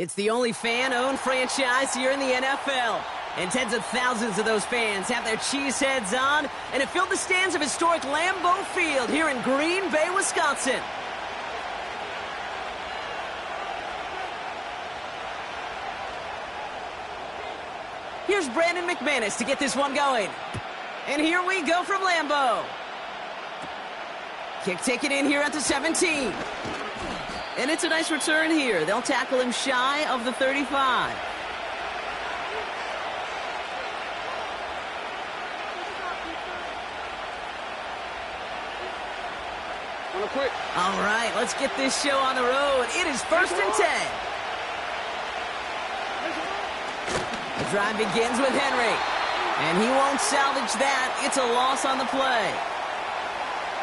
It's the only fan-owned franchise here in the NFL. And tens of thousands of those fans have their cheese heads on, and it filled the stands of historic Lambeau Field here in Green Bay, Wisconsin. Here's Brandon McManus to get this one going. And here we go from Lambeau. Kick taken in here at the 17. And it's a nice return here. They'll tackle him shy of the 35. All right, let's get this show on the road. It is 1st and 10. The drive begins with Henry. And he won't salvage that. It's a loss on the play.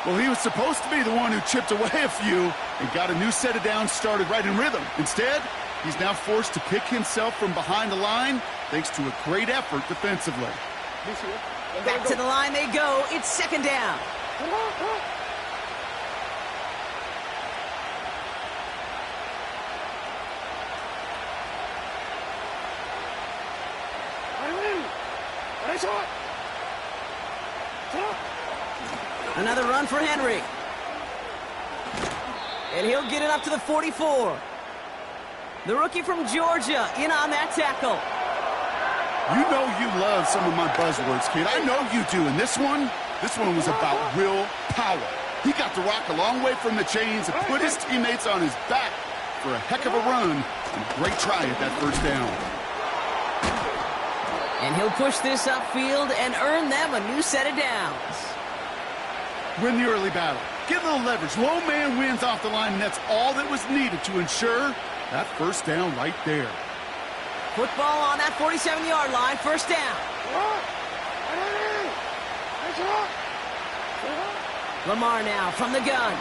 Well, he was supposed to be the one who chipped away a few and got a new set of downs started right in rhythm. Instead, he's now forced to pick himself from behind the line thanks to a great effort defensively. Back to the line they go. It's 2nd down. Another run for Henry. And he'll get it up to the 44. The rookie from Georgia in on that tackle. You know you love some of my buzzwords, kid. I know you do. And this one was about real power. He got the rock a long way from the chains and put his teammates on his back for a heck of a run and a great try at that 1st down. And he'll push this upfield and earn them a new set of downs. Win the early battle. Get a little leverage. Low man wins off the line, and that's all that was needed to ensure that 1st down right there. Football on that 47-yard line, 1st down. Lamar now from the gun.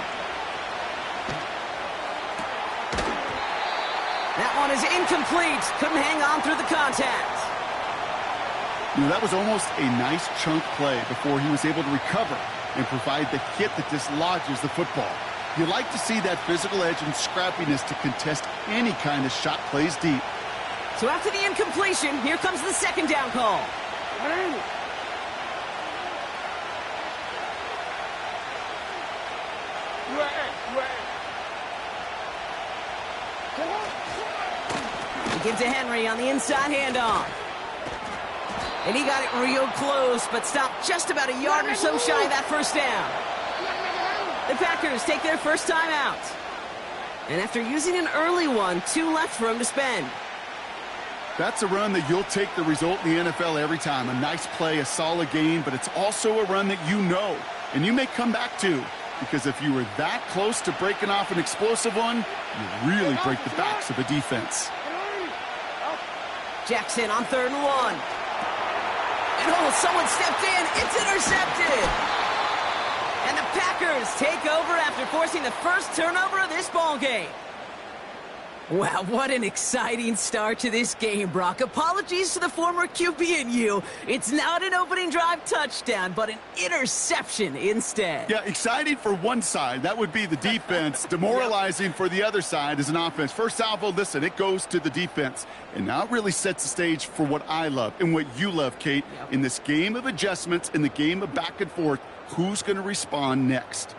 That one is incomplete. Couldn't hang on through the contact. You know, that was almost a nice chunk play before he was able to recover and provide the hit that dislodges the football. You like to see that physical edge and scrappiness to contest any kind of shot plays deep. So after the incompletion, here comes the 2nd down call. He gives to Henry on the inside handoff. And he got it real close, but stopped just about a yard or so shy of that 1st down. The Packers take their first time out. And after using an early one, 2 left for him to spend. That's a run that you'll take the result in the NFL every time. A nice play, a solid game, but it's also a run that you know, and you may come back to. Because if you were that close to breaking off an explosive one, you really break the backs of the defense. Jackson on 3rd and 1. And oh, someone stepped in. It's intercepted. And the Packers take over after forcing the first turnover of this ball game. Wow, what an exciting start to this game, Brock. Apologies to the former QB and you. It's not an opening drive touchdown, but an interception instead. Yeah, exciting for one side. That would be the defense. Demoralizing for the other side as an offense. First salvo, listen, it goes to the defense. And now it really sets the stage for what I love and what you love, Kate. In this game of adjustments, in the game of back and forth, who's going to respond next?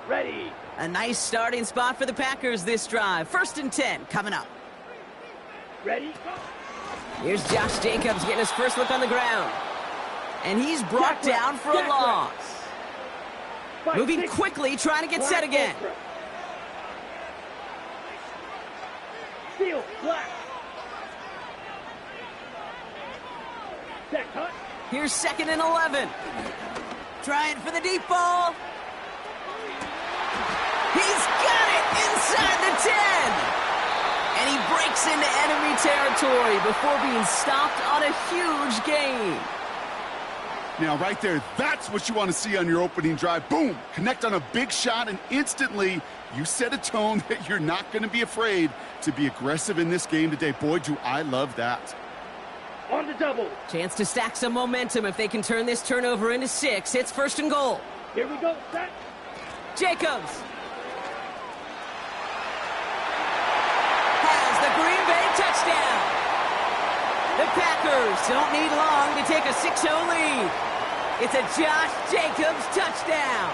Ready. A nice starting spot for the Packers this drive. 1st and 10 coming up. Ready. Here's Josh Jacobs getting his first look on the ground. And he's brought down for a loss. Moving quickly, trying to get set again. Steal, black. Here's 2nd and 11. Trying for the deep ball. He's got it inside the 10. And he breaks into enemy territory before being stopped on a huge gain. Now, right there, that's what you want to see on your opening drive. Boom! Connect on a big shot, and instantly you set a tone that you're not going to be afraid to be aggressive in this game today. Boy, do I love that. On the double. Chance to stack some momentum if they can turn this turnover into 6. It's 1st and goal. Here we go, set. Jacobs has the Green Bay touchdown. The Packers don't need long to take a 6-0 lead. It's a Josh Jacobs touchdown.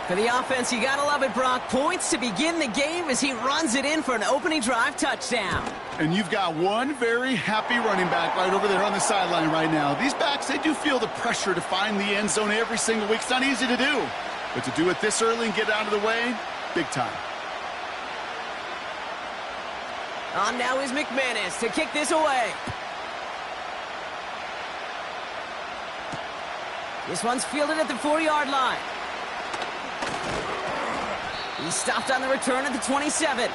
For the offense, you gotta love it, Brock. Points to begin the game as he runs it in for an opening drive touchdown. And you've got one very happy running back right over there on the sideline right now. These backs, they do feel the pressure to find the end zone every single week. It's not easy to do. But to do it this early and get out of the way, big time. On now is McManus to kick this away. This one's fielded at the 4-yard line. He's stopped on the return at the 27.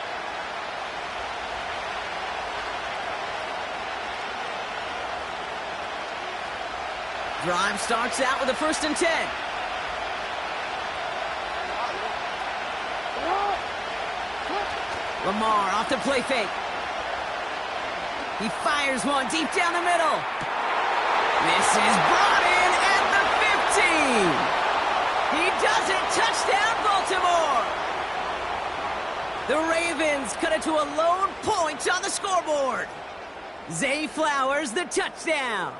Drive starts out with a 1st and 10. Lamar off the play fake. He fires one deep down the middle. This is brought in at the 15. He does it. Touchdown, Baltimore. The Ravens cut it to a lone point on the scoreboard. Zay Flowers, the touchdown.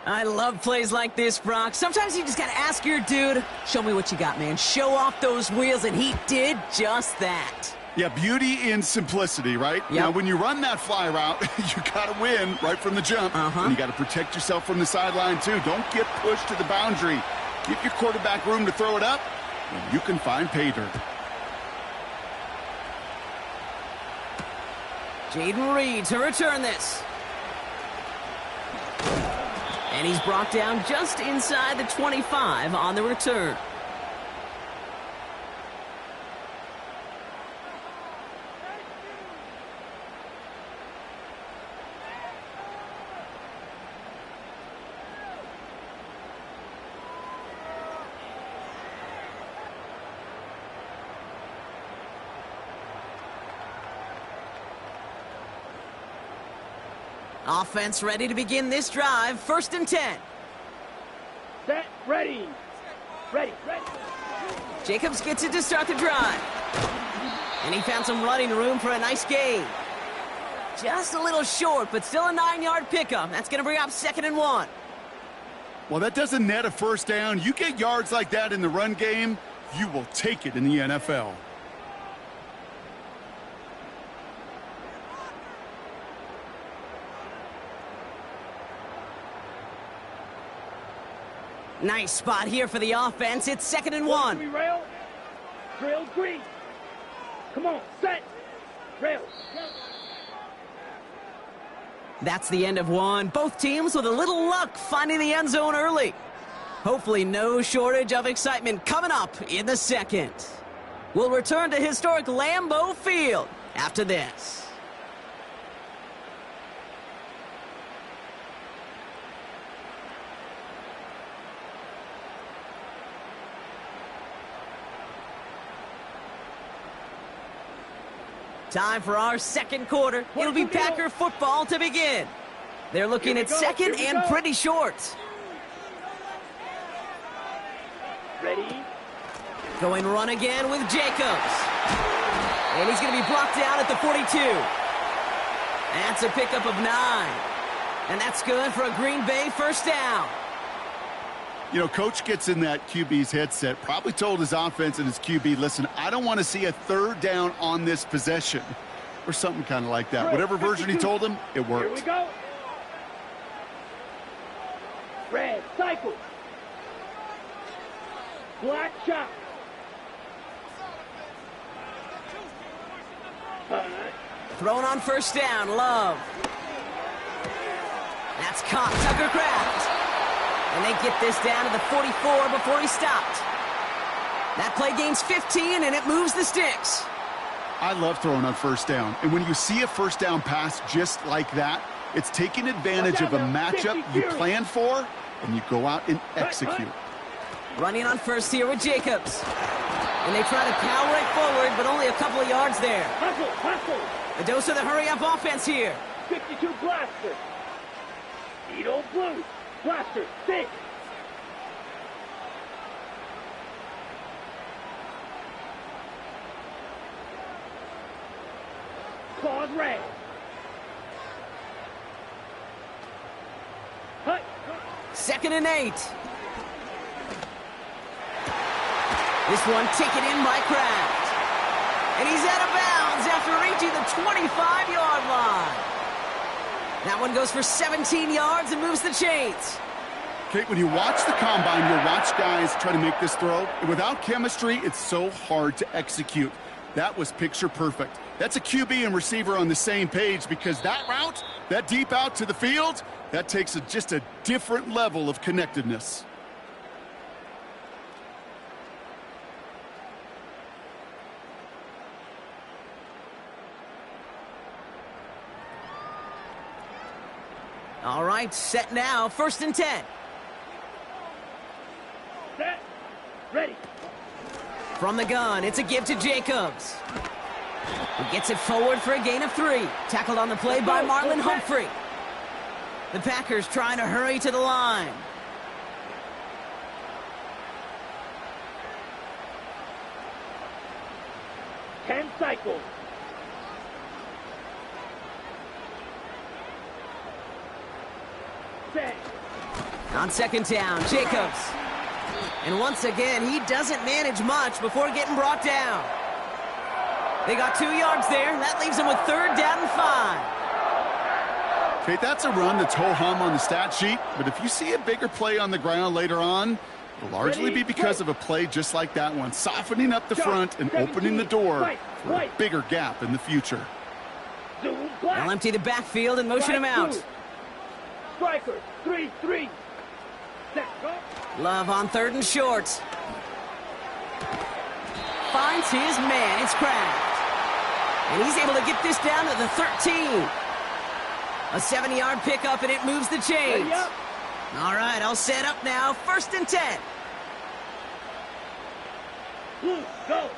I love plays like this, Brock. Sometimes you just got to ask your dude, show me what you got, man. Show off those wheels, and he did just that. Yeah, beauty in simplicity, right? Yep. Now, when you run that fly route, you got to win right from the jump. And you got to protect yourself from the sideline, too. Don't get pushed to the boundary. Give your quarterback room to throw it up, and you can find pay dirt. Jaden Reed to return this. And he's brought down just inside the 25 on the return. Offense ready to begin this drive. 1st and 10. Set, ready. Ready, ready. Jacobs gets it to start the drive. And he found some running room for a nice gain. Just a little short, but still a 9-yard pickup. That's going to bring up 2nd and 1. Well, that doesn't net a 1st down. You get yards like that in the run game, you will take it in the NFL. Nice spot here for the offense. It's 2nd and 1. We rail. Trail green. Come on, set. Rail. That's the end of one. Both teams with a little luck finding the end zone early. Hopefully no shortage of excitement coming up in the 2nd. We'll return to historic Lambeau Field after this. Time for our 2nd quarter. It'll be Packer football to begin. They're looking at 2nd and pretty short. Ready. Going run again with Jacobs. And he's going to be brought down at the 42. That's a pickup of 9. And that's good for a Green Bay 1st down. You know, Coach gets in that QB's headset, probably told his offense and his QB, listen, I don't want to see a 3rd down on this possession. Or something kind of like that. Whatever version he told him, it worked. Here we go. Red, cycle. Black chop. Thrown on 1st down, Love. That's caught, Tucker Kraft. And they get this down to the 44 before he stopped. That play gains 15, and it moves the sticks. I love throwing on 1st down. And when you see a 1st down pass just like that, it's taking advantage of a matchup you planned for, and you go out and execute. Running on 1st here with Jacobs. And they try to power it forward, but only a couple of yards there. Hustle. A dose of the hurry-up offense here. 52 blaster. Edo blue. Blaster, 6. Claws red. Hut. 2nd and 8. This one taken in by Kraft. And he's out of bounds after reaching the 25-yard line. That one goes for 17 yards and moves the chains. Kate, when you watch the combine, you'll watch guys try to make this throw. And without chemistry, it's so hard to execute. That was picture perfect. That's a QB and receiver on the same page, because that route, that deep out to the field, that takes just a different level of connectedness. All right, set now, 1st and 10. Set. Ready. From the gun, it's a give to Jacobs. He gets it forward for a gain of 3. Tackled on the play by Marlon Humphrey. The Packers trying to hurry to the line. Ten cycles. Set. On 2nd down, Jacobs. And once again, he doesn't manage much before getting brought down. They got 2 yards there. That leaves them with 3rd down and 5. Kate, that's a run that's ho-hum on the stat sheet, but if you see a bigger play on the ground later on, it'll largely be because of a play just like that one, softening up the front and opening the door for a bigger gap in the future. They'll empty the backfield and motion him out. Strikers, 3-3. Set, go. Love on 3rd and short. Finds his man. It's Kraft. And he's able to get this down to the 13. A 7-yard pickup, and it moves the chains. All right, I'll set up now. 1st and 10. Blue, go.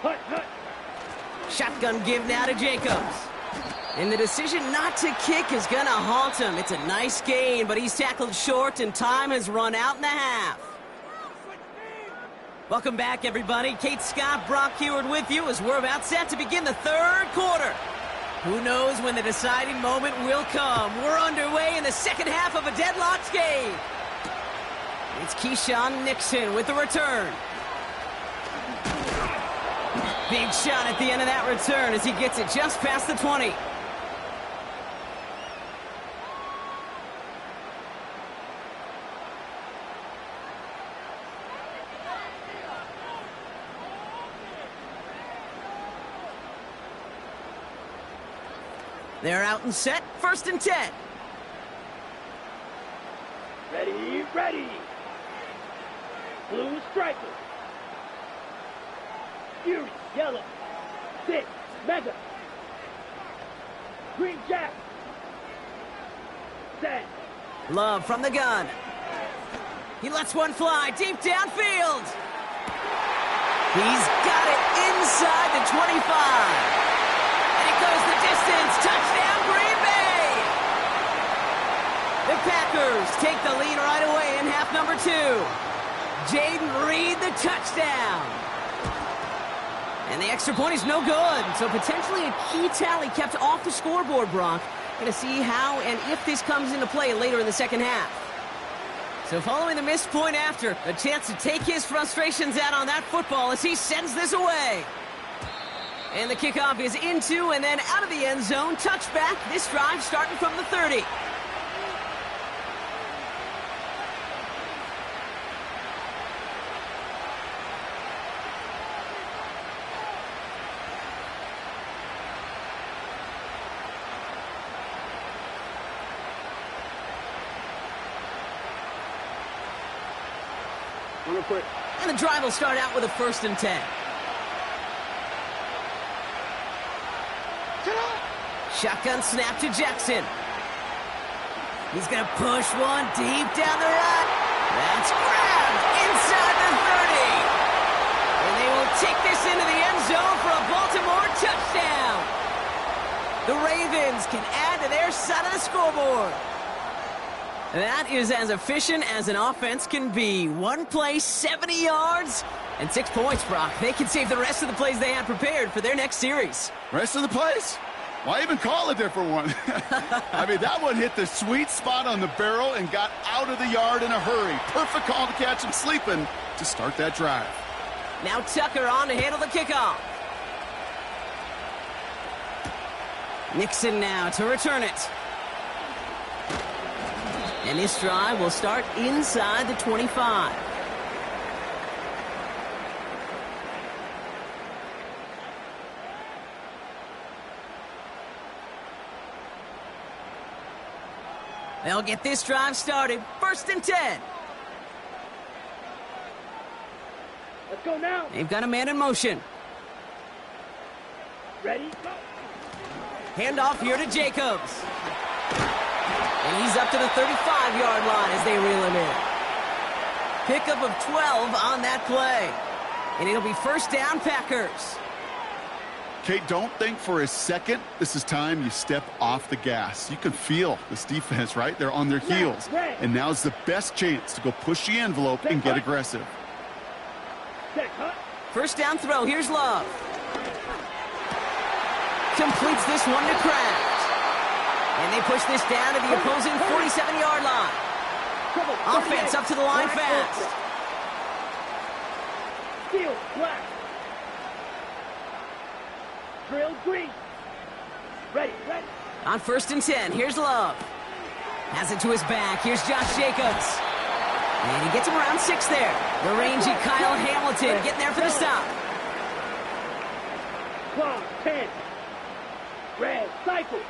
Hut, hut. Shotgun give now to Jacobs. And the decision not to kick is going to haunt him. It's a nice gain, but he's tackled short, and time has run out in the half. Welcome back, everybody. Kate Scott, Brock Heward with you as we're about set to begin the 3rd quarter. Who knows when the deciding moment will come? We're underway in the 2nd half of a deadlocked game. It's Keyshawn Nixon with the return. Big shot at the end of that return as he gets it just past the 20. They're out and set, 1st and 10. Ready, ready. Blue striker. Fury, yellow. 6, mega. Green jack. Set. Love from the gun. He lets one fly deep downfield. He's got it inside the 25. And it goes the distance. Touchdown, Green Bay. The Packers take the lead right away in half number 2. Jaden Reed, the touchdown. And the extra point is no good. So potentially a key tally kept off the scoreboard, Brock. Going to see how and if this comes into play later in the 2nd half. So following the missed point after, a chance to take his frustrations out on that football as he sends this away. And the kickoff is into and then out of the end zone. Touchback. This drive starting from the 30. And the drive will start out with a 1st and 10. Shotgun snap to Jackson. He's going to push one deep down the right. That's grabbed inside the 30. And they will take this into the end zone for a Baltimore touchdown. The Ravens can add to their side of the scoreboard. That is as efficient as an offense can be. One play, 70 yards, and 6 points, Brock. They can save the rest of the plays they had prepared for their next series. Rest of the plays? Why even call a different one? I mean, that one hit the sweet spot on the barrel and got out of the yard in a hurry. Perfect call to catch him sleeping to start that drive. Now Tucker on to handle the kickoff. Nixon now to return it. And this drive will start inside the 25. They'll get this drive started. 1st and 10. Let's go now. They've got a man in motion. Ready? Go. Handoff here to Jacobs. And he's up to the 35-yard line as they reel him in. Pickup of 12 on that play. And it'll be 1st down, Packers. Kate, don't think for a second this is time you step off the gas. You can feel this defense, right? They're on their heels. And now's the best chance to go push the envelope and get aggressive. 1st down throw. Here's Love. Completes this one to Kraft. And they push this down to the opposing 47-yard line. Offense up to the line fast. Steal, black. Drill, green. Ready. On 1st and 10, here's Love. Has it to his back. Here's Josh Jacobs. And he gets him around 6 there. The rangy Kyle Hamilton getting there for the stop. Clock, 10. Red, cycle.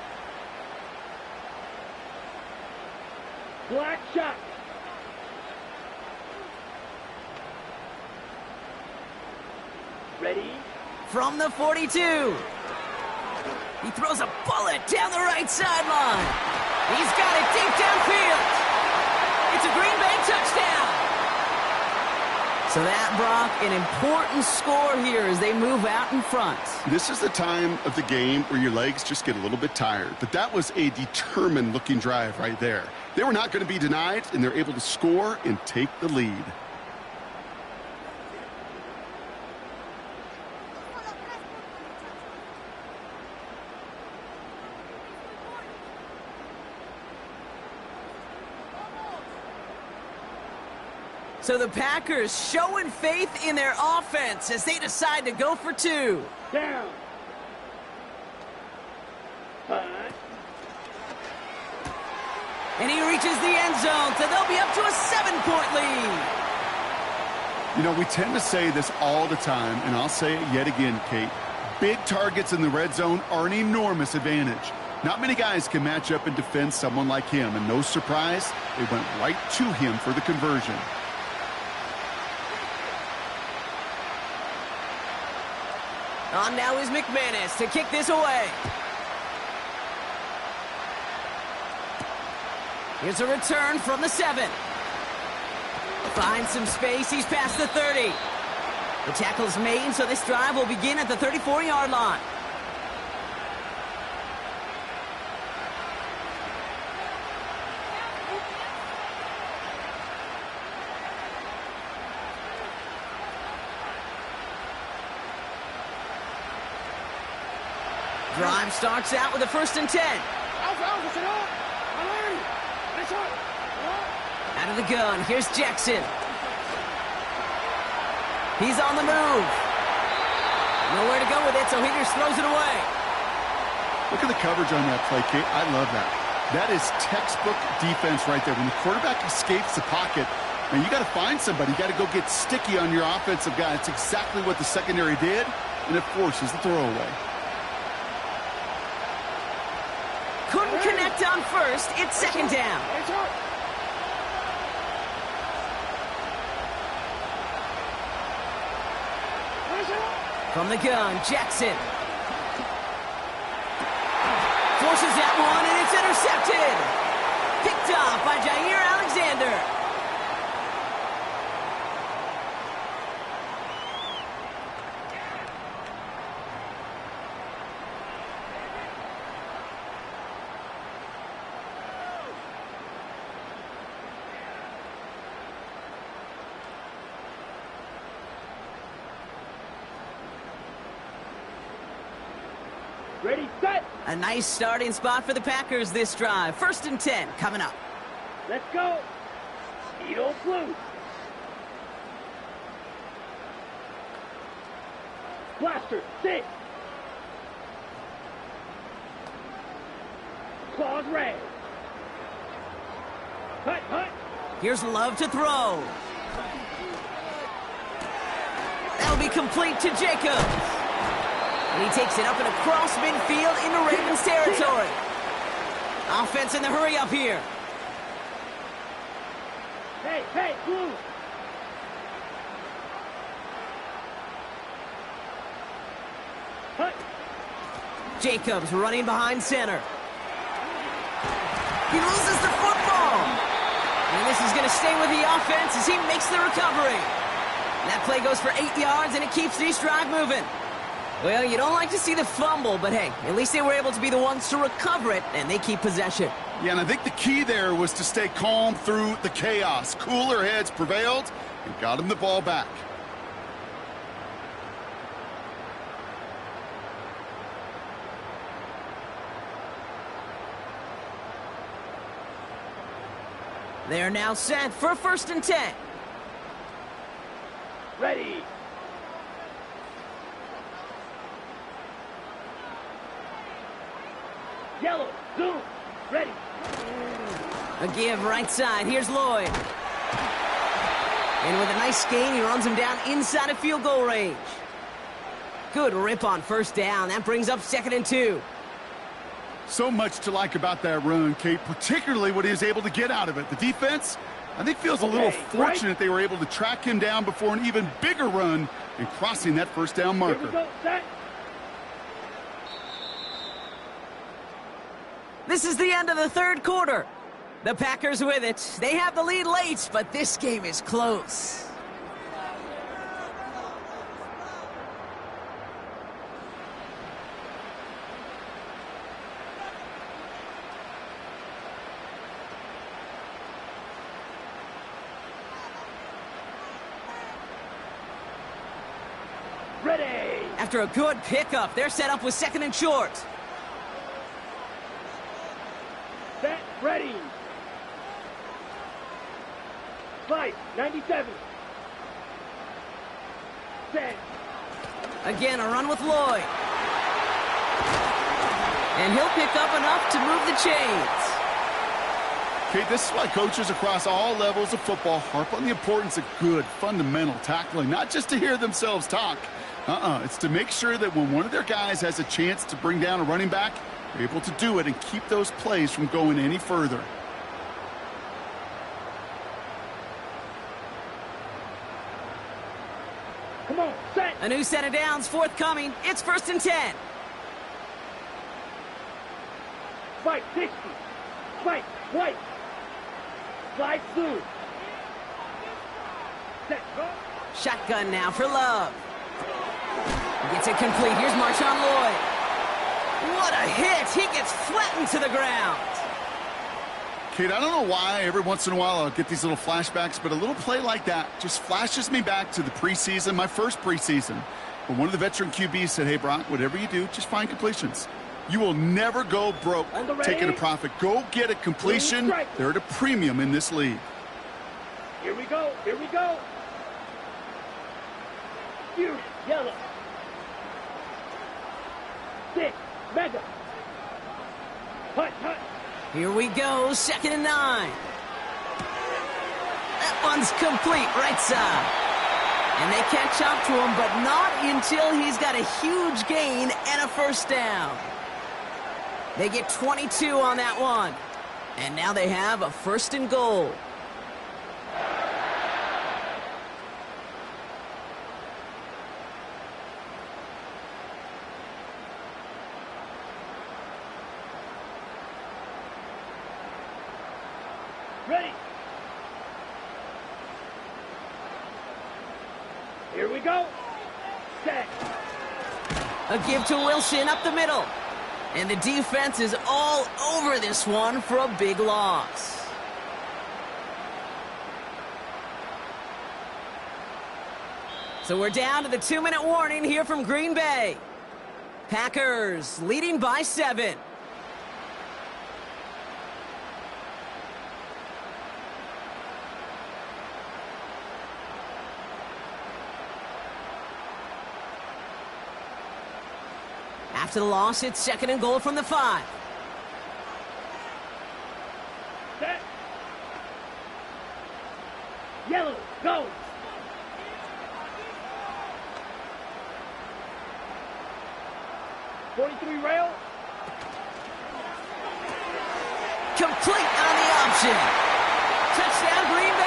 Black shot. Ready? From the 42. He throws a bullet down the right sideline. He's got it deep downfield. It's a Green Bay touchdown. So that, Brock, an important score here as they move out in front. This is the time of the game where your legs just get a little bit tired. But that was a determined-looking drive right there. They were not going to be denied, and they're able to score and take the lead. So the Packers showing faith in their offense as they decide to go for 2. Down. 5. And he reaches the end zone, so they'll be up to a 7-point lead. You know, we tend to say this all the time, and I'll say it yet again, Kate. Big targets in the red zone are an enormous advantage. Not many guys can match up and defend someone like him, and no surprise, they went right to him for the conversion. On now is McManus to kick this away. Here's a return from the 7. Finds some space. He's past the 30. The tackle's made, so this drive will begin at the 34-yard line. Drive starts out with a 1st and 10. Out of the gun, here's Jackson. He's on the move. Nowhere to go with it, so he just throws it away. Look at the coverage on that play, Kate. I love that. That is textbook defense right there. When the quarterback escapes the pocket, and you got to find somebody. You got to go get sticky on your offensive guy. It's exactly what the secondary did, and it forces the throwaway. Couldn't connect on 1st. It's 2nd down. From the gun, Jackson. Forces that one, and it's intercepted. Picked off by Jair Alexander. Ready, set. A nice starting spot for the Packers this drive. 1st and 10 coming up. Let's go. Eagle blue. Blaster, sit. Claws red. Hut, hut. Here's Love to throw. That'll be complete to Jacobs. And he takes it up and across midfield into Ravens territory. Offense in the hurry up here. Hey, hey, blue. Hut. Jacobs running behind center. He loses the football. And this is going to stay with the offense as he makes the recovery. That play goes for 8 yards, and it keeps this drive moving. Well, you don't like to see the fumble, but hey, at least they were able to be the ones to recover it, and they keep possession. Yeah, and I think the key there was to stay calm through the chaos. Cooler heads prevailed and got him the ball back. They are now set for 1st and 10. Ready. Yellow, zoom, ready. A give right side. Here's Lloyd. And with a nice gain, he runs him down inside of field goal range. Good rip on 1st down. That brings up 2nd and 2. So much to like about that run, Kate, particularly what he was able to get out of it. The defense, I think, feels a little fortunate they were able to track him down before an even bigger run in crossing that 1st down marker. Here we go, set. This is the end of the 3rd quarter. The Packers with it. They have the lead late, but this game is close. Ready. After a good pickup, they're set up with 2nd and short. Set, ready. Slide, 97. Set. Again, a run with Lloyd. And he'll pick up enough to move the chains. Kate, this is why coaches across all levels of football harp on the importance of good, fundamental tackling, not just to hear themselves talk. It's to make sure that when one of their guys has a chance to bring down a running back, they're able to do it and keep those plays from going any further. Come on, set. A new set of downs forthcoming. It's 1st and 10. Spike, 60. Spike, white. Slide through. Set, go. Shotgun now for Love. Gets it complete. Here's Marshawn Lloyd. What a hit. He gets flattened to the ground. Kate, I don't know why every once in a while I'll get these little flashbacks, but a little play like that just flashes me back to the preseason, my first preseason, where one of the veteran QBs said, hey, Brock, whatever you do, just find completions. You will never go broke taking a profit. Go get a completion. They're at a premium in this league. Here we go. Here we go. Here, yellow. 6, mega. Hut, hut. Here we go. 2nd and 9. That one's complete right side. And they catch up to him, but not until he's got a huge gain and a 1st down. They get 22 on that one. And now they have a 1st and goal. Ready. Here we go. Set. A give to Wilson up the middle. And the defense is all over this one for a big loss. So we're down to the 2-minute warning here from Green Bay. Packers leading by 7. After the loss, it's 2nd and goal from the 5. Set. Yellow, go. .43 rail. Complete on the option. Touchdown, Green Bay.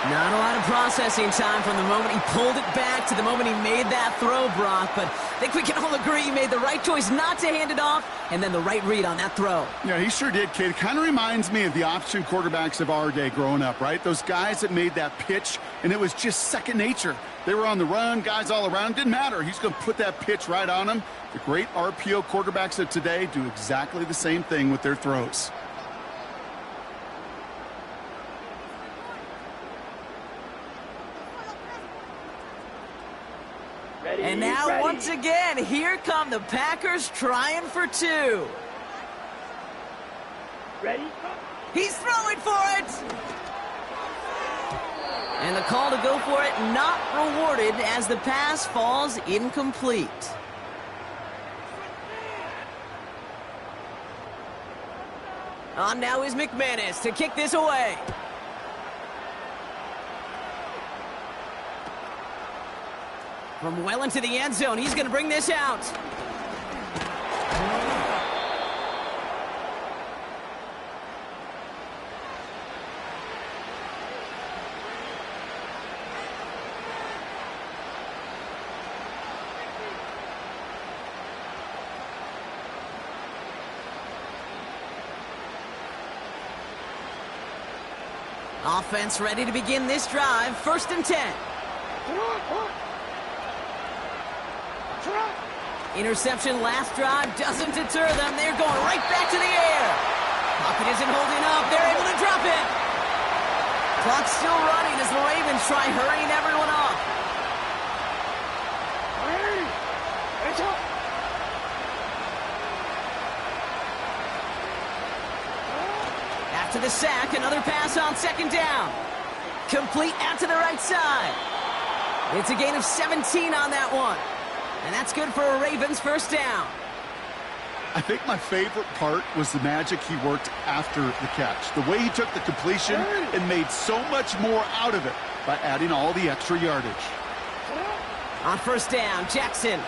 Not a lot of processing time from the moment he pulled it back to the moment he made that throw, Brock. But I think we can all agree he made the right choice not to hand it off, and then the right read on that throw. Yeah, he sure did, kid. It kind of reminds me of the option quarterbacks of our day growing up, right? Those guys that made that pitch, and it was just second nature. They were on the run, guys all around. Didn't matter. He's going to put that pitch right on him. The great RPO quarterbacks of today do exactly the same thing with their throws. Ready, And now, ready. once again, here come the Packers trying for 2. Ready? He's throwing for it! And the call to go for it not rewarded as the pass falls incomplete. On now is McManus to kick this away. From well into the end zone, he's going to bring this out. Offense ready to begin this drive. 1st and 10. Interception last drive doesn't deter them. They're going right back to the air. Pocket isn't holding up. They're able to drop it. Clock's still running as the Ravens try hurrying everyone off. After the sack, another pass on 2nd down. Complete out to the right side. It's a gain of 17 on that one. And that's good for a Ravens 1st down. I think my favorite part was the magic he worked after the catch. The way he took the completion and made so much more out of it by adding all the extra yardage. On 1st down, Jackson.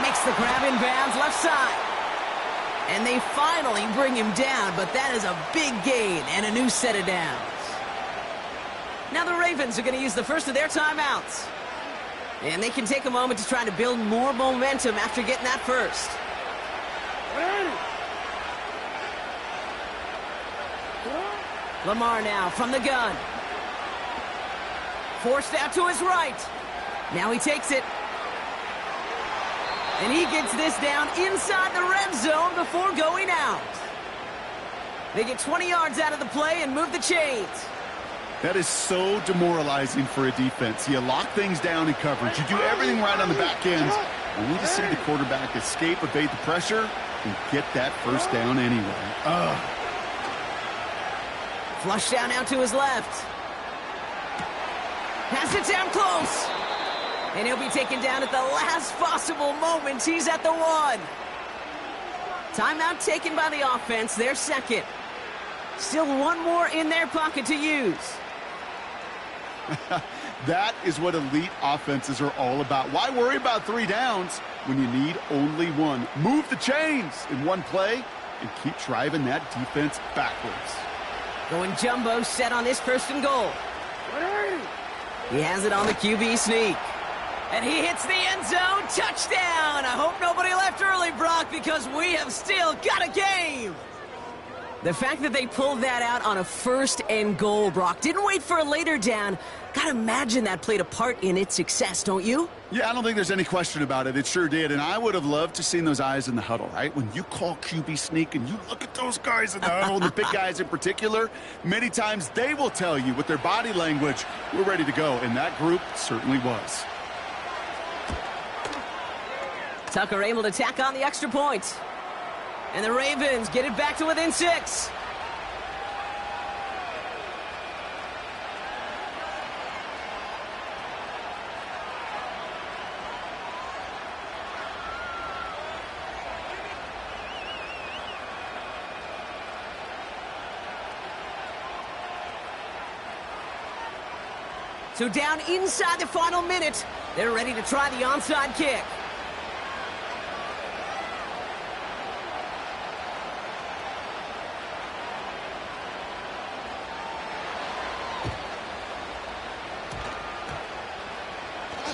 Makes the grab in bounds, left side. And they finally bring him down, but that is a big gain and a new set of downs. Now the Ravens are going to use the first of their timeouts. And they can take a moment to try to build more momentum after getting that first. Lamar now from the gun. Forced out to his right. Now he takes it. And he gets this down inside the red zone before going out. They get 20 yards out of the play and move the chains. That is so demoralizing for a defense. You lock things down in coverage. You do everything right on the back end. Only to see the quarterback escape, evade the pressure, and get that 1st down anyway. Flush down out to his left. Has it down close. And he'll be taken down at the last possible moment. He's at the 1. Timeout taken by the offense, their 2nd. Still one more in their pocket to use. That is what elite offenses are all about. Why worry about 3 downs when you need only 1? Move the chains in one play and keep driving that defense backwards. Going jumbo set on this 1st and goal. He has it on the QB sneak. And he hits the end zone. Touchdown! I hope nobody left early, Brock, because we have still got a game. The fact that they pulled that out on a 1st and goal, Brock, didn't wait for a later down. Gotta imagine that played a part in its success, don't you? Yeah, I don't think there's any question about it. It sure did, and I would have loved to seen those eyes in the huddle, right? When you call QB sneak and you look at those guys in the huddle, and the big guys in particular, many times they will tell you with their body language, we're ready to go, and that group certainly was. Tucker able to tack on the extra point. And the Ravens get it back to within 6. So down inside the final minute, they're ready to try the onside kick.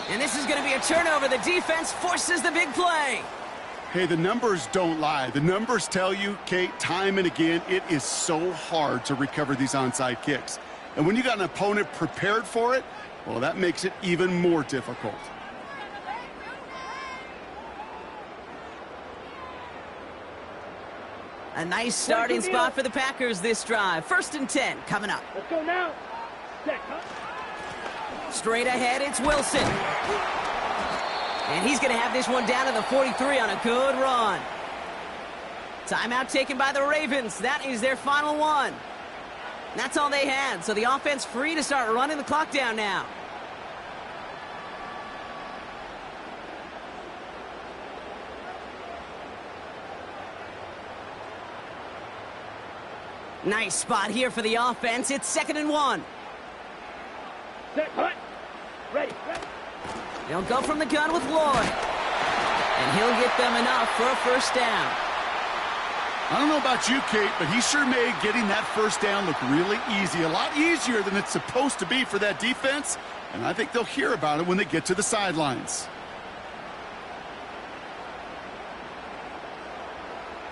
And this is going to be a turnover. The defense forces the big play. Hey, the numbers don't lie. The numbers tell you, Kate, time and again, it is so hard to recover these onside kicks. And when you got an opponent prepared for it, well, that makes it even more difficult. A nice starting spot for the Packers this drive. 1st and 10 coming up. Let's go now. Set, cut. Straight ahead, it's Wilson. And he's going to have this one down to the 43 on a good run. Timeout taken by the Ravens. That is their final one. That's all they had, so the offense free to start running the clock down now. Nice spot here for the offense. It's 2nd and 1. Set, cut. Ready, ready. They'll go from the gun with Lloyd. And he'll get them enough for a 1st down. I don't know about you, Kate, but he sure made getting that 1st down look really easy. A lot easier than it's supposed to be for that defense. And I think they'll hear about it when they get to the sidelines.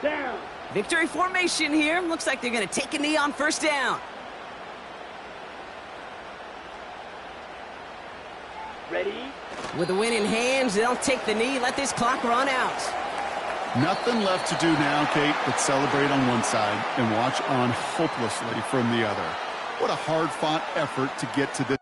Down. Victory formation here. Looks like they're going to take a knee on 1st down. Ready. With the win in hands, they'll take the knee, let this clock run out. Nothing left to do now, Kate, but celebrate on one side and watch on hopelessly from the other. What a hard-fought effort to get to this.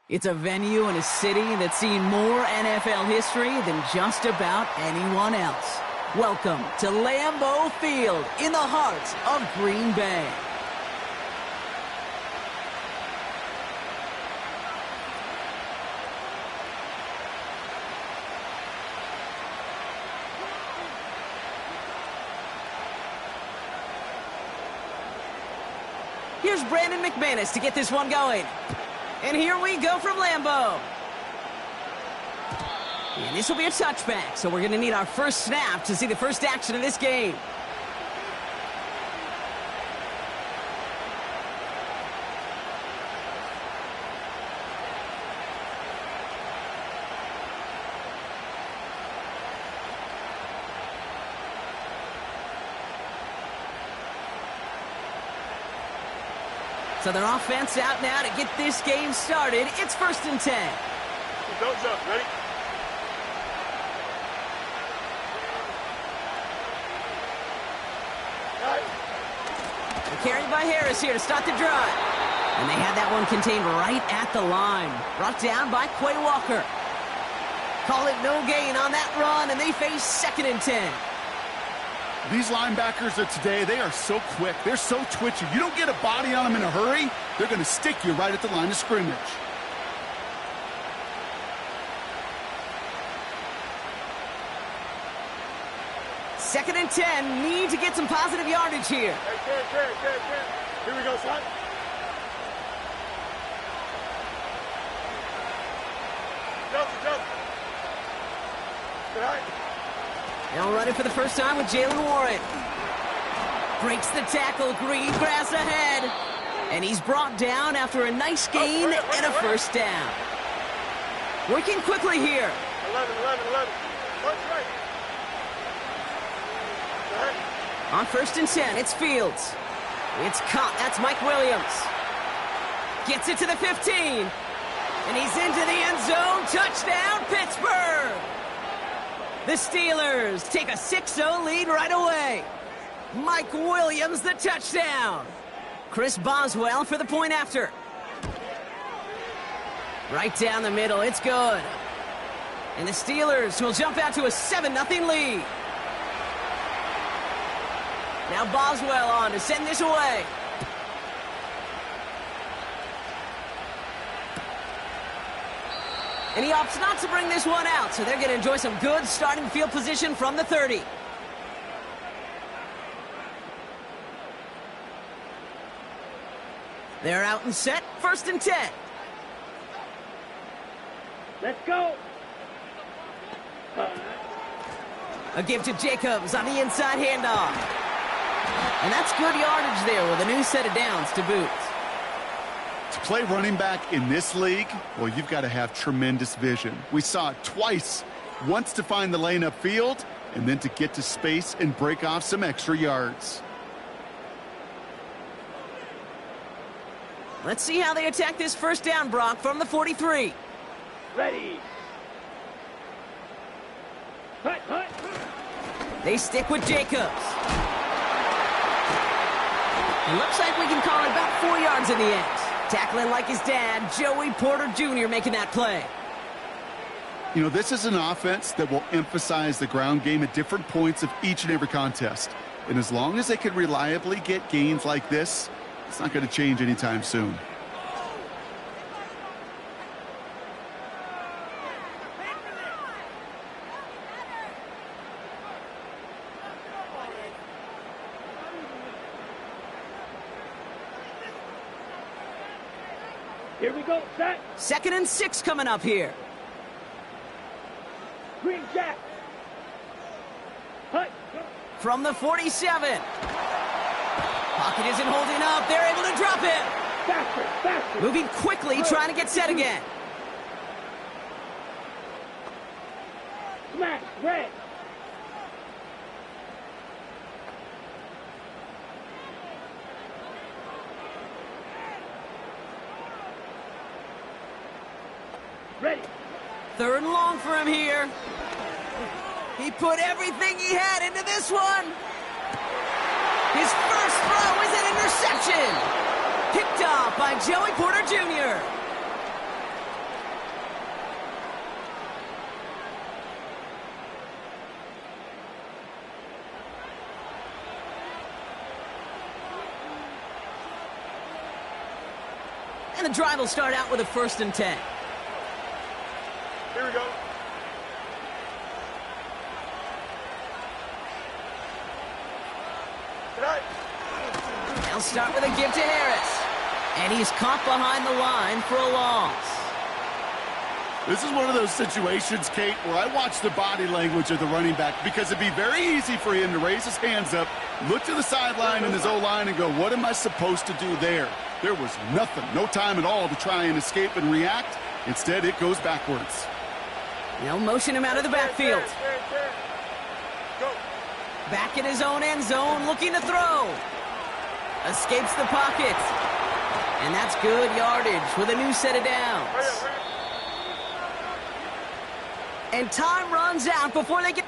It's a venue and a city that's seen more NFL history than just about anyone else. Welcome to Lambeau Field in the heart of Green Bay. Here's Brandon McManus to get this one going. And here we go from Lambeau. And this will be a touchback, so we're going to need our first snap to see the first action of this game. So their offense out now to get this game started. It's 1st and 10. Don't jump. Ready? Carried by Harris here to start the drive. And they had that one contained right at the line. Brought down by Quay Walker. Call it no gain on that run, and they face 2nd and 10. These linebackers of today, they are so quick. They're so twitchy. You don't get a body on them in a hurry, they're going to stick you right at the line of scrimmage. Second and 10, need to get some positive yardage here. Here we go, son. Jump. Good night. They'll run it for the first time with Jalen Warren. Breaks the tackle, green grass ahead. And he's brought down after a nice gain and a first down. Working quickly here. 11. Punch right. On 1st and 10, it's Fields. It's caught. That's Mike Williams. Gets it to the 15. And he's into the end zone. Touchdown, Pittsburgh. The Steelers take a 6-0 lead right away. Mike Williams, the touchdown. Chris Boswell for the point after. Right down the middle. It's good. And the Steelers will jump out to a 7-0 lead. Now Boswell on to send this away. And he opts not to bring this one out, so they're going to enjoy some good starting field position from the 30. They're out and set, 1st and 10. Let's go. A give to Jacobs on the inside handoff. And that's good yardage there with a new set of downs to boot. To play running back in this league, well, you've got to have tremendous vision. We saw it twice, once to find the lane upfield, and then to get to space and break off some extra yards. Let's see how they attack this first down, Brock, from the 43. Ready. Hut. They stick with Jacobs. It looks like we can call it about 4 yards in the end. Tackling like his dad, Joey Porter Jr. making that play. You know, this is an offense that will emphasize the ground game at different points of each and every contest. And as long as they can reliably get gains like this, it's not going to change anytime soon. Here we go, set. 2nd and 6 coming up here. Green jack. Hut. From the 47. Pocket isn't holding up. They're able to drop it. Faster. Moving quickly, trying to get set again. Smash, red. Ready. 3rd and long for him here. He put everything he had into this one. His first throw is an interception. Picked off by Joey Porter Jr. And the drive will start out with a 1st and 10. Here we go. They'll start with a give to Harris. And he's caught behind the line for a loss. This is one of those situations, Kate, where I watch the body language of the running back because it'd be very easy for him to raise his hands up, look to the sideline in his O-line and go, what am I supposed to do there? There was nothing, no time at all to try and escape and react. Instead, it goes backwards. They'll motion him out of the backfield. Go. Back in his own end zone, looking to throw. Escapes the pocket. And that's good yardage with a new set of downs. And time runs out before they get...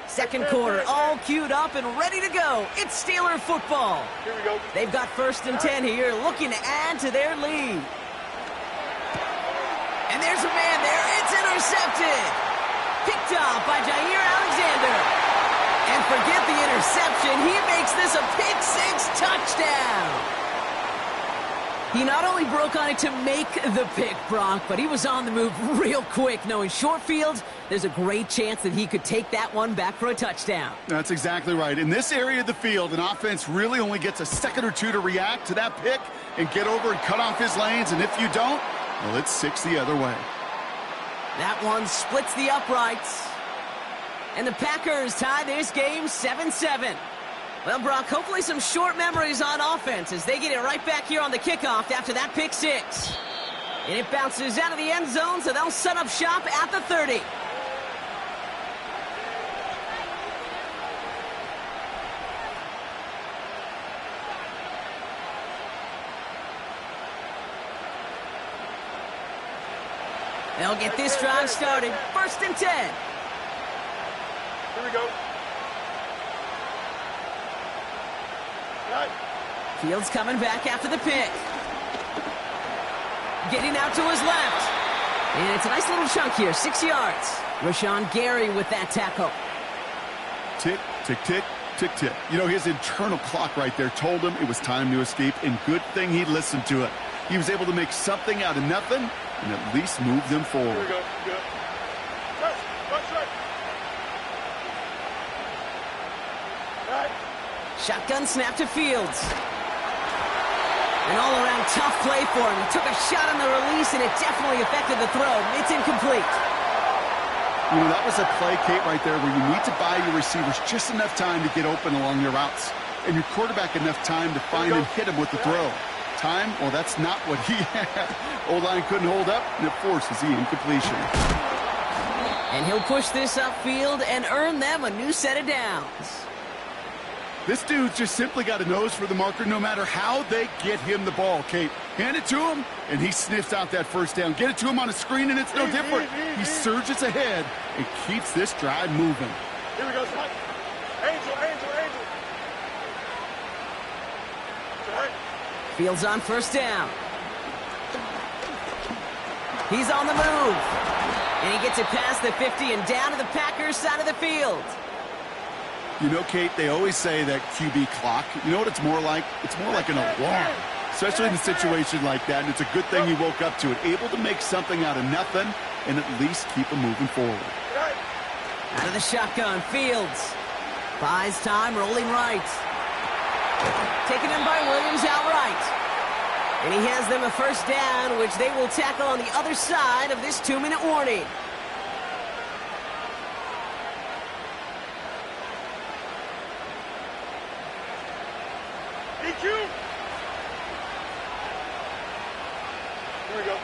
Second quarter, all queued up and ready to go. It's Steeler football. Here we go. They've got 1st and 10 here, looking to add to their lead. And there's a man there. It's intercepted. Picked off by Jair Alexander. And forget the interception. He makes this a pick-6 touchdown. He not only broke on it to make the pick, Brock, but he was on the move real quick, knowing short fields, there's a great chance that he could take that one back for a touchdown. That's exactly right. In this area of the field, an offense really only gets a second or two to react to that pick and get over and cut off his lanes, and if you don't, well, it's 6 the other way. That one splits the uprights. And the Packers tie this game 7-7. Well, Brock, hopefully some short memories on offense as they get it right back here on the kickoff after that pick 6. And it bounces out of the end zone, so they'll set up shop at the 30. They'll get this drive started. 1st and 10. Here we go. Fields coming back after the pick. Getting out to his left. And it's a nice little chunk here, 6 yards. Rashawn Gary with that tackle. Tick, tick, tick, tick, tick. You know, his internal clock right there told him it was time to escape, and good thing he listened to it. He was able to make something out of nothing and at least move them forward. Here we go. Good. Right. Shotgun snap to Fields. An all-around tough play for him. He took a shot on the release, and it definitely affected the throw. It's incomplete. You know, that was a play, Kate, right there, where you need to buy your receivers just enough time to get open along your routes, and your quarterback enough time to find and hit him with the throw. Time, well, that's not what he had. O-line couldn't hold up, and it forces the incompletion. And he'll push this upfield and earn them a new set of downs. This dude's just simply got a nose for the marker no matter how they get him the ball, Kate. Hand it to him, and he sniffs out that 1st down. Get it to him on a screen, and it's no different. He surges ahead and keeps this drive moving. Here we go. Angel. Right. Fields on 1st down. He's on the move. And he gets it past the 50 and down to the Packers side of the field. You know, Kate, they always say that QB clock, you know what it's more like? It's more like an alarm, especially in a situation like that, and it's a good thing he woke up to it, able to make something out of nothing and at least keep him moving forward. Out of the shotgun, Fields. Buys time, rolling right. Taken in by Williams outright. And he has them a 1st down, which they will tackle on the other side of this 2-minute warning. DQ. Here we go.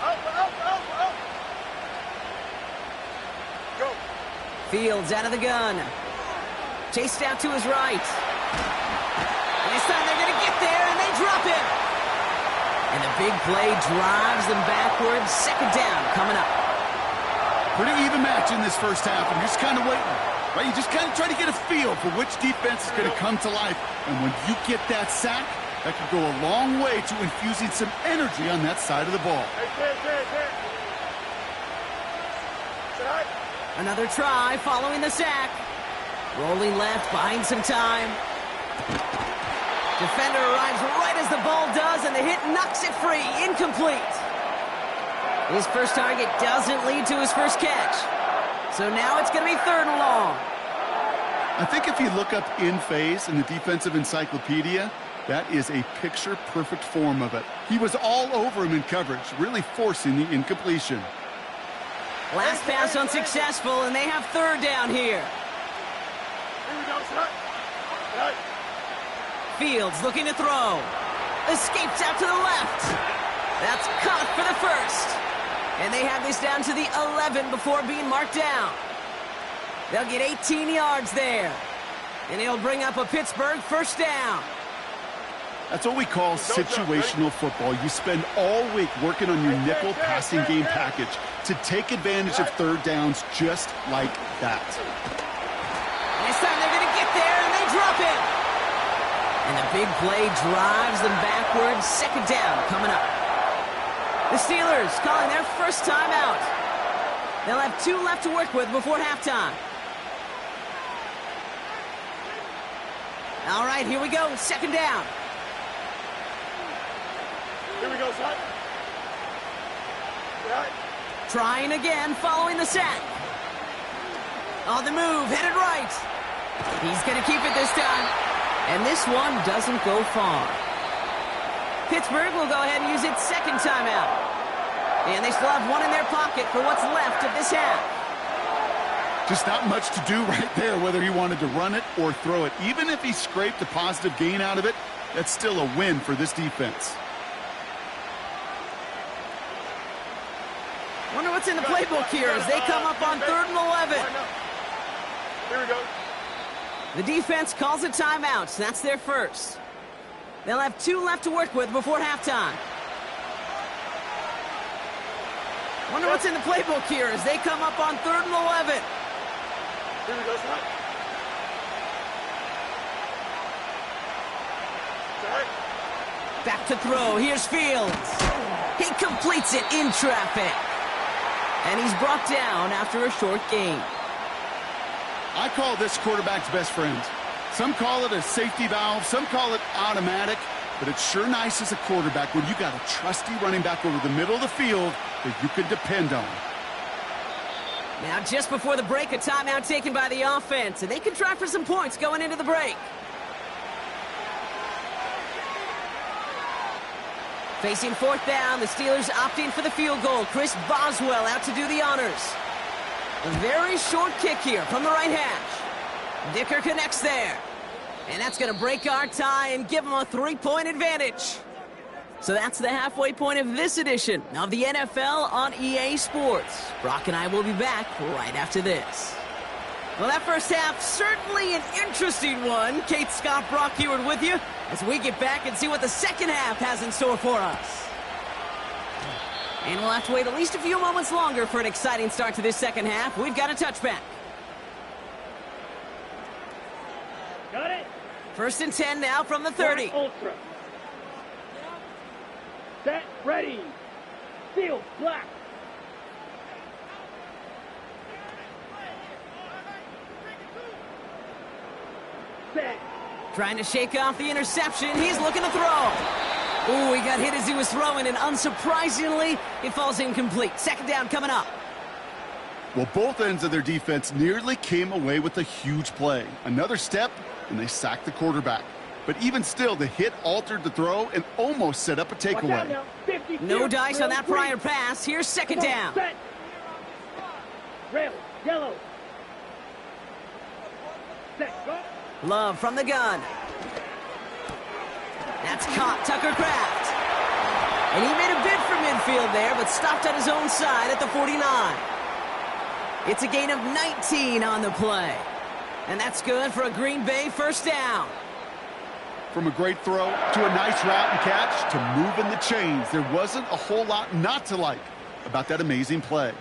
Out. Go. Fields out of the gun. Chased out to his right. And this time they're going to get there, and they drop him. And the big play drives them backwards. 2nd down coming up. Pretty even match in this first half, and you're just kind of waiting. Right? You just kind of try to get a feel for which defense is going to come to life. And when you get that sack, that could go a long way to infusing some energy on that side of the ball. Another try following the sack. Rolling left, buying some time. Defender arrives right as the ball does, and the hit knocks it free. Incomplete. His first target doesn't lead to his first catch. So now it's going to be 3rd and long. I think if you look up in phase in the defensive encyclopedia, that is a picture-perfect form of it. He was all over him in coverage, really forcing the incompletion. Last pass unsuccessful, and they have 3rd down here. Fields looking to throw. Escapes out to the left. That's caught for the first. And they have this down to the 11 before being marked down. They'll get 18 yards there. And it'll bring up a Pittsburgh 1st down. That's what we call situational football. You spend all week working on your nickel passing game package to take advantage of 3rd downs just like that. This time they're going to get there, and they drop it. And the big play drives them backwards. 2nd down coming up. The Steelers calling their first timeout. They'll have 2 left to work with before halftime. All right, here we go. 2nd down. Here we go, son. Trying again following the sack. On the move, headed right. He's going to keep it this time. And this one doesn't go far. Pittsburgh will go ahead and use its 2nd timeout. And they still have 1 in their pocket for what's left of this half. Just not much to do right there, whether he wanted to run it or throw it. Even if he scraped a positive gain out of it, that's still a win for this defense. Wonder what's in the playbook here as they come up on 3rd and 11. Here we go. The defense calls a timeout. So that's their first. They'll have 2 left to work with before halftime. Wonder what's in the playbook here as they come up on 3rd and 11. Here we go, son. Back to throw. Here's Fields. He completes it in traffic. And he's brought down after a short gain. I call this quarterback's best friend. Some call it a safety valve, some call it automatic, but it's sure nice as a quarterback when you got a trusty running back over the middle of the field that you can depend on. Now, just before the break, a timeout taken by the offense, and they can try for some points going into the break. Facing 4th down, the Steelers opting for the field goal. Chris Boswell out to do the honors. A very short kick here from the right hash. Dicker connects there. And that's going to break our tie and give them a 3-point advantage. So that's the halfway point of this edition of the NFL on EA Sports. Brock and I will be back right after this. Well, that first half, certainly an interesting one. Kate, Scott, Brock Heward with you as we get back and see what the second half has in store for us. And we'll have to wait at least a few moments longer for an exciting start to this second half. We've got a touchback. Got it. 1st and 10 now from the 30. Ultra. Set, ready. Field, black. Set. Trying to shake off the interception. He's looking to throw. Ooh, he got hit as he was throwing, and unsurprisingly, it falls incomplete. 2nd down coming up. Well, both ends of their defense nearly came away with a huge play. Another step, and they sacked the quarterback. But even still, the hit altered the throw and almost set up a takeaway. No dice on that prior pass. Here's 2nd down. Set. Rail, yellow. Set, go. Love from the gun. That's caught, Tucker Kraft. And he made a bid for midfield there, but stopped on his own side at the 49. It's a gain of 19 on the play. And that's good for a Green Bay 1st down. From a great throw to a nice route and catch to moving the chains, there wasn't a whole lot not to like about that amazing play.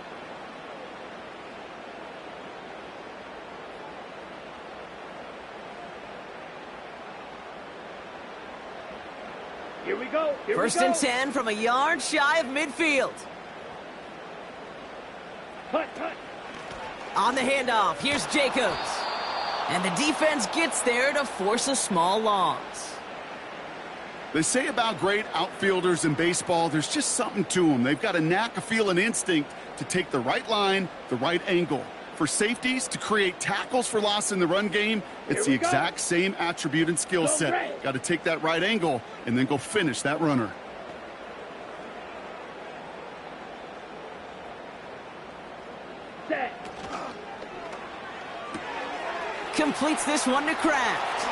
Here we go. First and 10 from a yard shy of midfield. Cut. On the handoff, here's Jacobs. And the defense gets there to force a small loss. They say about great outfielders in baseball, there's just something to them. They've got a knack, a feel, and instinct to take the right line, the right angle. For safeties, to create tackles for loss in the run game, it's the exact same attribute and skill set. Got to take that right angle and then go finish that runner. Set. Completes this one to Kraft.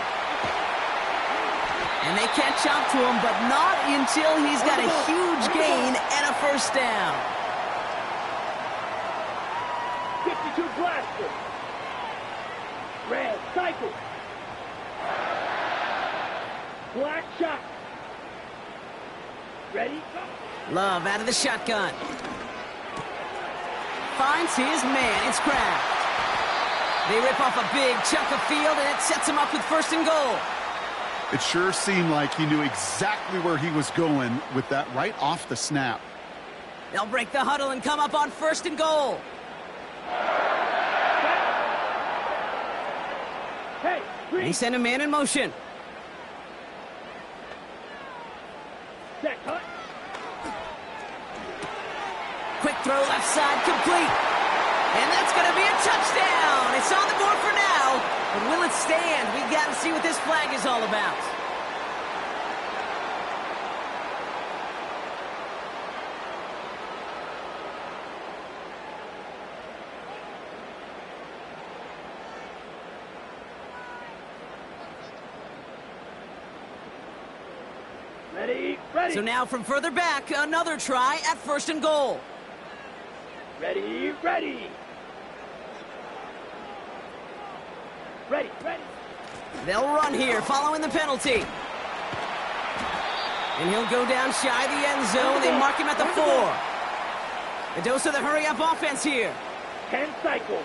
And they catch up to him, but not until he's got a huge gain and a first down. 52 blaster. Red cycle. Black shot. Ready? Love out of the shotgun. Finds his man. It's Kraft. They rip off a big chunk of field, and it sets him up with first and goal. It sure seemed like he knew exactly where he was going with that right off the snap. They'll break the huddle and come up on first and goal. Hey, They send a man in motion. set, cut. Quick throw left side, complete. And that's going to be a touchdown. It's on the board for now. But will it stand? We got to see what this flag is all about. Ready. So now from further back, another try at first and goal. Ready. They'll run here following the penalty. And he'll go down shy of the end zone. They mark him at the 4. The dose of the hurry-up offense here. 10 cycle.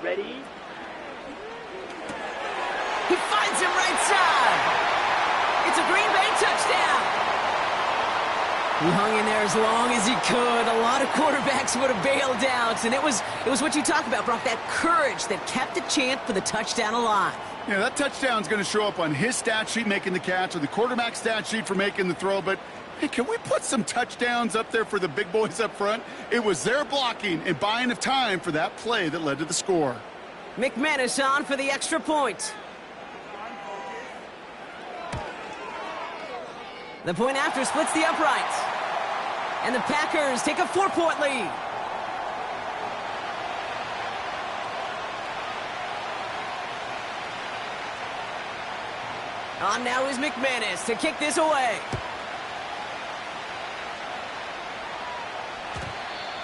Ready. He finds him right side. It's a Green Bay touchdown. He hung in there as long as he could. A lot of quarterbacks would have bailed out. And it was what you talk about, Brock, that courage that kept the chant for the touchdown alive. Yeah, that touchdown's going to show up on his stat sheet making the catch or the quarterback stat sheet for making the throw. But, hey, can we put some touchdowns up there for the big boys up front? It was their blocking and buying of time for that play that led to the score. McManus on for the extra point. The point after splits the uprights. And the Packers take a 4-point lead. On now is McManus to kick this away.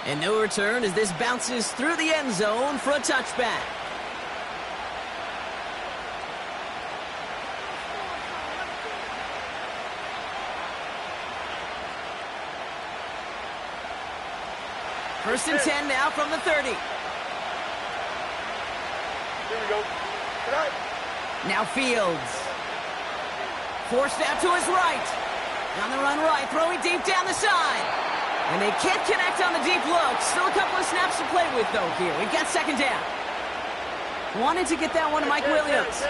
And no return as this bounces through the end zone for a touchback. First and 10 now from the 30. Here we go. Now Fields. Forced out to his right. On the run right, throwing deep down the side. And they can't connect on the deep look. Still a couple of snaps to play with, though, here. We've got second down. Wanted to get that one to Mike Williams.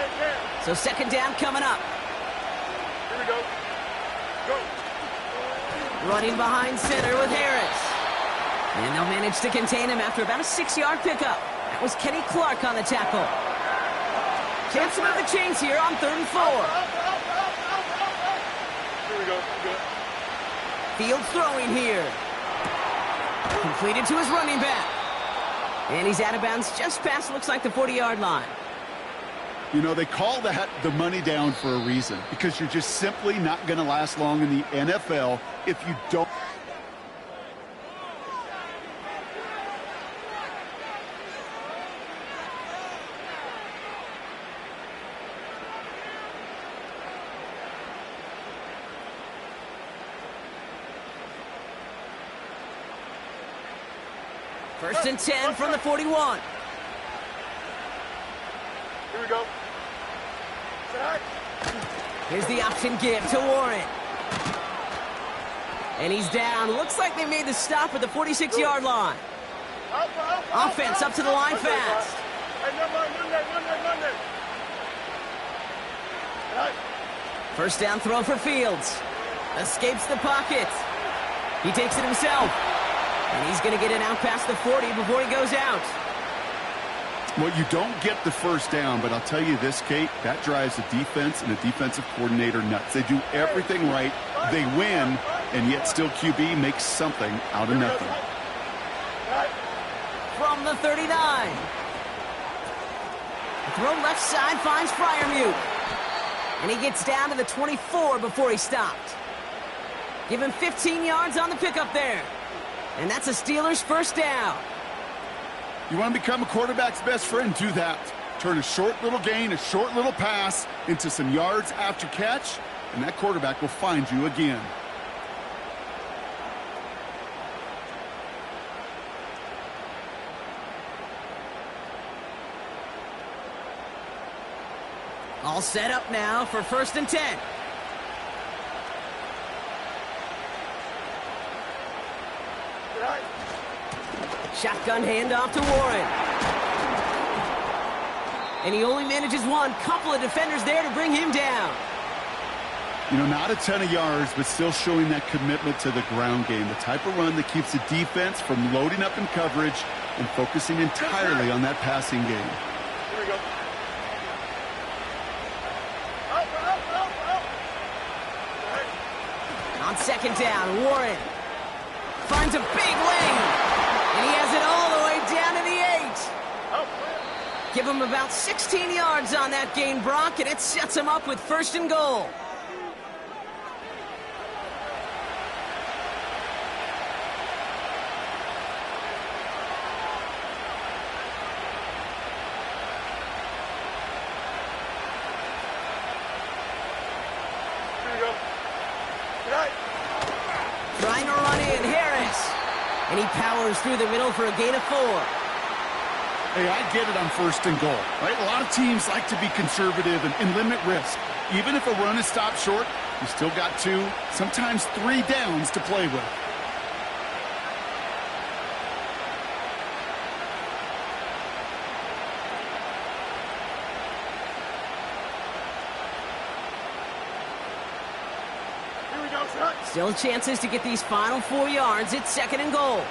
So second down coming up. Here we go. Go. Running behind center with Harris. And they'll manage to contain him after about a 6-yard pickup. That was Kenny Clark on the tackle. Chance to move the chains here on 3rd and 4. Here we go. Fields throwing here. Completed to his running back. And he's out of bounds just past, looks like, the 40-yard line. You know, they call that the money down for a reason, because you're just simply not going to last long in the NFL if you don't. First and 10 from the 41. Here we go. Set. Here's the option give to Warren. And he's down. Looks like they made the stop at the 46-yard line. Offense up to the line fast. First down throw for Fields. Escapes the pocket. He takes it himself. And he's going to get it out past the 40 before he goes out. Well, you don't get the first down, but I'll tell you this, Kate, that drives the defense and the defensive coordinator nuts. They do everything right. They win, and yet still QB makes something out of nothing. From the 39. The throw left side finds Freiermuth. And he gets down to the 24 before he stopped. Give him 15 yards on the pickup there. And that's a Steelers first down. You want to become a quarterback's best friend? Do that. Turn a short little gain, a short little pass into some yards after catch, and that quarterback will find you again. All set up now for 1st and 10. Shotgun handoff to Warren. And he only manages one. Couple of defenders there to bring him down. You know, not a ton of yards, but still showing that commitment to the ground game. The type of run that keeps the defense from loading up in coverage and focusing entirely on that passing game. Here we go. On 2nd down, Warren finds a big lane. And he has it all the way down to the 8. Give him about 16 yards on that gain, Brock, and it sets him up with 1st and goal. Trying to run in, Harris. And he powers through the middle for a gain of 4. Hey, I get it on 1st and goal, right? A lot of teams like to be conservative and limit risk. Even if a run is stopped short, you still got 2, sometimes 3 downs to play with. Still chances to get these final 4 yards. It's 2nd and goal.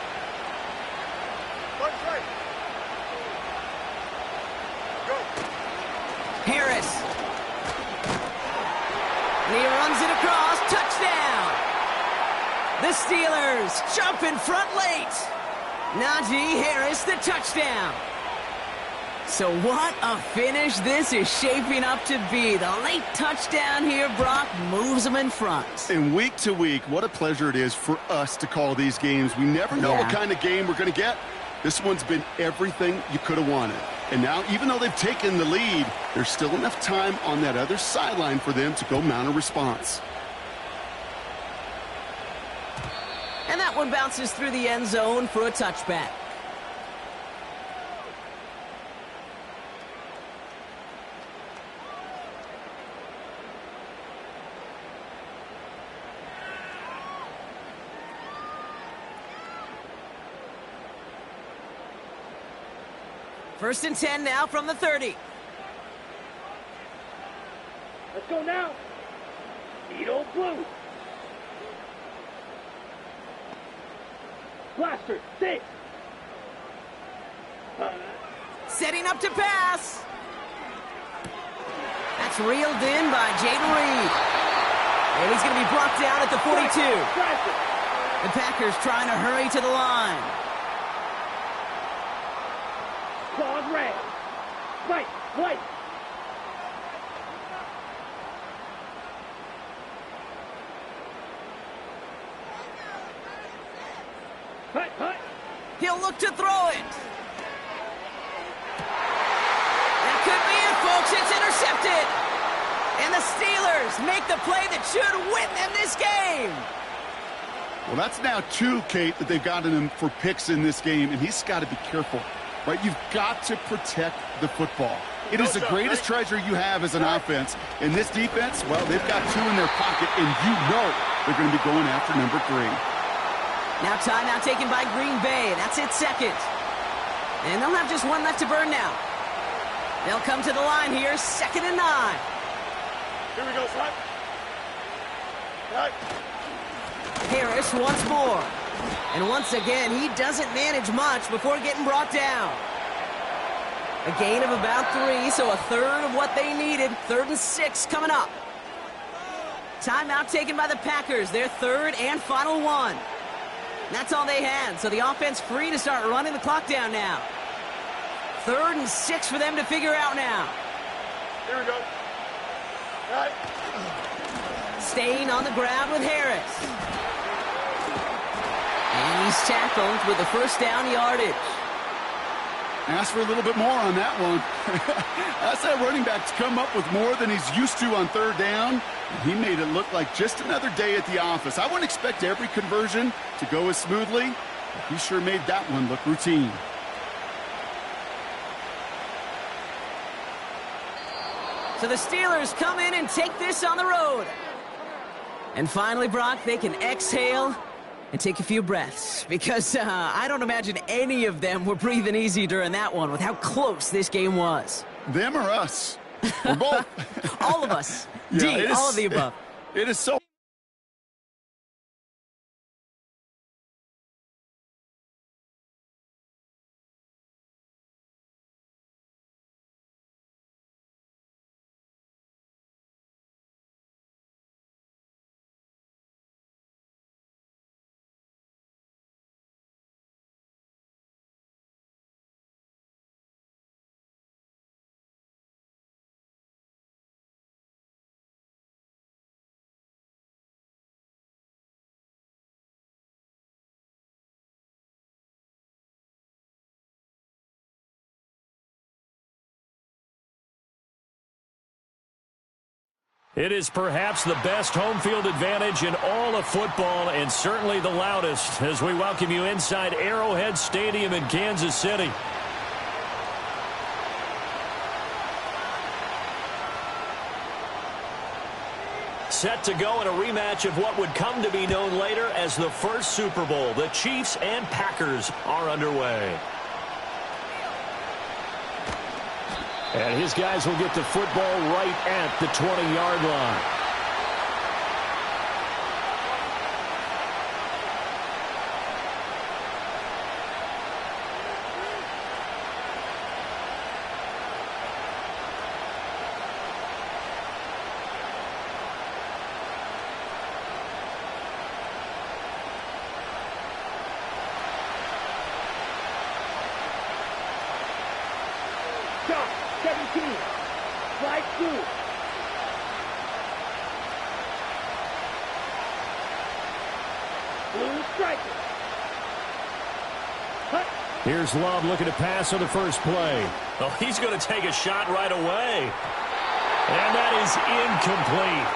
Harris. And he runs it across. Touchdown. The Steelers jump in front late. Najee Harris, the touchdown. So what a finish this is shaping up to be. The late touchdown here, Brock, moves them in front. And week to week, what a pleasure it is for us to call these games. We never know what kind of game we're going to get. This one's been everything you could have wanted. And now, even though they've taken the lead, there's still enough time on that other sideline for them to go mount a response. And that one bounces through the end zone for a touchback. First and 10 now from the 30. Let's go now. Needle blue. Blaster, 6. Setting up to pass. That's reeled in by Jaden Reed. And he's going to be brought down at the 42. The Packers trying to hurry to the line. Claws red. Right, white. Hut, hut. He'll look to throw it. That could be it, folks. It's intercepted. And the Steelers make the play that should win them this game. Well, that's now 2, Kate, that they've gotten him for picks in this game, and he's got to be careful, right? You've got to protect the football. It is the greatest treasure you have as an offense. In this defense, well, they've got 2 in their pocket, and you know they're going to be going after number 3. Now timeout taken by Green Bay. That's its second. And they'll have just 1 left to burn now. They'll come to the line here, 2nd and 9. Here we go, son. Right. Harris once more. And once again, he doesn't manage much before getting brought down. A gain of about 3, so a third of what they needed. 3rd and 6 coming up. Timeout taken by the Packers, their 3rd and final one. That's all they had, so the offense free to start running the clock down now. 3rd and 6 for them to figure out now. Here we go. Right. Staying on the ground with Harris. And he's tackled with the first down yardage. Ask for a little bit more on that one. That's that running back to come up with more than he's used to on 3rd down. And he made it look like just another day at the office. I wouldn't expect every conversion to go as smoothly, but he sure made that one look routine. So the Steelers come in and take this on the road. And finally, Brock, they can exhale and take a few breaths, because I don't imagine any of them were breathing easy during that one with how close this game was. Them or us? We're both. All of us. Yeah, D, all of the above. It is so... It is perhaps the best home field advantage in all of football, and certainly the loudest, as we welcome you inside Arrowhead Stadium in Kansas City. Set to go in a rematch of what would come to be known later as the first Super Bowl. The Chiefs and Packers are underway. And his guys will get the football right at the 20-yard line. Shot, 17. Slide through. Blue striker. Cut. Here's Love looking to pass on the first play. Well, he's going to take a shot right away. And that is incomplete.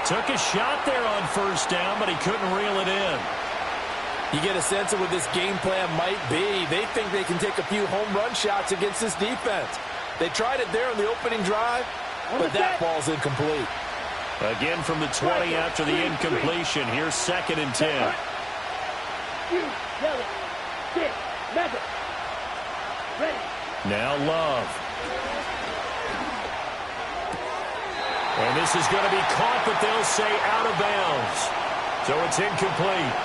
Took a shot there on first down, but he couldn't reel it in. You get a sense of what this game plan might be. They think they can take a few home run shots against this defense. They tried it there on the opening drive, but that ball's incomplete. Again from the 20 after the incompletion. Here's 2nd and 10. Yellow. 6. Madden. Ready. Now Love. And this is going to be caught, but they'll say out of bounds. So it's incomplete.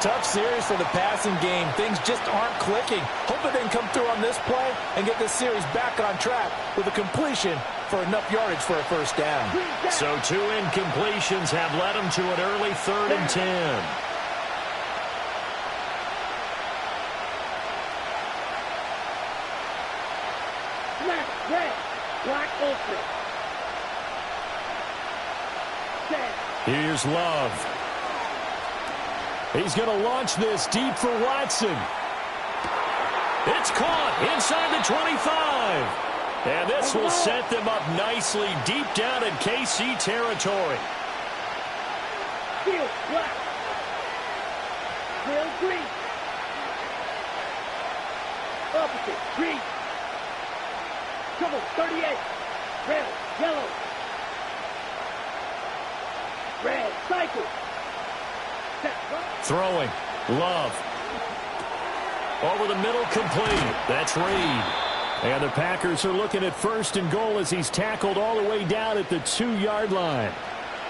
Tough series for the passing game. Things just aren't clicking. Hope they can come through on this play and get this series back on track with a completion for enough yardage for a first down. So 2 incompletions have led them to an early 3rd and 10. Left, red. Black open. Set. Here's Love. He's going to launch this deep for Watson. It's caught inside the 25. And this will set them up nicely deep down in KC territory. Field black. Grill green. Opposite green. Come on, 38. Red, yellow. Red, cycle. Set, right. Throwing. Love. Over the middle, complete. That's Reed. And the Packers are looking at 1st and goal as he's tackled all the way down at the 2-yard line.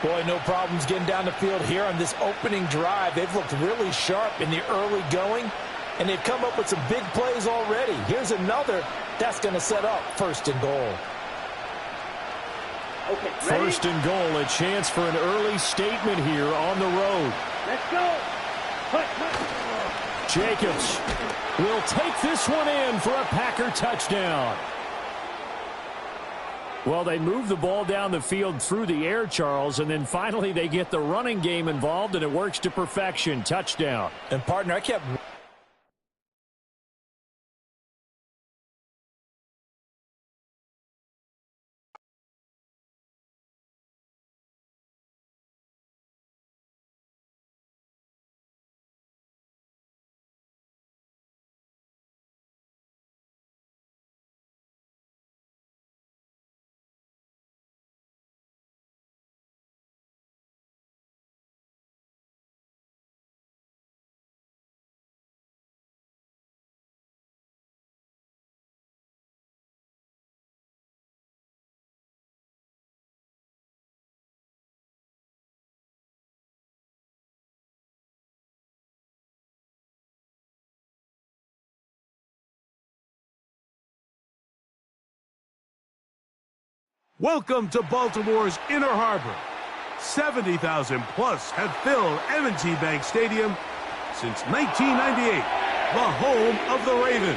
Boy, no problems getting down the field here on this opening drive. They've looked really sharp in the early going, and they've come up with some big plays already. Here's another that's going to set up 1st and goal. Okay, ready? 1st and goal, a chance for an early statement here on the road. Let's go. Hut. Jacobs will take this one in for a Packer touchdown. Well, they move the ball down the field through the air, Charles, and then finally they get the running game involved, and it works to perfection. Touchdown. And, partner, I kept... Welcome to Baltimore's Inner Harbor. 70,000 plus have filled M&T Bank Stadium since 1998, the home of the Ravens.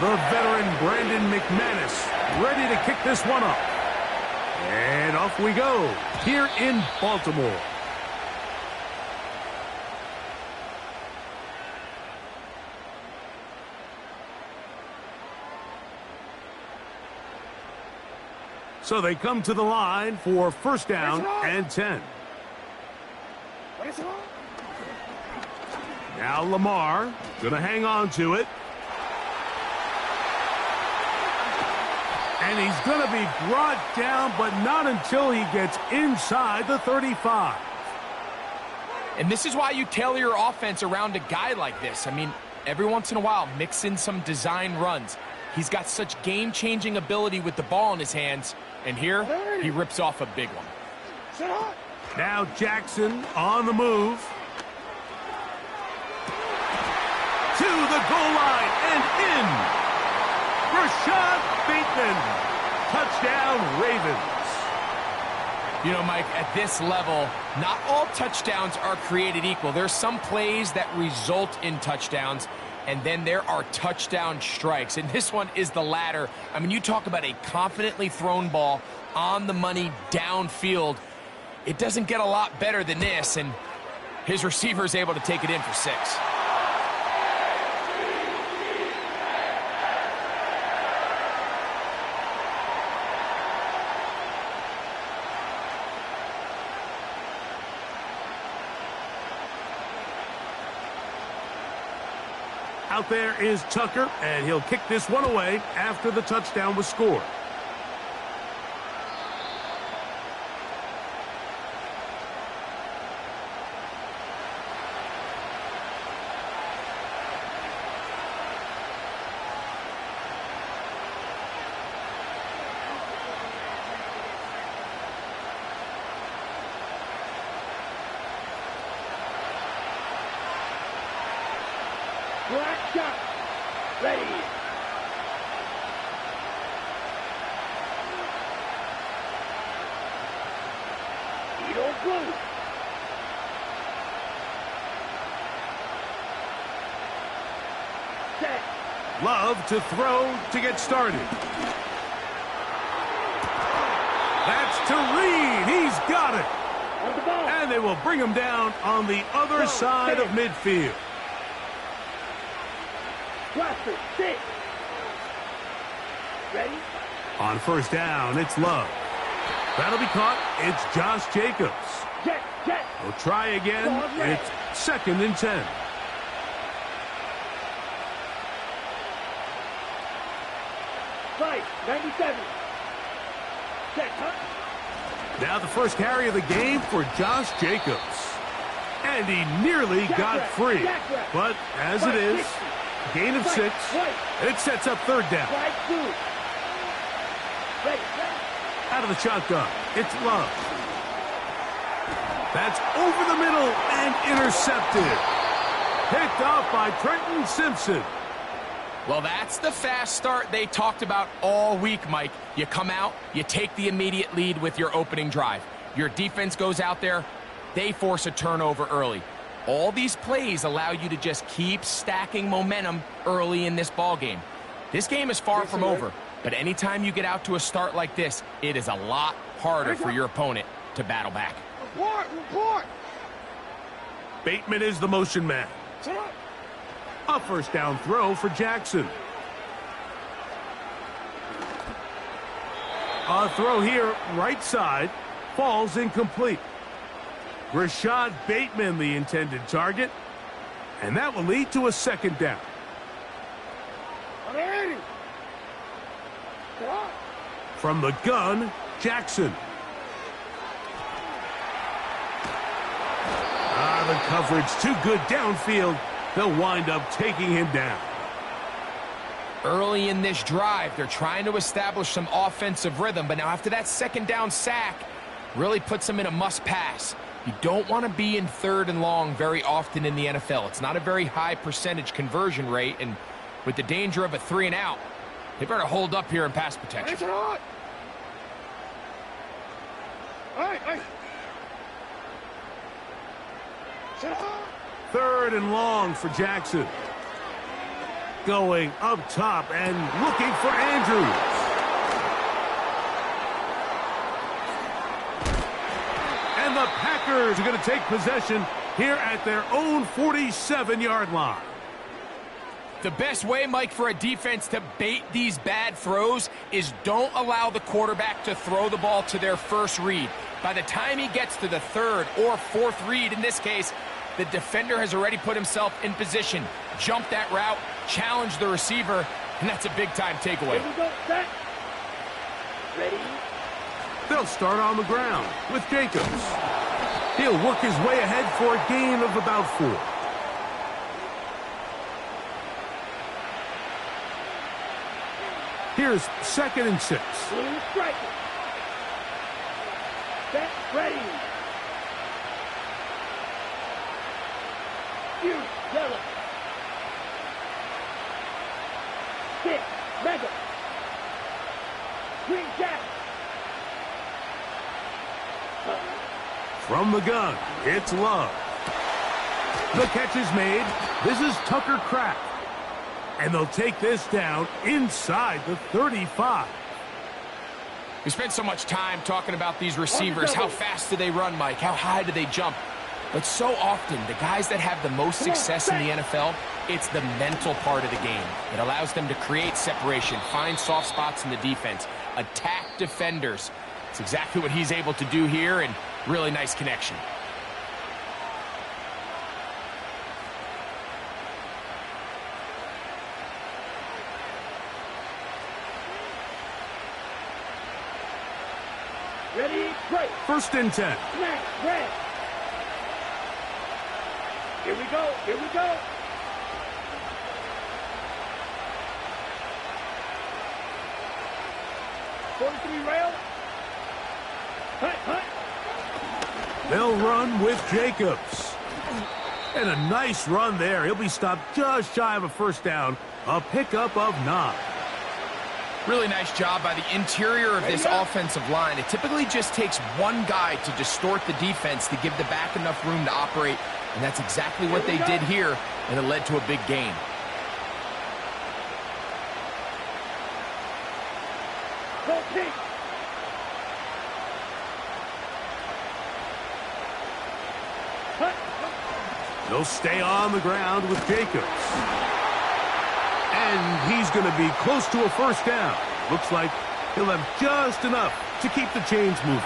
The veteran Brandon McManus ready to kick this one up. And off we go here in Baltimore. So they come to the line for 1st down and 10. Now Lamar going to hang on to it. And he's going to be brought down, but not until he gets inside the 35. And this is why you tailor your offense around a guy like this. I mean, every once in a while, mix in some design runs. He's got such game-changing ability with the ball in his hands. And here, he rips off a big one. Now Jackson on the move. To the goal line and in. Rashad Bateman. Touchdown, Ravens. You know, Mike, at this level, not all touchdowns are created equal. There's some plays that result in touchdowns, and then there are touchdown strikes. And this one is the latter. I mean, you talk about a confidently thrown ball on the money downfield. It doesn't get a lot better than this, and his receiver is able to take it in for 6. Out there is Tucker, and he'll kick this one away after the touchdown was scored. Black shot. Ready. Edo blue. Set. Love to throw to get started. That's to Reed. He's got it. On the ball. And they will bring him down on the other side of midfield. Blaster, 6. Ready? On 1st down, it's Love. That'll be caught. It's Josh Jacobs. Jet. They'll try again. It's 2nd and 10. 97. Set, huh? Now the first carry of the game for Josh Jacobs. And he nearly got free. But as it is, gain of 6. It sets up third down. Out of the shotgun, it's Love. That's over the middle and intercepted. Picked off by Trenton Simpson. Well, that's the fast start they talked about all week, Mike. You come out, you take the immediate lead with your opening drive. Your defense goes out there, they force a turnover early. All these plays allow you to just keep stacking momentum early in this ball game. This game is far from over, but anytime you get out to a start like this, it is a lot harder for your opponent to battle back. Report! Bateman is the motion man. A first down throw for Jackson. A throw here, right side, falls incomplete. Rashad Bateman, the intended target, and that will lead to a second down. From the gun, Jackson. The coverage too good downfield. They'll wind up taking him down. Early in this drive, they're trying to establish some offensive rhythm, but now after that second down sack, really puts them in a must-pass. You don't want to be in 3rd and long very often in the NFL. It's not a very high percentage conversion rate, and with the danger of a 3-and-out, they better hold up here in pass protection. Third and long for Jackson. Going up top and looking for Andrews. And the Packers are going to take possession here at their own 47-yard line. The best way, Mike, for a defense to bait these bad throws is don't allow the quarterback to throw the ball to their first read. By the time he gets to the 3rd or 4th read, in this case, the defender has already put himself in position, jump that route, challenge the receiver, and that's a big-time takeaway. Here we go, set. Ready? They'll start on the ground with Jacobs. He'll work his way ahead for a gain of about 4. Here's 2nd and 6. Blue striker. Set, ready. You, yellow. 6, mega. Green jack. From the gun, it's Love. The catch is made. This is Tucker Kraft. And they'll take this down inside the 35. We spent so much time talking about these receivers. How fast do they run, Mike? How high do they jump? But so often, the guys that have the most success in the NFL, it's the mental part of the game. It allows them to create separation, find soft spots in the defense, attack defenders. It's exactly what he's able to do here, and really nice connection. Ready, break. 1st and 10. Smash, red. Here we go, here we go. Rail. Hut, hut. They'll run with Jacobs. And a nice run there. He'll be stopped just shy of a first down. A pickup of 9. Really nice job by the interior of this offensive line. It typically just takes one guy to distort the defense to give the back enough room to operate, and that's exactly what they did here, and it led to a big gain. Go pink. They'll stay on the ground with Jacobs. And he's going to be close to a first down. Looks like he'll have just enough to keep the chains moving.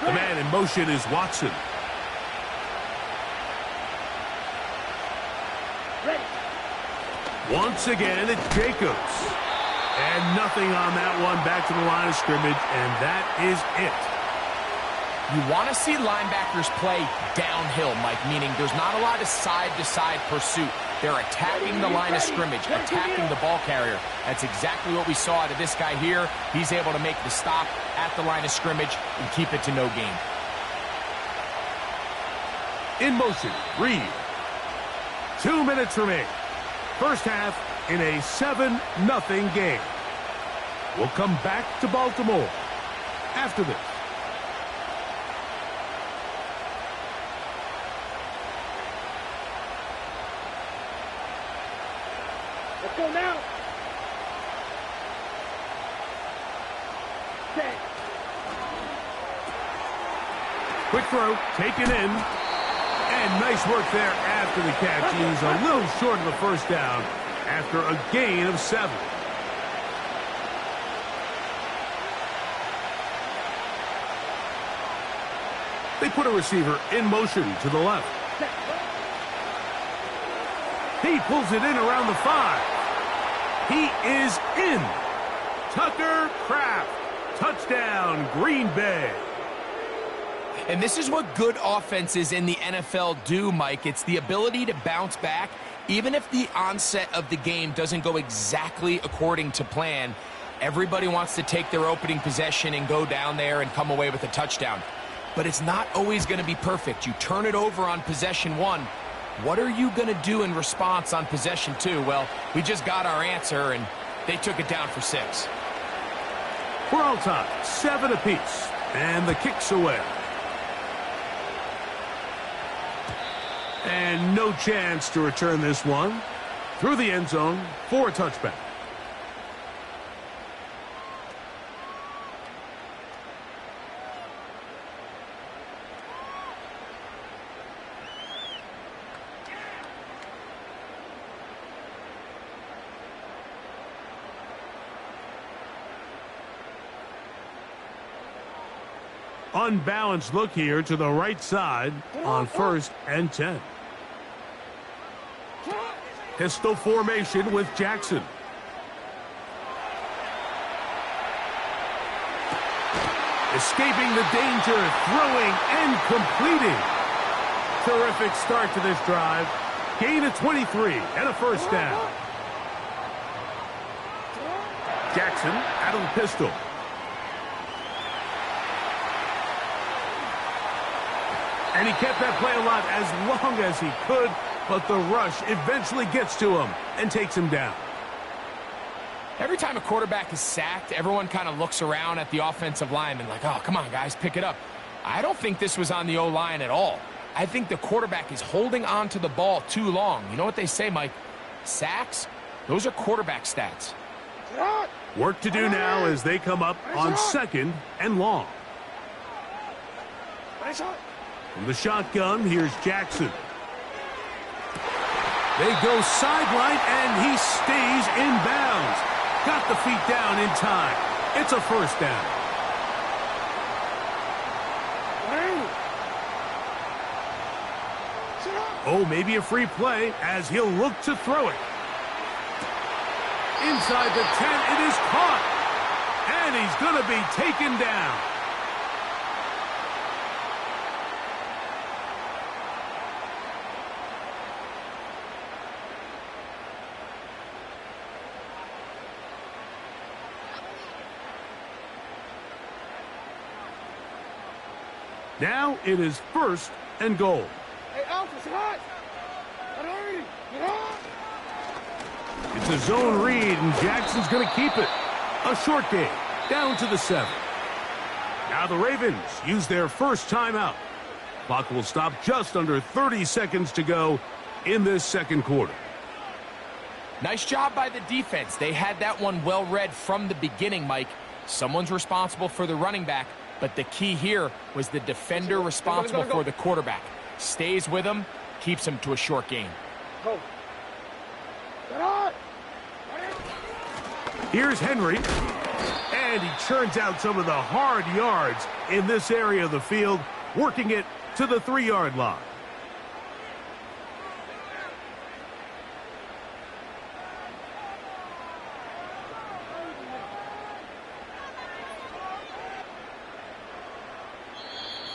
The man And in motion is Watson. Ready. Once again, it's Jacobs. And nothing on that one. Back to the line of scrimmage, and that is it. You want to see linebackers play downhill, Mike, meaning there's not a lot of side-to-side pursuit. They're attacking the line of scrimmage, attacking the ball carrier. That's exactly what we saw out of this guy here. He's able to make the stop at the line of scrimmage and keep it to no gain. In motion, Reed. 2 minutes remain. First half in a 7-0 game. We'll come back to Baltimore after this. Let's go now. Set. Quick throw, taken in. And nice work there after the catch. He's a little short of the first down after a gain of 7. They put a receiver in motion to the left. He pulls it in around the 5. He is in. Tucker Kraft. Touchdown, Green Bay. And this is what good offenses in the NFL do, Mike. It's the ability to bounce back, even if the onset of the game doesn't go exactly according to plan. Everybody wants to take their opening possession and go down there and come away with a touchdown. But it's not always going to be perfect. You turn it over on possession 1. What are you going to do in response on possession 2? Well, we just got our answer, and they took it down for 6. We're all tied, 7 apiece, and the kick's away. And no chance to return this one. Through the end zone for a touchback. Unbalanced look here to the right side on 1st and 10. Pistol formation with Jackson. Escaping the danger, throwing and completing. Terrific start to this drive. Gain of 23 and a first down. Jackson out of the pistol. And he kept that play alive as long as he could, but the rush eventually gets to him and takes him down. Every time a quarterback is sacked, everyone kind of looks around at the offensive lineman like, oh, come on, guys, pick it up. I don't think this was on the O-line at all. I think the quarterback is holding on to the ball too long. You know what they say, Mike? Sacks, those are quarterback stats. Work to do now as they come up on 2nd and long. From the shotgun, here's Jackson. They go sideline, and he stays in bounds. Got the feet down in time. It's a first down. Oh, maybe a free play as he'll look to throw it. Inside the 10, it is caught. And he's going to be taken down. Now it is 1st and goal. Hey, Alpha, it's hot. It's a zone read, and Jackson's going to keep it. A short game, down to the 7. Now the Ravens use their first timeout. Clock will stop just under 30 seconds to go in this second quarter. Nice job by the defense. They had that one well read from the beginning, Mike. Someone's responsible for the running back, but the key here was the defender responsible for the quarterback. Stays with him, keeps him to a short gain. Here's Henry. And he churns out some of the hard yards in this area of the field, working it to the 3-yard line.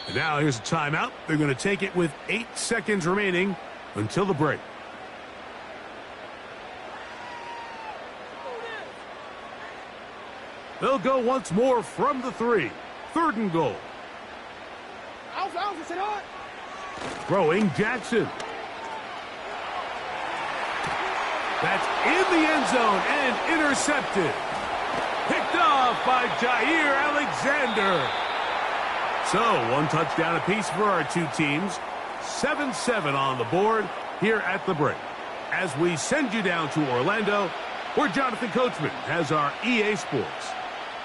And now here's a timeout. They're going to take it with 8 seconds remaining until the break. They'll go once more from the 3. 3rd and goal. Throwing Jackson. That's in the end zone and intercepted. Picked off by Jair Alexander. So, 1 touchdown apiece for our 2 teams. 7-7 on the board here at the break. As we send you down to Orlando, where Jonathan Coachman has our EA Sports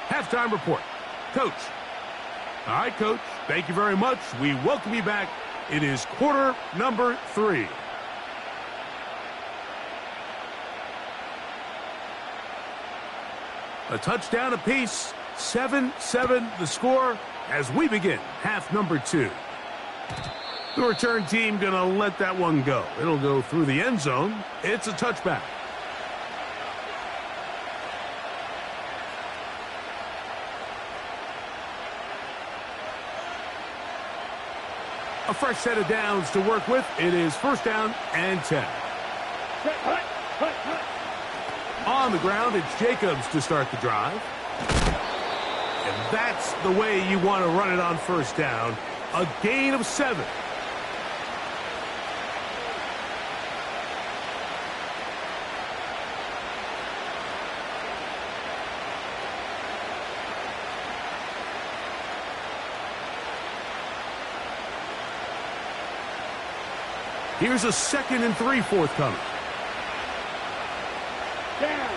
halftime report. Coach. All right, Coach. Thank you very much. We welcome you back. It is quarter number 3. A touchdown apiece. 7-7 the score as we begin half number 2. The return team going to let that one go. It'll go through the end zone. It's a touchback. A fresh set of downs to work with. It is 1st down and 10. On the ground, it's Jacobs to start the drive. And that's the way you want to run it on 1st down. A gain of 7. Here's a 2nd and 3 forthcoming. Down.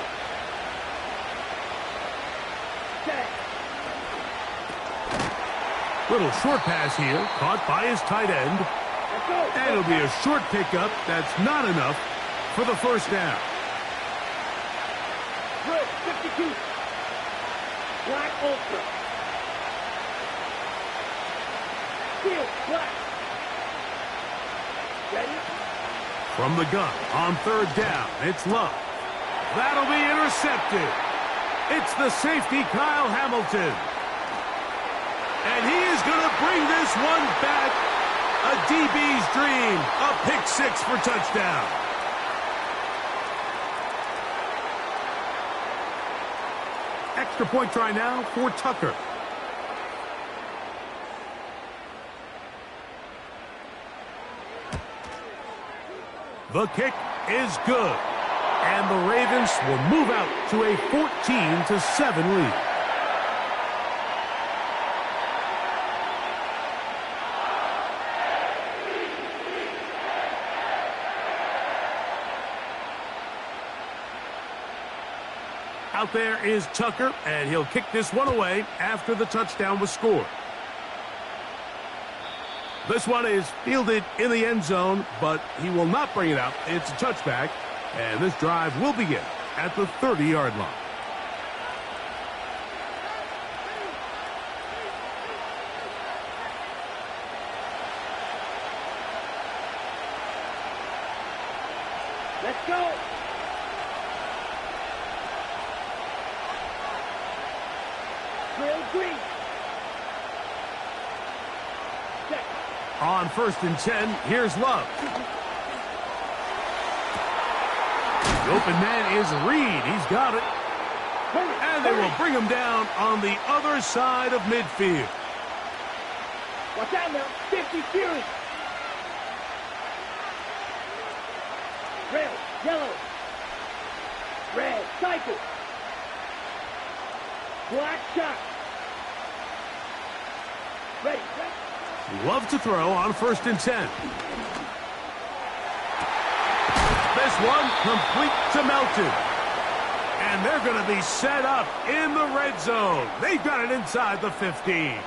Set. Little short pass here, caught by his tight end. Let's go. And it'll be a short pickup. That's not enough for the 1st down. Good. 52. Black ultra. Steel. Black. Ready? From the gun on 3rd down, it's Love. That'll be intercepted. It's the safety, Kyle Hamilton. And he is going to bring this one back. A DB's dream. A pick 6 for touchdown. Extra point try now for Tucker. The kick is good. And the Ravens will move out to a 14-7 lead. Out there is Tucker, and he'll kick this one away after the touchdown was scored. This one is fielded in the end zone, but he will not bring it out. It's a touchback, and this drive will begin at the 30-yard line. Let's go. Drill green. Set. On 1st and 10, here's Love. The open man is Reed. He's got it. And they will bring him down on the other side of midfield. Watch out now. 50 Fury. Red, yellow. Red, cycle. Black shot. Ready, set. Love to throw on 1st and 10. This one complete to Melton. And they're going to be set up in the red zone. They've got it inside the 15.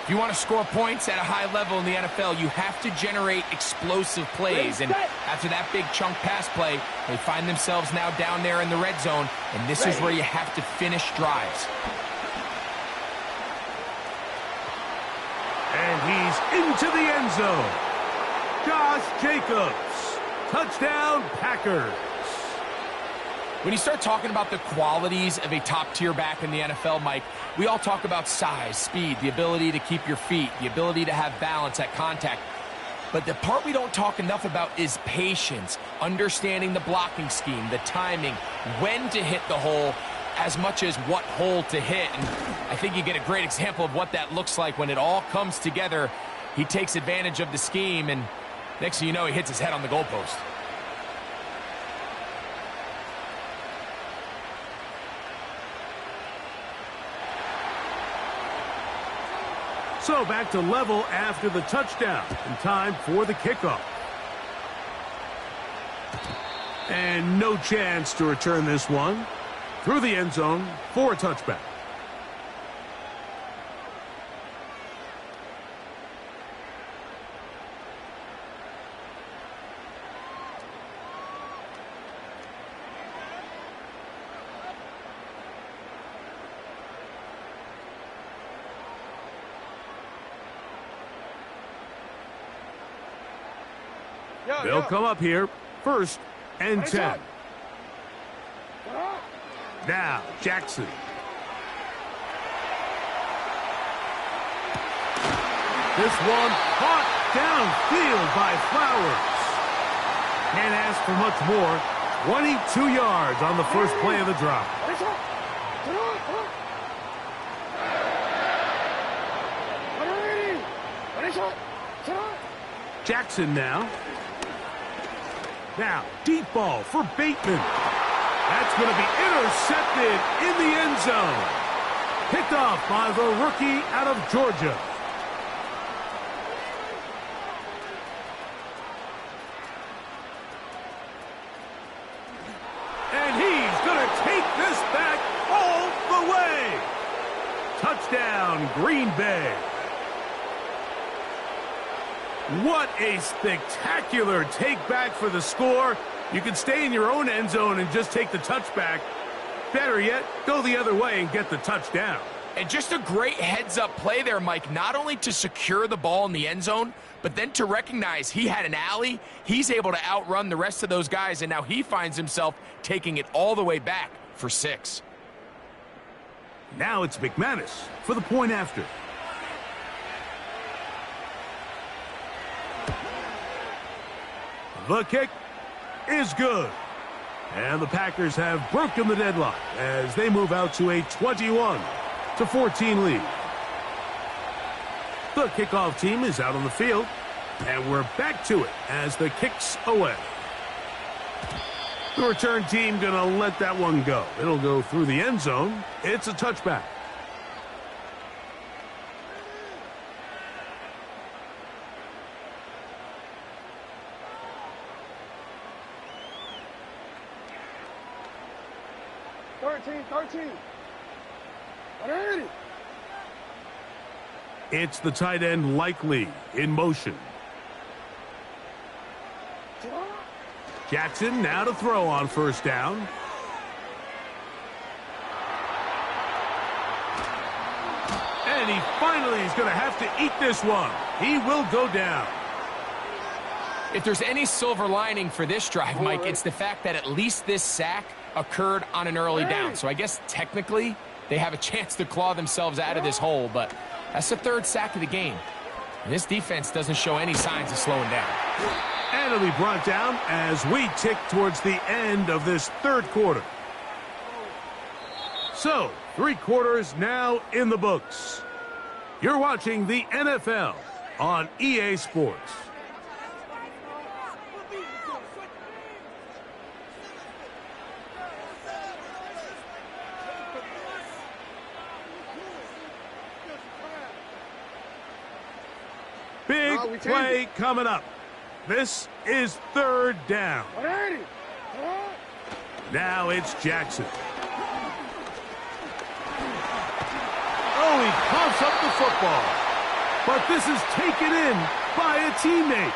If you want to score points at a high level in the NFL, you have to generate explosive plays. And after that big chunk pass play, they find themselves now down there in the red zone, and this is where you have to finish drives. And he's into the end zone. Josh Jacobs. Touchdown, Packers. When you start talking about the qualities of a top-tier back in the NFL, Mike, we all talk about size, speed, the ability to keep your feet, the ability to have balance at contact. But the part we don't talk enough about is patience, understanding the blocking scheme, the timing, when to hit the hole, as much as what hole to hit. And I think you get a great example of what that looks like when it all comes together. He takes advantage of the scheme, and next thing you know, he hits his head on the goalpost. So back to level after the touchdown, and time for the kickoff. And no chance to return this one through the end zone for a touchback. They'll come up here, 1st and 10. Now, Jackson. This one caught downfield by Flowers. Can't ask for much more. 22 yards on the first play of the drive. Jackson now. Now, deep ball for Bateman. That's going to be intercepted in the end zone. Picked off by the rookie out of Georgia. And he's going to take this back all the way. Touchdown, Green Bay. What a spectacular take back for the score. You can stay in your own end zone and just take the touchback. Better yet, go the other way and get the touchdown. And just a great heads-up play there, Mike, not only to secure the ball in the end zone, but then to recognize he had an alley. He's able to outrun the rest of those guys, and now he finds himself taking it all the way back for 6. Now it's McManus for the point after. The kick is good. And the Packers have broken the deadlock as they move out to a 21-14 lead. The kickoff team is out on the field, and we're back to it as the kick's away. The return team going to let that one go. It'll go through the end zone. It's a touchback. It's the tight end Likely in motion. Jackson now to throw on 1st down. And he finally is going to have to eat this one. He will go down. If there's any silver lining for this drive, Mike, it's the fact that at least this sack occurred on an early down. So I guess technically they have a chance to claw themselves out of this hole, but that's the 3rd sack of the game. And this defense doesn't show any signs of slowing down. And it'll be brought down as we tick towards the end of this 3rd quarter. So, 3 quarters now in the books. You're watching the NFL on EA Sports. Big play coming up. This is 3rd down. Now it's Jackson. Oh, he pumps up the football. but this is taken in by a teammate.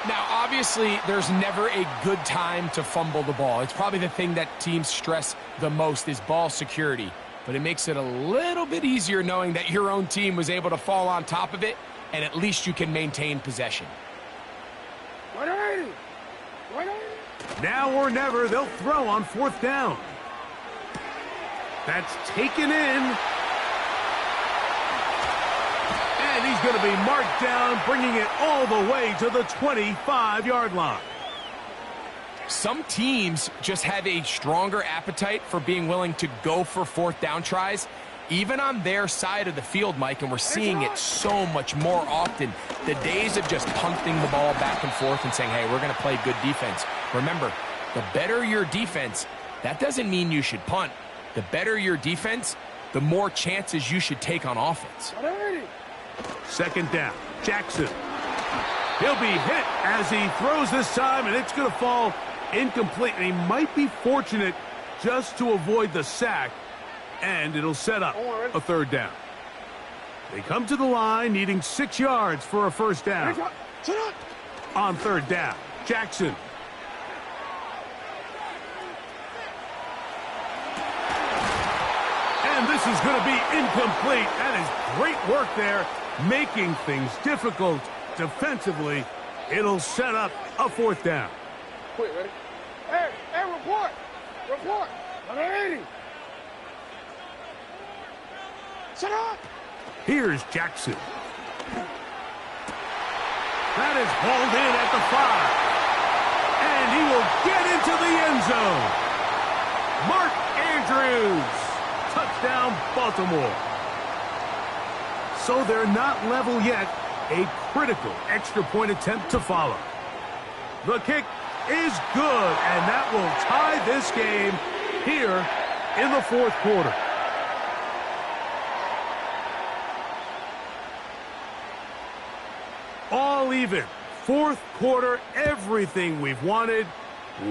Now, obviously, there's never a good time to fumble the ball. It's probably the thing that teams stress the most is ball security. But it makes it a little bit easier knowing that your own team was able to fall on top of it, and at least you can maintain possession. Now or never, they'll throw on 4th down. That's taken in. And he's going to be marked down, bringing it all the way to the 25-yard line. Some teams just have a stronger appetite for being willing to go for 4th down tries, even on their side of the field, Mike, and we're seeing it so much more often. The days of just punting the ball back and forth and saying, hey, we're going to play good defense. Remember, the better your defense, that doesn't mean you should punt. The better your defense, the more chances you should take on offense. 2nd down, Jackson. He'll be hit as he throws this time, and it's going to fall incomplete. And he might be fortunate just to avoid the sack, and it'll set up a 3rd down. They come to the line needing 6 yards for a 1st down. On 3rd down, Jackson. And this is going to be incomplete. That is great work there, making things difficult defensively. It'll set up a 4th down. Quick, ready? Hey, report! Report! 180! Shut up! Here's Jackson. That is hauled in at the 5. And he will get into the end zone. Mark Andrews. Touchdown, Baltimore. So they're not level yet. A critical extra point attempt to follow. The kick is good, and that will tie this game here in the 4th quarter. All even. 4th quarter, everything we've wanted.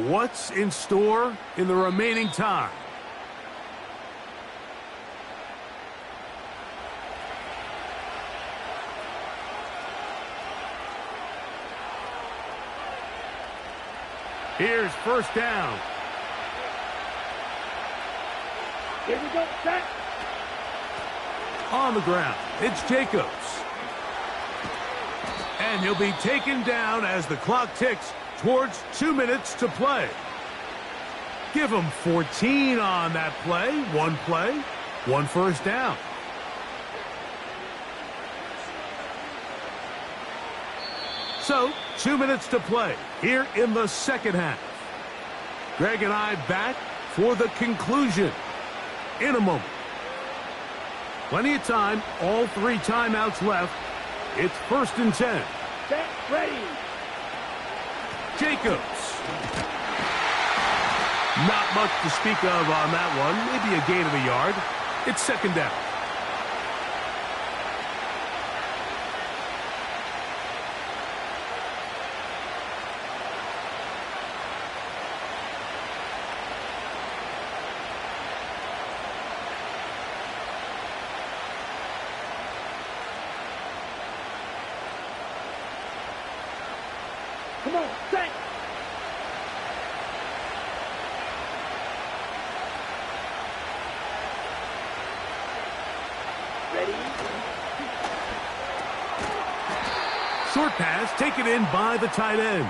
What's in store in the remaining time? Here's 1st down. Here we go, set. On the ground, it's Jacobs. And he'll be taken down as the clock ticks towards 2 minutes to play. Give him 14 on that play, 1 1st down. So, 2 minutes to play here in the 2nd half. Greg and I back for the conclusion in a moment. Plenty of time, all 3 timeouts left. It's 1st and 10. Set, ready. Jacobs. Not much to speak of on that one. Maybe a gain of a yard. It's 2nd down. Come on, set. Ready. Short pass taken in by the tight end.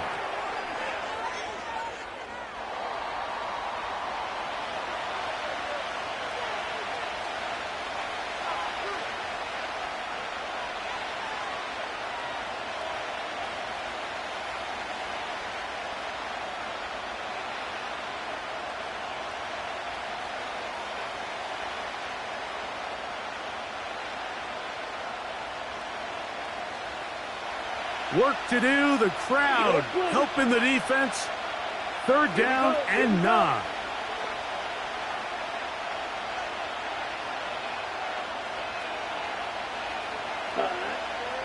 Work to do, the crowd helping the defense. 3rd down and 9.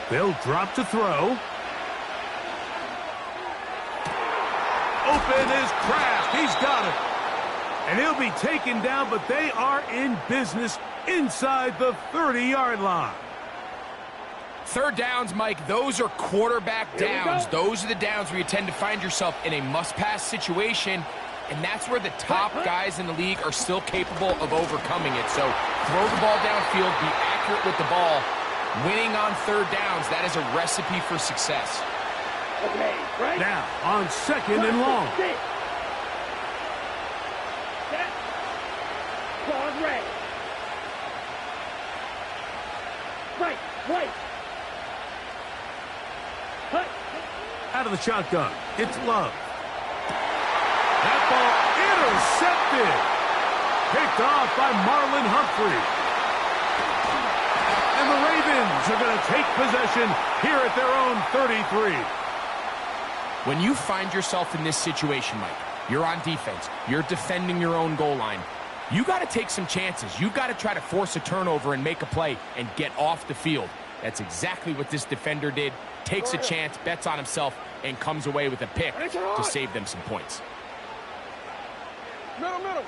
They'll drop to throw. Open is Kraft. He's got it. And he'll be taken down, but they are in business inside the 30-yard line. Third downs, Mike, those are quarterback downs. Those are the downs where you tend to find yourself in a must-pass situation, and that's where the top guys in the league are still capable of overcoming it. So throw the ball downfield, be accurate with the ball. Winning on third downs, that is a recipe for success. Okay, right. Now, on second and long. Set. Ball ready. Right, right. Cut. Out of the shotgun, it's Love. That ball intercepted. Picked off by Marlon Humphrey. And the Ravens are going to take possession here at their own 33. When you find yourself in this situation, Mike, you're on defense, you're defending your own goal line, you got to take some chances. You got to try to force a turnover and make a play and get off the field. That's exactly what this defender did. Takes a chance, bets on himself, and comes away with a pick to save them some points. Middle.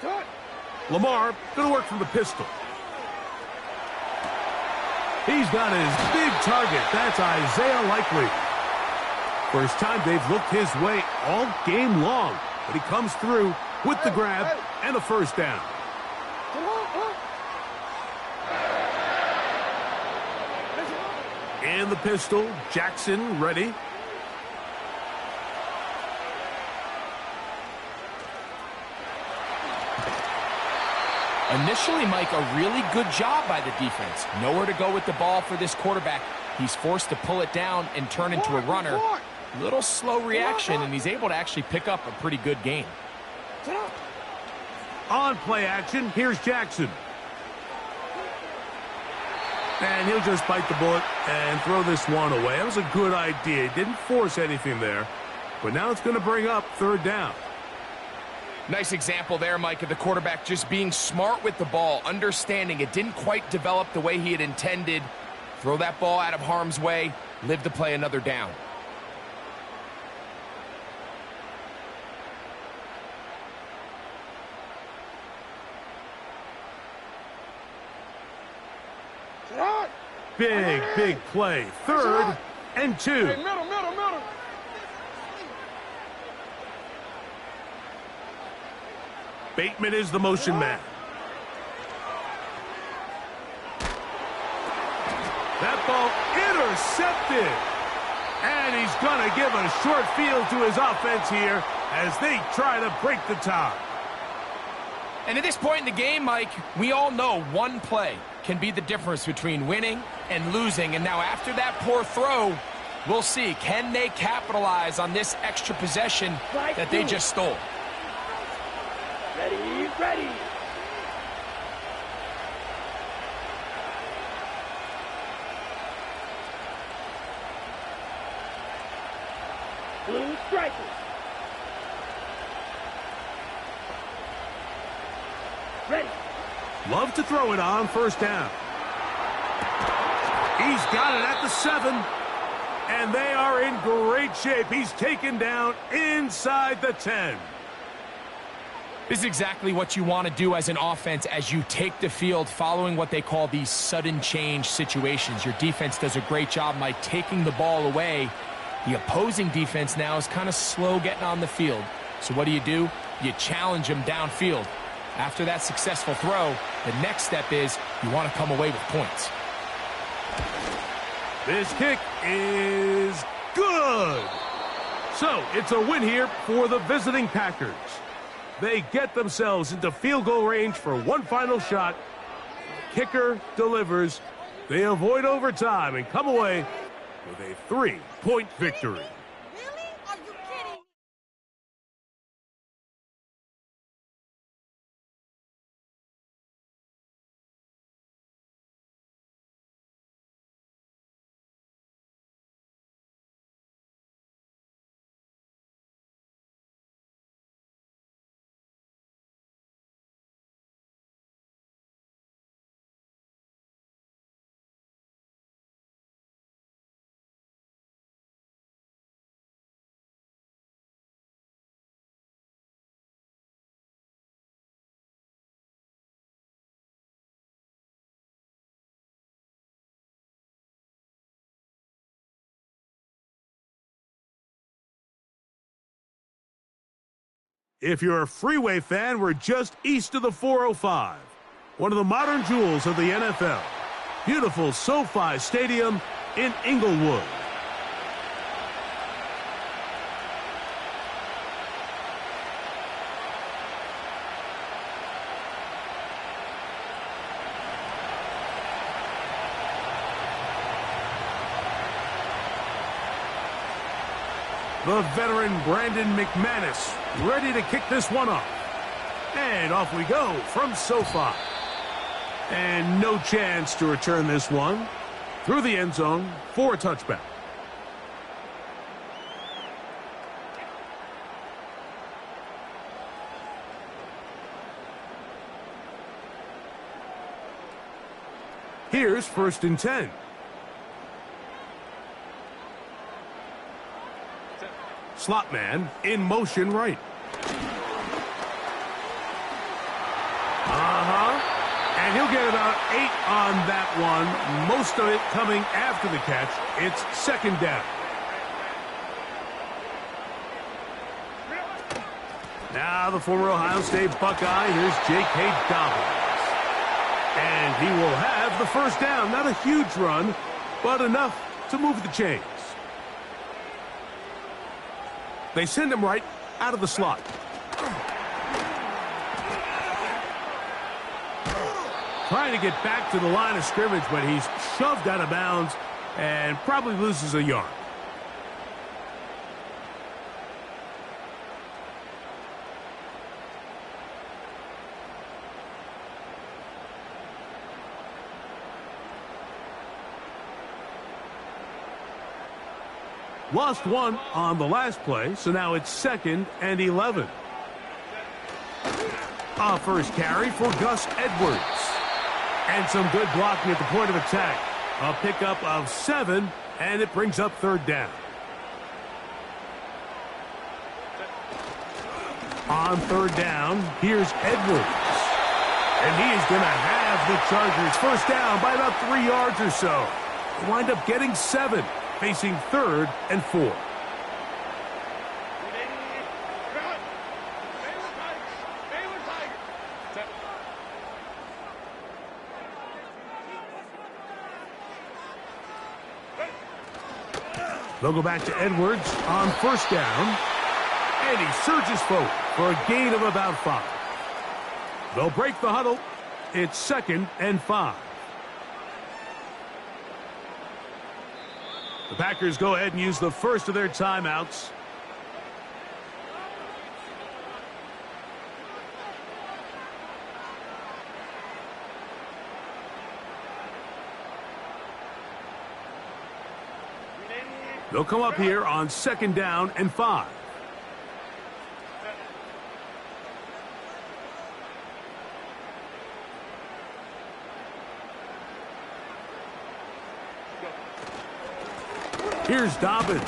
Cut. Lamar going to work from the pistol. He's got his big target. That's Isaiah Likely. First time they've looked his way all game long. But he comes through with the grab and a first down. In the pistol, Jackson ready. Initially, Mike, a really good job by the defense. Nowhere to go with the ball for this quarterback. He's forced to pull it down and turn into a runner. Little slow reaction, and he's able to actually pick up a pretty good game. On play action, here's Jackson. And he'll just bite the bullet and throw this one away. That was a good idea. He didn't force anything there. But now it's going to bring up third down. Nice example there, Mike, of the quarterback just being smart with the ball, understanding it didn't quite develop the way he had intended. Throw that ball out of harm's way, live to play another down. Big play. Third and 2. Hey, middle. Bateman is the motion man. That ball intercepted. And he's going to give a short field to his offense here as they try to break the tie. And at this point in the game, Mike, we all know one play can be the difference between winning and losing. And now after that poor throw, we'll see. Can they capitalize on this extra possession that they just stole? Ready. Blue strikers. Ready. Love to throw it on first down. He's got it at the 7. And they are in great shape. He's taken down inside the 10. This is exactly what you want to do as an offense as you take the field following what they call these sudden change situations. Your defense does a great job by taking the ball away. The opposing defense now is kind of slow getting on the field. So what do? You challenge them downfield. After that successful throw, the next step is you want to come away with points. This kick is good. So it's a win here for the visiting Packers. They get themselves into field goal range for one final shot. Kicker delivers. They avoid overtime and come away with a 3-point victory. If you're a freeway fan, we're just east of the 405. One of the modern jewels of the NFL. Beautiful SoFi Stadium in Inglewood. The veteran Brandon McManus ready to kick this one off. And off we go from SoFi. And no chance to return this one through the end zone for a touchback. Here's 1st and 10. Slot man in motion right. And he'll get about 8 on that one. Most of it coming after the catch. It's 2nd down. Now the former Ohio State Buckeye. Here's J.K. Dobbins. And he will have the 1st down. Not a huge run, but enough to move the chains. They send him right out of the slot. Trying to get back to the line of scrimmage, but he's shoved out of bounds and probably loses a yard. Lost one on the last play, so now it's 2nd and 11. A 1st carry for Gus Edwards. And some good blocking at the point of attack. A pickup of 7, and it brings up 3rd down. On 3rd down, here's Edwards. And he is going to have the Chargers 1st down by about 3 yards or so. They wind up getting 7, facing 3rd and 4. They'll go back to Edwards on 1st down. And he surges forward for a gain of about 5. They'll break the huddle. It's 2nd and 5. The Packers go ahead and use the first of their timeouts. They'll come up here on 2nd down and 5. Here's Dobbins.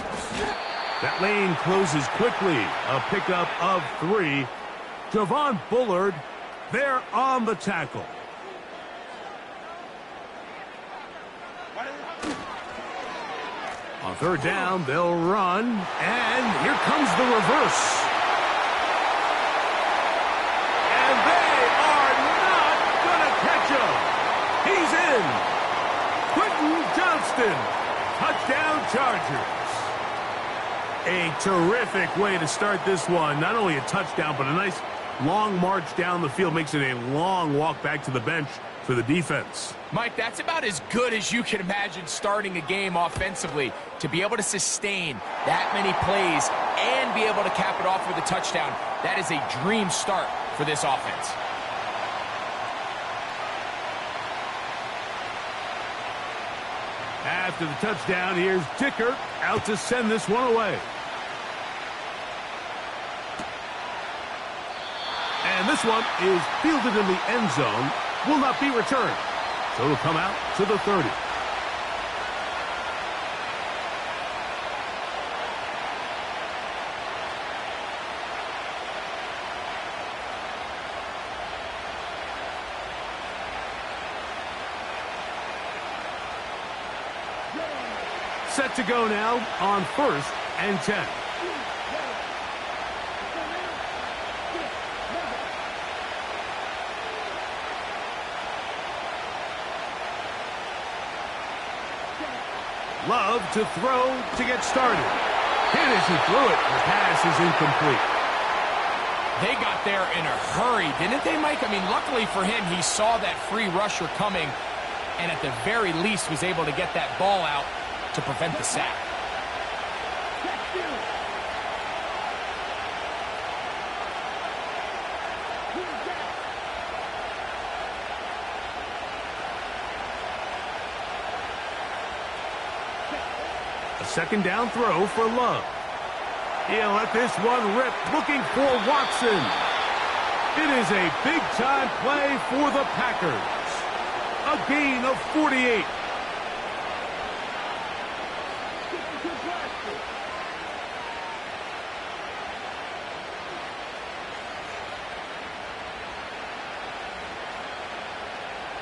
That lane closes quickly. A pickup of 3. Javon Bullard there on the tackle. On 3rd down, they'll run, and here comes the reverse. And they are not going to catch him. He's in. Quentin Johnston, touchdown Chargers. A terrific way to start this one. Not only a touchdown, but a nice long march down the field. Makes it a long walk back to the bench for the defense. Mike, that's about as good as you can imagine starting a game offensively. To be able to sustain that many plays and be able to cap it off with a touchdown, that is a dream start for this offense. After the touchdown, here's Dicker out to send this one away. And this one is fielded in the end zone. Will not be returned. So it'll come out to the 30. Set to go now on 1st and 10. Love to throw to get started. Hit as he threw it. The pass is incomplete. They got there in a hurry, didn't they, Mike? I mean, luckily for him, he saw that free rusher coming and at the very least was able to get that ball out to prevent the sack. A second down throw for Love. He'll let this one rip, looking for Watson. It is a big-time play for the Packers. A gain of 48.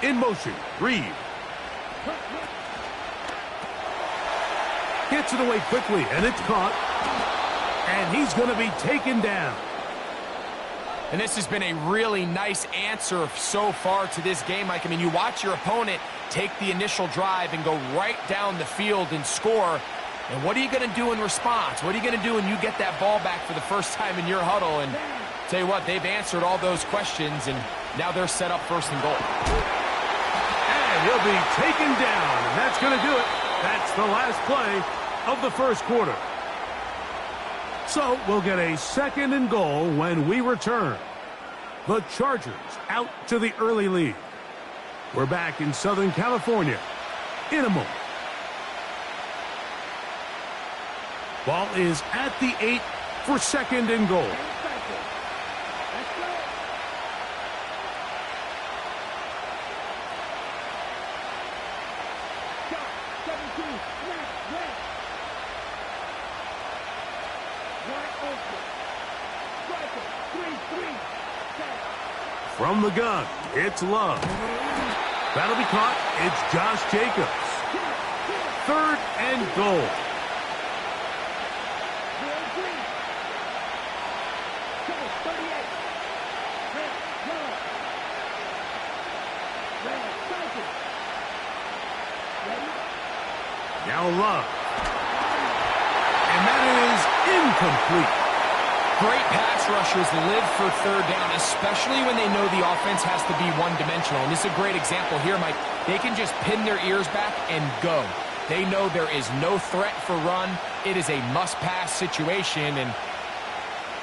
In motion, Reed. Gets it away quickly, and it's caught. And he's going to be taken down. And this has been a really nice answer so far to this game, Mike. I mean, you watch your opponent take the initial drive and go right down the field and score. And what are you going to do in response? What are you going to do when you get that ball back for the first time in your huddle? And tell you what, they've answered all those questions, and now they're set up first and goal. And he'll be taken down, and that's going to do it. That's the last play of the first quarter. So we'll get a second and goal when we return. The Chargers out to the early lead. We're back in Southern California in a moment. Ball is at the 8 for second and goal. From the gun, it's Love. That'll be caught. It's Josh Jacobs. Third and goal. Now Love. And that is incomplete. Great pass rushers live for third down, especially when they know the offense has to be one-dimensional. And this is a great example here, Mike. They can just pin their ears back and go. They know there is no threat for run. It is a must-pass situation, and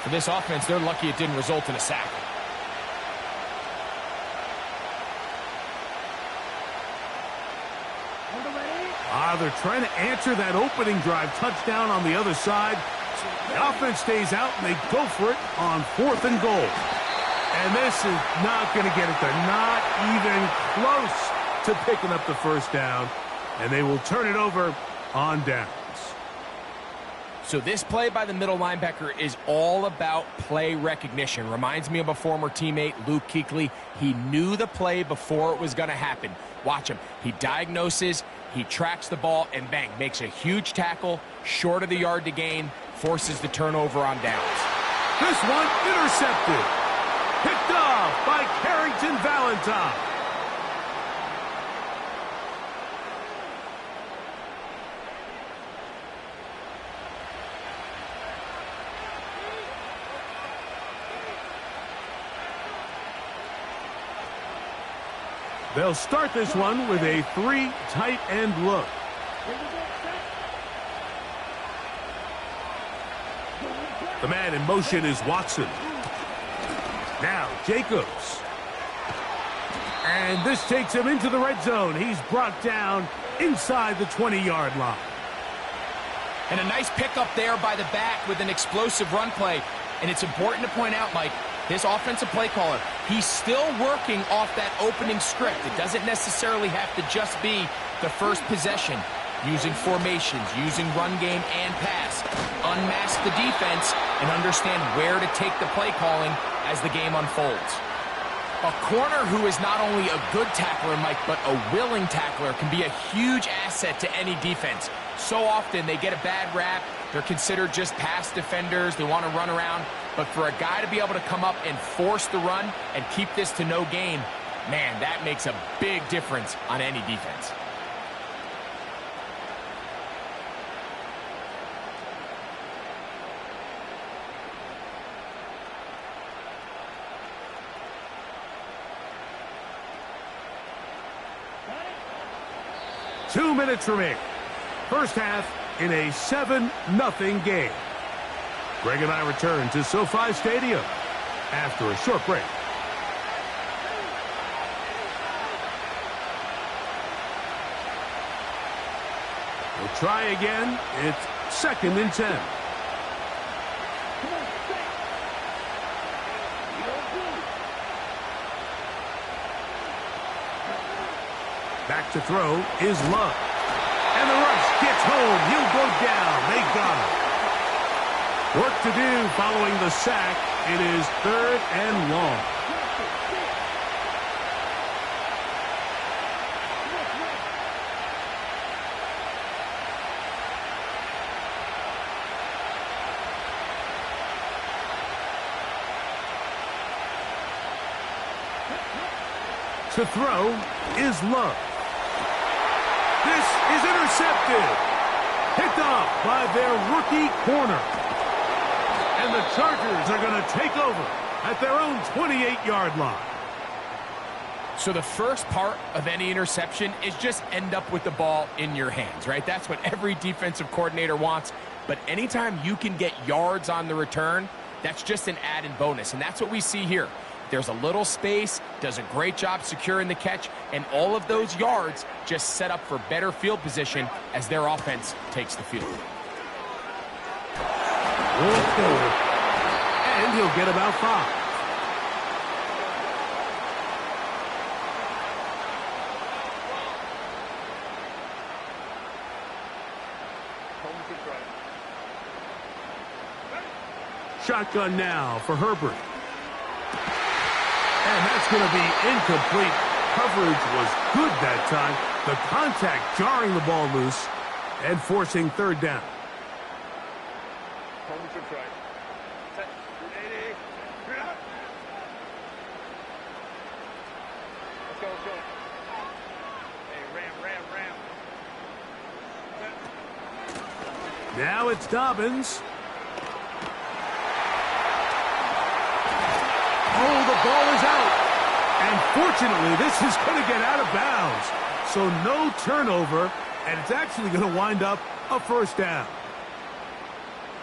for this offense, they're lucky it didn't result in a sack. They're trying to answer that opening drive touchdown on the other side. The offense stays out, and they go for it on fourth and goal. And this is not going to get it. They're not even close to picking up the first down, and they will turn it over on downs. So this play by the middle linebacker is all about play recognition. Reminds me of a former teammate, Luke Kuechly. He knew the play before it was going to happen. Watch him. He diagnoses, he tracks the ball, and bang, makes a huge tackle, short of the yard to gain, forces the turnover on downs. This one intercepted. Picked off by Carrington Valentine. They'll start this one with a 3 tight end look. The man in motion is Watson. Now Jacobs. And this takes him into the red zone. He's brought down inside the 20-yard line. And a nice pickup there by the back with an explosive run play. And it's important to point out, Mike, this offensive play caller, he's still working off that opening script. It doesn't necessarily have to just be the first possession. Using formations, using run game and pass. Unmask the defense and understand where to take the play calling as the game unfolds. A corner who is not only a good tackler, Mike, but a willing tackler can be a huge asset to any defense. So often they get a bad rap. They're considered just pass defenders. They want to run around. But for a guy to be able to come up and force the run and keep this to no gain, man, that makes a big difference on any defense. 2 minutes remaining. First half in a 7-0 game. Greg and I return to SoFi Stadium after a short break. We'll try again. It's 2nd and 10. Back to throw is Love. And the rush gets home. He'll go down. They got him. Work to do following the sack. It is 3rd and long. To throw is Love. This is intercepted. Picked off by their rookie corner. And the Chargers are going to take over at their own 28-yard line. So the first part of any interception is just end up with the ball in your hands, right? That's what every defensive coordinator wants. But anytime you can get yards on the return, that's just an added bonus. And that's what we see here. There's a little space, does a great job securing the catch, and all of those yards just set up for better field position as their offense takes the field. And he'll get about 5. Shotgun now for Herbert. And that's going to be incomplete. Coverage was good that time. The contact jarring the ball loose and forcing 3rd down. Now it's Dobbins. Oh, the ball is out. And fortunately, this is going to get out of bounds. So no turnover, and it's actually going to wind up a 1st down.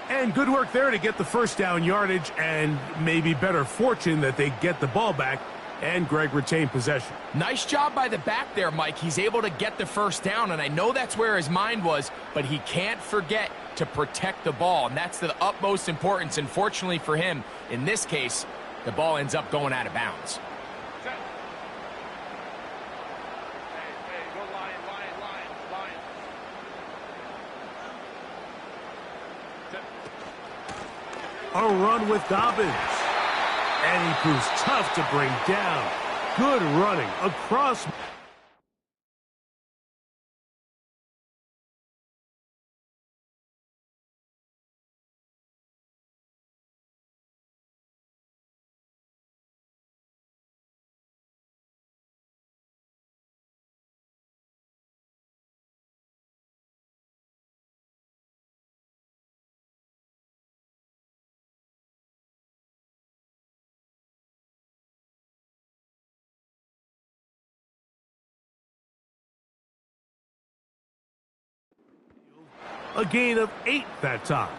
And good work there to get the 1st down yardage, and maybe better fortune that they get the ball back, and Greg retained possession. Nice job by the back there, Mike. He's able to get the 1st down, and I know that's where his mind was, but he can't forget to protect the ball, and that's the utmost importance. And fortunately for him, in this case, the ball ends up going out of bounds. A run with Dobbins. And he proves tough to bring down. Good running across. A gain of 8 that time.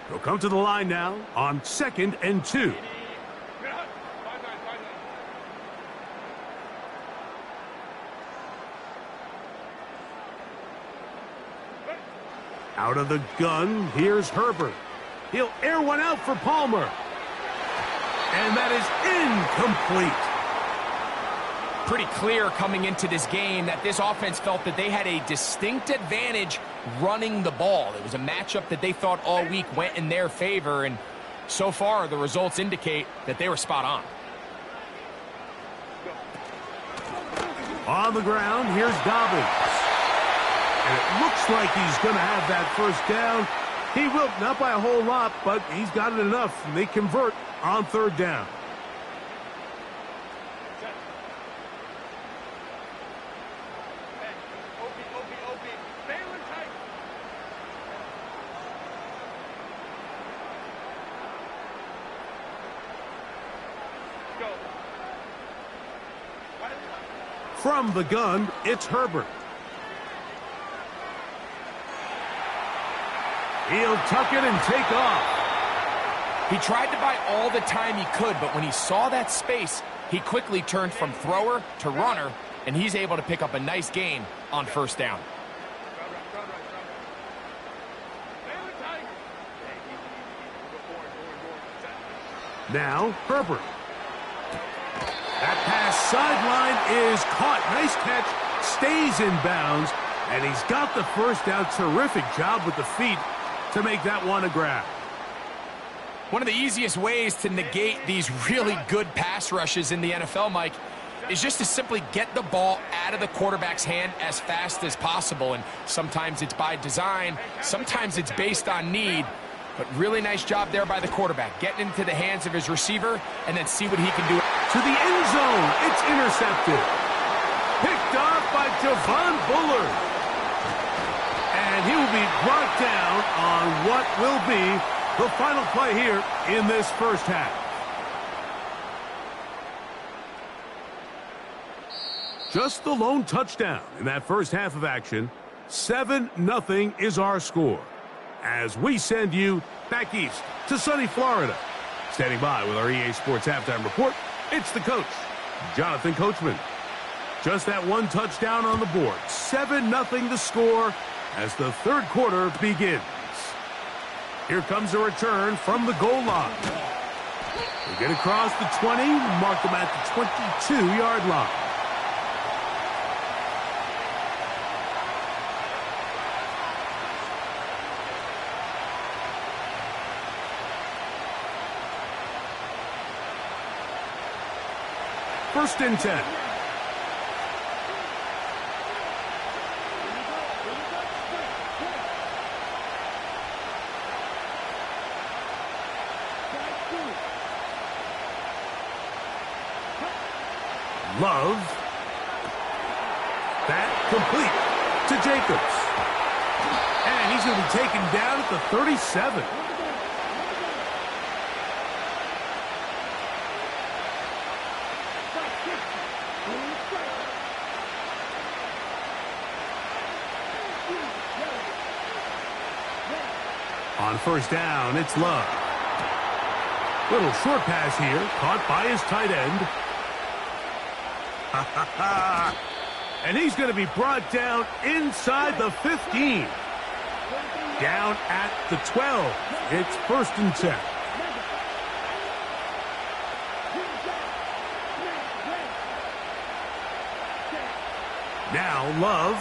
They'll come to the line now on 2nd and 2. Out of the gun, here's Herbert. He'll air one out for Palmer. And that is incomplete. Pretty clear coming into this game that this offense felt that they had a distinct advantage running the ball. It was a matchup that they thought all week went in their favor, and so far the results indicate that they were spot on. On the ground, here's Dobbins. And it looks like he's going to have that 1st down. He will, not by a whole lot, but he's got it enough. And they convert on 3rd down. From the gun, it's Herbert. He'll tuck it and take off. He tried to buy all the time he could, but when he saw that space, he quickly turned from thrower to runner, and he's able to pick up a nice gain on first down. Now, Herbert. That pass sideline is caught. Nice catch. Stays in bounds. And he's got the first down. Terrific job with the feet to make that one a grab. One of the easiest ways to negate these really good pass rushes in the NFL, Mike, is just to simply get the ball out of the quarterback's hand as fast as possible. And sometimes it's by design. Sometimes it's based on need. But really nice job there by the quarterback, getting into the hands of his receiver and then see what he can do. To the end zone, it's intercepted. Picked off by Javon Bullard. And he will be brought down on what will be the final play here in this first half. Just the lone touchdown in that first half of action. 7-0 is our score, as we send you back east to sunny Florida. Standing by with our EA Sports Halftime Report, it's the coach, Jonathan Coachman. Just that one touchdown on the board. 7-0 the score as the third quarter begins. Here comes a return from the goal line. They get across the 20, mark them at the 22-yard line. First and 10. Love. That complete to Jacobs. And he's going to be taken down at the 37. On first down, it's Love. Little short pass here, caught by his tight end. And he's going to be brought down inside the 15. Down at the 12. It's first and 10. Now Love.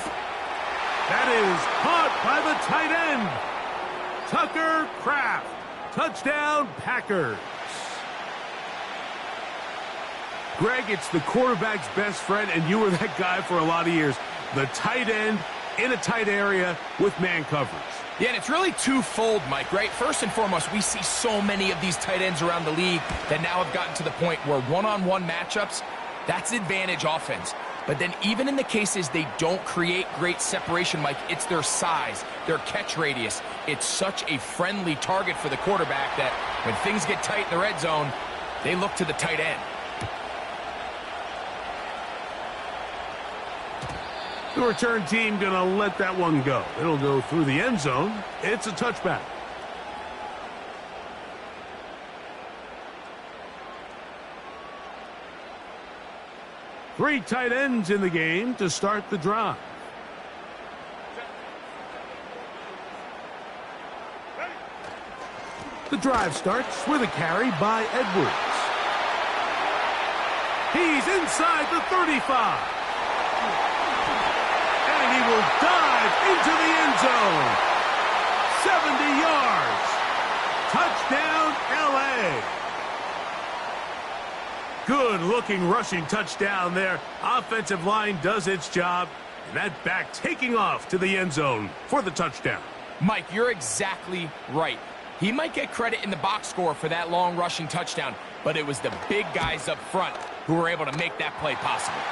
That is caught by the tight end. Tucker Kraft. Touchdown, Packers. Greg, it's the quarterback's best friend, and you were that guy for a lot of years. The tight end in a tight area with man coverage. Yeah, and it's really twofold, Mike, right? First and foremost, we see so many of these tight ends around the league that now have gotten to the point where one-on-one matchups, that's advantage offense. But then even in the cases they don't create great separation, Mike, it's their size, their catch radius. It's such a friendly target for the quarterback that when things get tight in the red zone, they look to the tight end. The return team going to let that one go. It'll go through the end zone. It's a touchback. Three tight ends in the game to start the drive. The drive starts with a carry by Edwards. He's inside the 35. And he will dive into the end zone. 70 yards. Touchdown, L.A. Good-looking rushing touchdown there. Offensive line does its job. And that back taking off to the end zone for the touchdown. Mike, you're exactly right. He might get credit in the box score for that long rushing touchdown, but it was the big guys up front who were able to make that play possible.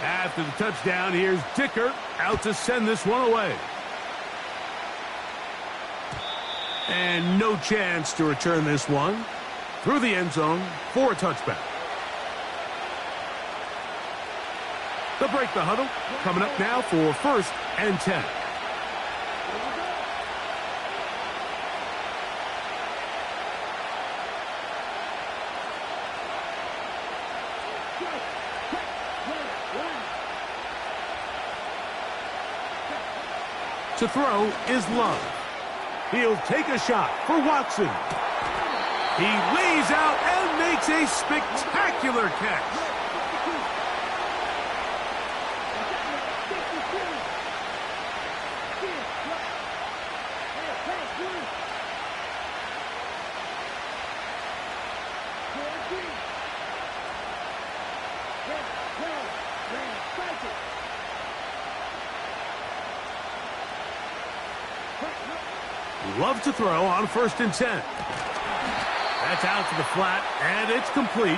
After the touchdown, here's Dicker out to send this one away. And no chance to return this one through the end zone for a touchback. They'll break the huddle. Coming up now for 1st and 10. To throw is Love. He'll take a shot for Watson. He lays out and makes a spectacular catch. Love to throw on 1st and 10. That's out to the flat, and it's complete.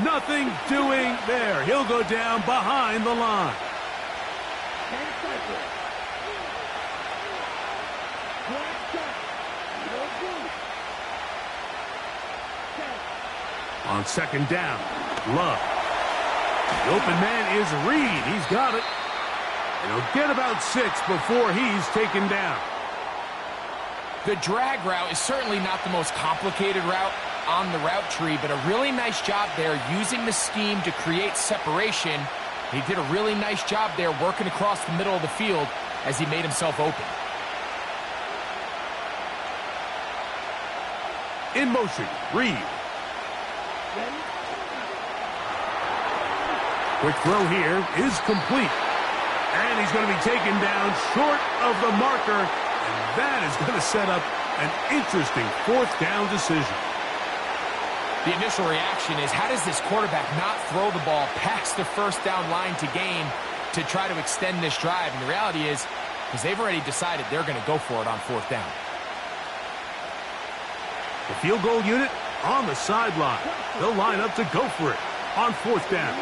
Nothing doing there. He'll go down behind the line. On 2nd down, Love. The open man is Reed. He's got it. And he'll get about 6 before he's taken down. The drag route is certainly not the most complicated route on the route tree, but a really nice job there using the scheme to create separation. He did a really nice job there working across the middle of the field as he made himself open. In motion, Reed. Quick throw here is complete. And he's going to be taken down short of the marker. And that is going to set up an interesting 4th down decision. The initial reaction is, how does this quarterback not throw the ball past the 1st down line to gain to try to extend this drive? And the reality is, because they've already decided they're going to go for it on 4th down. The field goal unit on the sideline. They'll line up to go for it on 4th down.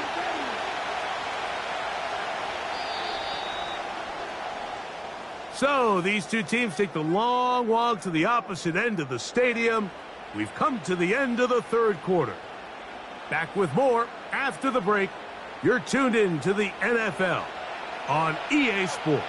So these two teams take the long walk to the opposite end of the stadium. We've come to the end of the 3rd quarter. Back with more after the break. You're tuned in to the NFL on EA Sports.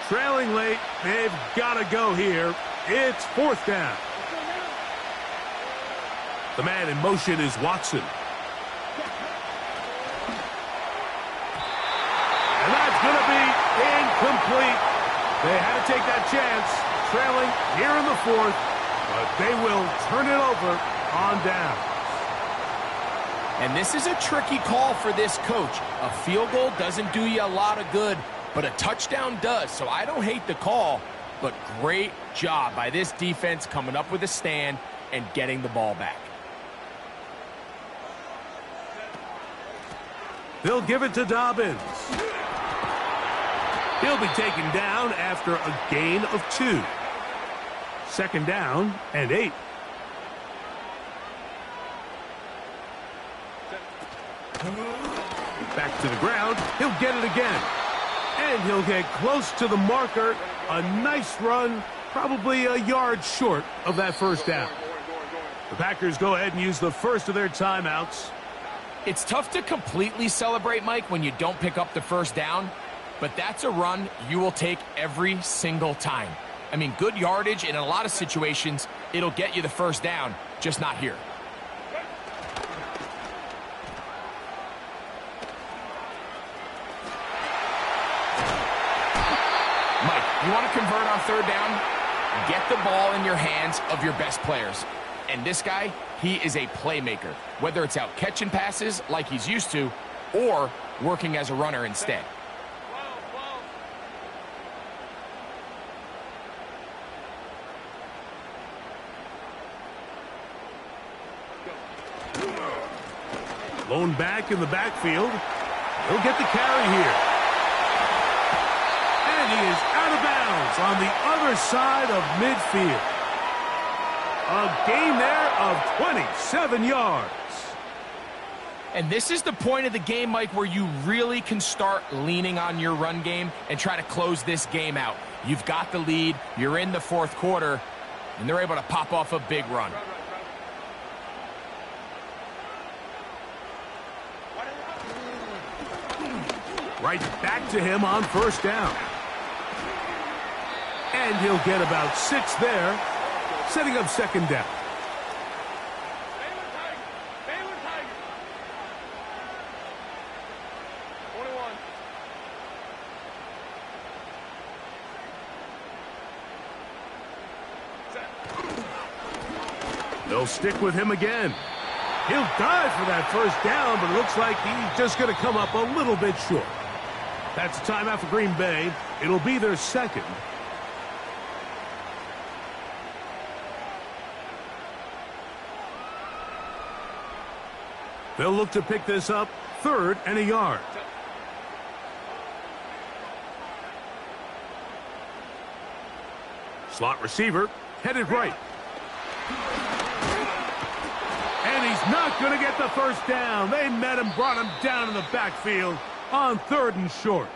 Trailing late, they've got to go here. It's 4th down. The man in motion is Watson. And that's going to be incomplete. They had to take that chance, trailing here in the 4th, but they will turn it over on down. And this is a tricky call for this coach. A field goal doesn't do you a lot of good, but a touchdown does. So I don't hate the call, but great job by this defense coming up with a stand and getting the ball back. They'll give it to Dobbins. He'll be taken down after a gain of 2. 2nd down and 8. Back to the ground. He'll get it again. And he'll get close to the marker. A nice run, probably a yard short of that 1st down. The Packers go ahead and use the first of their timeouts. It's tough to completely celebrate, Mike, when you don't pick up the 1st down, but that's a run you will take every single time. I mean, good yardage, and in a lot of situations, it'll get you the 1st down, just not here. Mike, you want to convert on 3rd down? Get the ball in your hands of your best players. And this guy, he is a playmaker, whether it's out catching passes like he's used to or working as a runner instead. Blown back in the backfield. He'll get the carry here. And he is out of bounds on the other side of midfield. A gain there of 27 yards. And this is the point of the game, Mike, where you really can start leaning on your run game and try to close this game out. You've got the lead, you're in the fourth quarter, and they're able to pop off a big run. Right back to him on first down. And he'll get about 6 there, setting up second down. They'll stick with him again. He'll dive for that first down, but it looks like he's just going to come up a little bit short. That's a timeout for Green Bay. It'll be their second. They'll look to pick this up, 3rd and a yard. Slot receiver, headed right. And he's not going to get the first down. They met him, brought him down in the backfield on 3rd and short.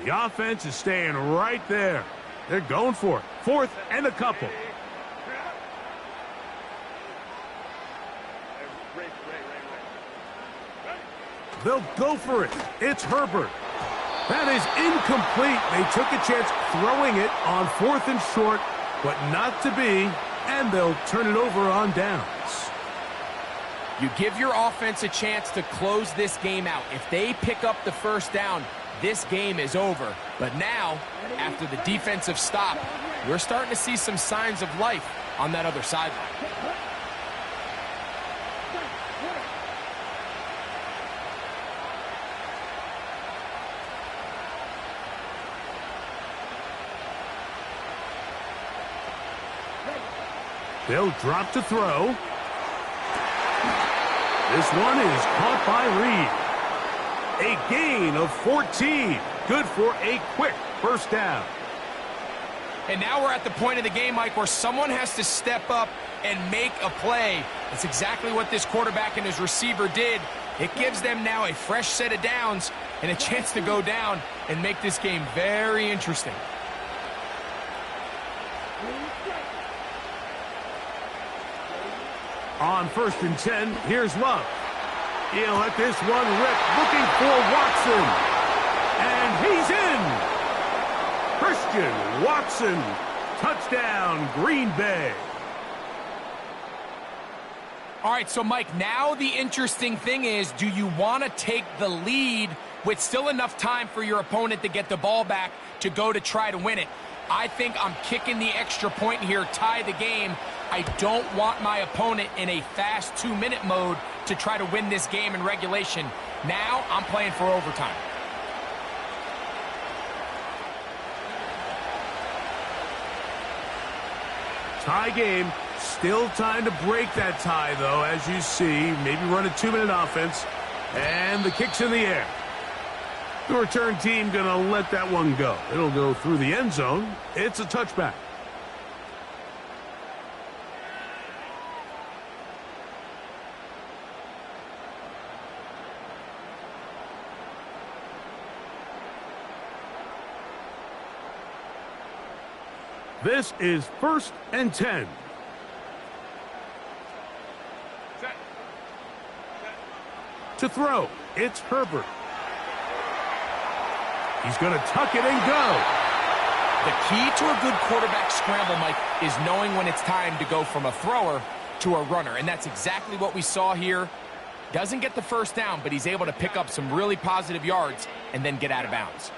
The offense is staying right there. They're going for it. 4th and a couple. They'll go for it. It's Herbert. That is incomplete. They took a chance throwing it on 4th and short, but not to be, and they'll turn it over on downs. You give your offense a chance to close this game out. If they pick up the first down, this game is over. But now, after the defensive stop, we're starting to see some signs of life on that other sideline. They'll drop to throw. This one is caught by Reed. A gain of 14. Good for a quick first down. And now we're at the point of the game, Mike, where someone has to step up and make a play. That's exactly what this quarterback and his receiver did. It gives them now a fresh set of downs and a chance to go down and make this game very interesting. On 1st and 10, here's Love. He'll let this one rip, looking for Watson. And he's in! Christian Watson, touchdown, Green Bay. All right, so Mike, now the interesting thing is, do you want to take the lead with still enough time for your opponent to get the ball back to go to try to win it? I think I'm kicking the extra point here, tie the game. I don't want my opponent in a fast 2-minute mode to try to win this game in regulation. Now I'm playing for overtime. Tie game. Still time to break that tie, though, as you see. Maybe run a 2-minute offense. And the kick's in the air. The return team going to let that one go. It'll go through the end zone. It's a touchback. This is 1st and 10. To throw, it's Herbert. He's going to tuck it and go. The key to a good quarterback scramble, Mike, is knowing when it's time to go from a thrower to a runner. And that's exactly what we saw here. Doesn't get the first down, but he's able to pick up some really positive yards and then get out of bounds.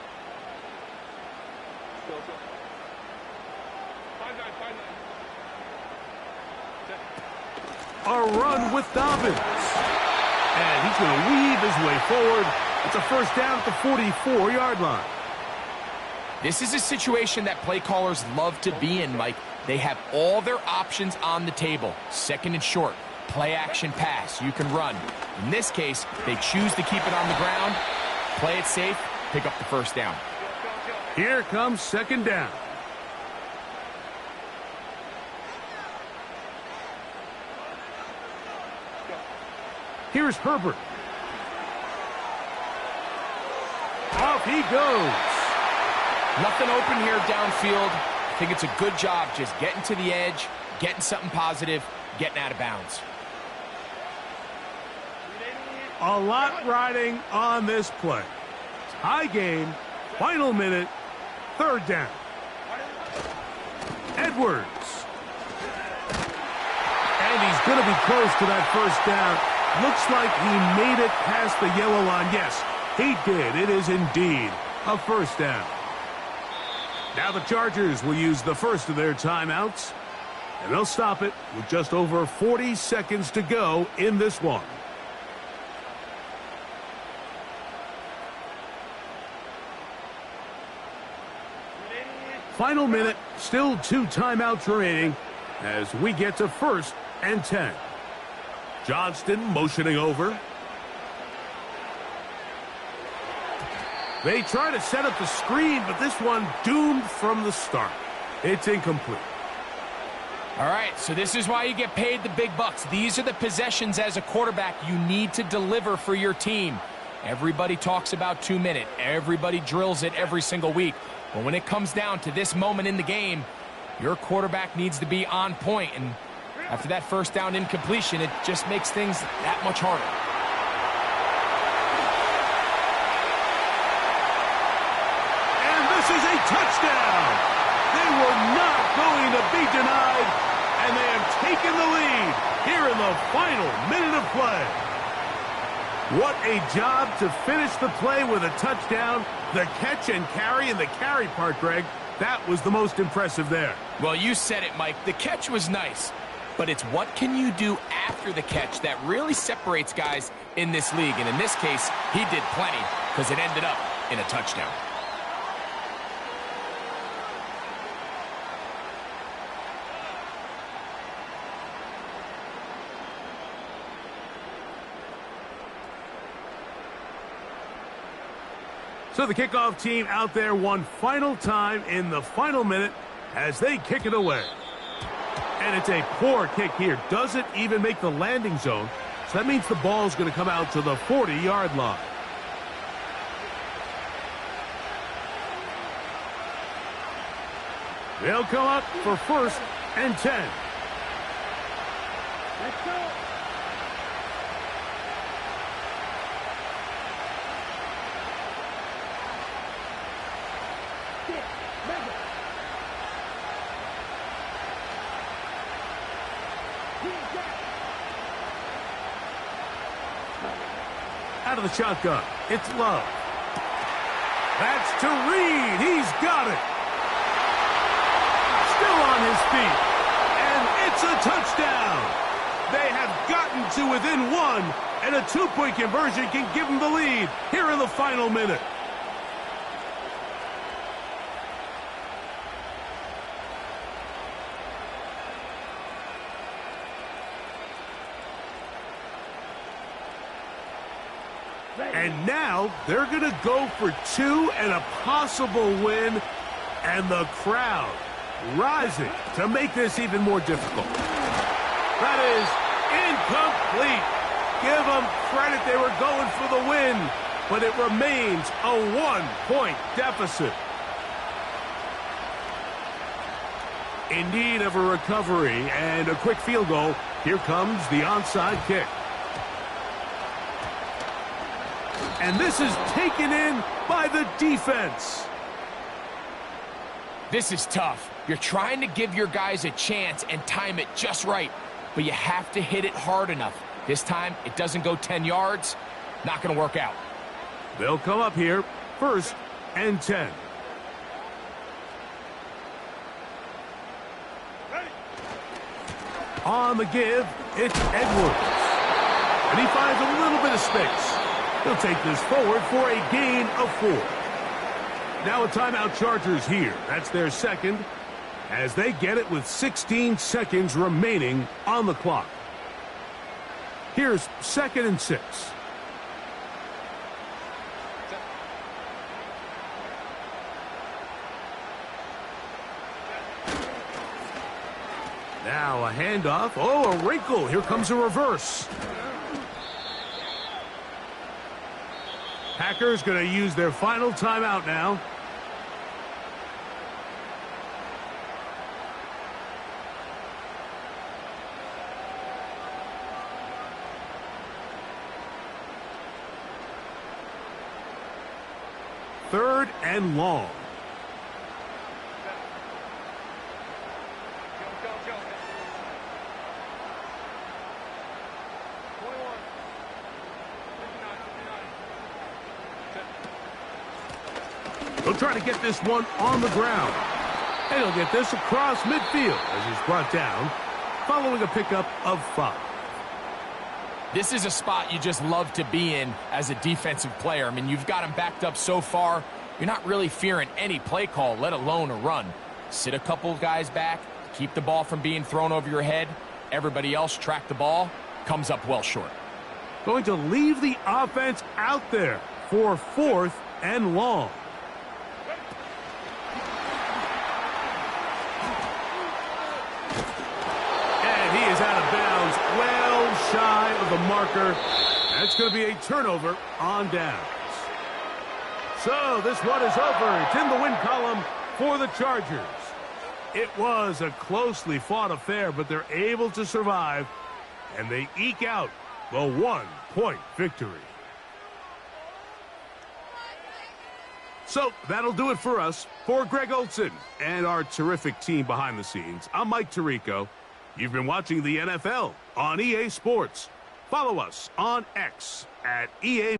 A run with Dobbins. And he's going to weave his way forward It's a first down at the 44-yard line. This is a situation that play callers love to be in, Mike. They have all their options on the table. Second and short, play action pass, you can run. In this case, they choose to keep it on the ground, play it safe, pick up the first down. Here comes second down. Here's Herbert. Off he goes. Nothing open here downfield. I think it's a good job just getting to the edge, getting something positive, getting out of bounds. A lot riding on this play. High game, final minute, third down. Edwards. And he's going to be close to that first down. Looks like he made it past the yellow line. Yes, he did. It is indeed a first down. Now the Chargers will use the first of their timeouts, and they'll stop it with just over 40 seconds to go in this one. Final minute, still 2 timeouts remaining as we get to 1st and 10. Johnston motioning over. They try to set up the screen, but this one doomed from the start. It's incomplete. All right, so this is why you get paid the big bucks. These are the possessions as a quarterback you need to deliver for your team. Everybody talks about 2 minute. Everybody drills it every single week. But when it comes down to this moment in the game, your quarterback needs to be on point. And after that first down incompletion, it just makes things that much harder. And this is a touchdown. They were not going to be denied, and they have taken the lead here in the final minute of play. What a job to finish the play with a touchdown. The catch and carry, and the carry part, Greg, that was the most impressive there. Well, you said it, Mike. The catch was nice, but it's what can you do after the catch that really separates guys in this league. And in this case, he did plenty because it ended up in a touchdown. So the kickoff team out there one final time in the final minute as they kick it away. And it's a poor kick here. Doesn't even make the landing zone. So that means the ball is going to come out to the 40-yard line. They'll come up for 1st and 10. Let's go. Out of the shotgun, it's Love. That's to Reed. He's got it. Still on his feet. And it's a touchdown. They have gotten to within 1, and a 2-point conversion can give them the lead here in the final minute. And now they're going to go for 2 and a possible win. And the crowd rising to make this even more difficult. That is incomplete. Give them credit. They were going for the win. But it remains a 1-point deficit. In need of a recovery and a quick field goal. Here comes the onside kick. And this is taken in by the defense. This is tough. You're trying to give your guys a chance and time it just right, but you have to hit it hard enough. This time, it doesn't go 10 yards. Not going to work out. They'll come up here, 1st and 10. On the give, it's Edwards. And he finds a little bit of space. He'll take this forward for a gain of 4. Now a timeout Chargers here. That's their second, as they get it with 16 seconds remaining on the clock. Here's 2nd and 6. Now a handoff. Oh, a wrinkle. Here comes a reverse. Packers going to use their final timeout now. Third and long. He'll try to get this one on the ground. And he'll get this across midfield as he's brought down, following a pickup of 5. This is a spot you just love to be in as a defensive player. I mean, you've got him backed up so far, you're not really fearing any play call, let alone a run. Sit a couple guys back, keep the ball from being thrown over your head. Everybody else track the ball, comes up well short. Going to leave the offense out there for 4th and long. And he is out of bounds, well shy of the marker. That's going to be a turnover on downs. So this one is over. It's in the win column for the Chargers. It was a closely fought affair, but they're able to survive, and they eke out the 1-point victory. So that'll do it for us. For Greg Olson and our terrific team behind the scenes, I'm Mike Tirico. You've been watching the NFL on EA Sports. Follow us on X at EA.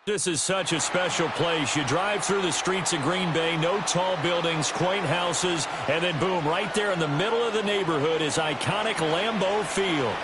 This is such a special place. You drive through the streets of Green Bay, no tall buildings, quaint houses, and then boom, right there in the middle of the neighborhood is iconic Lambeau Field.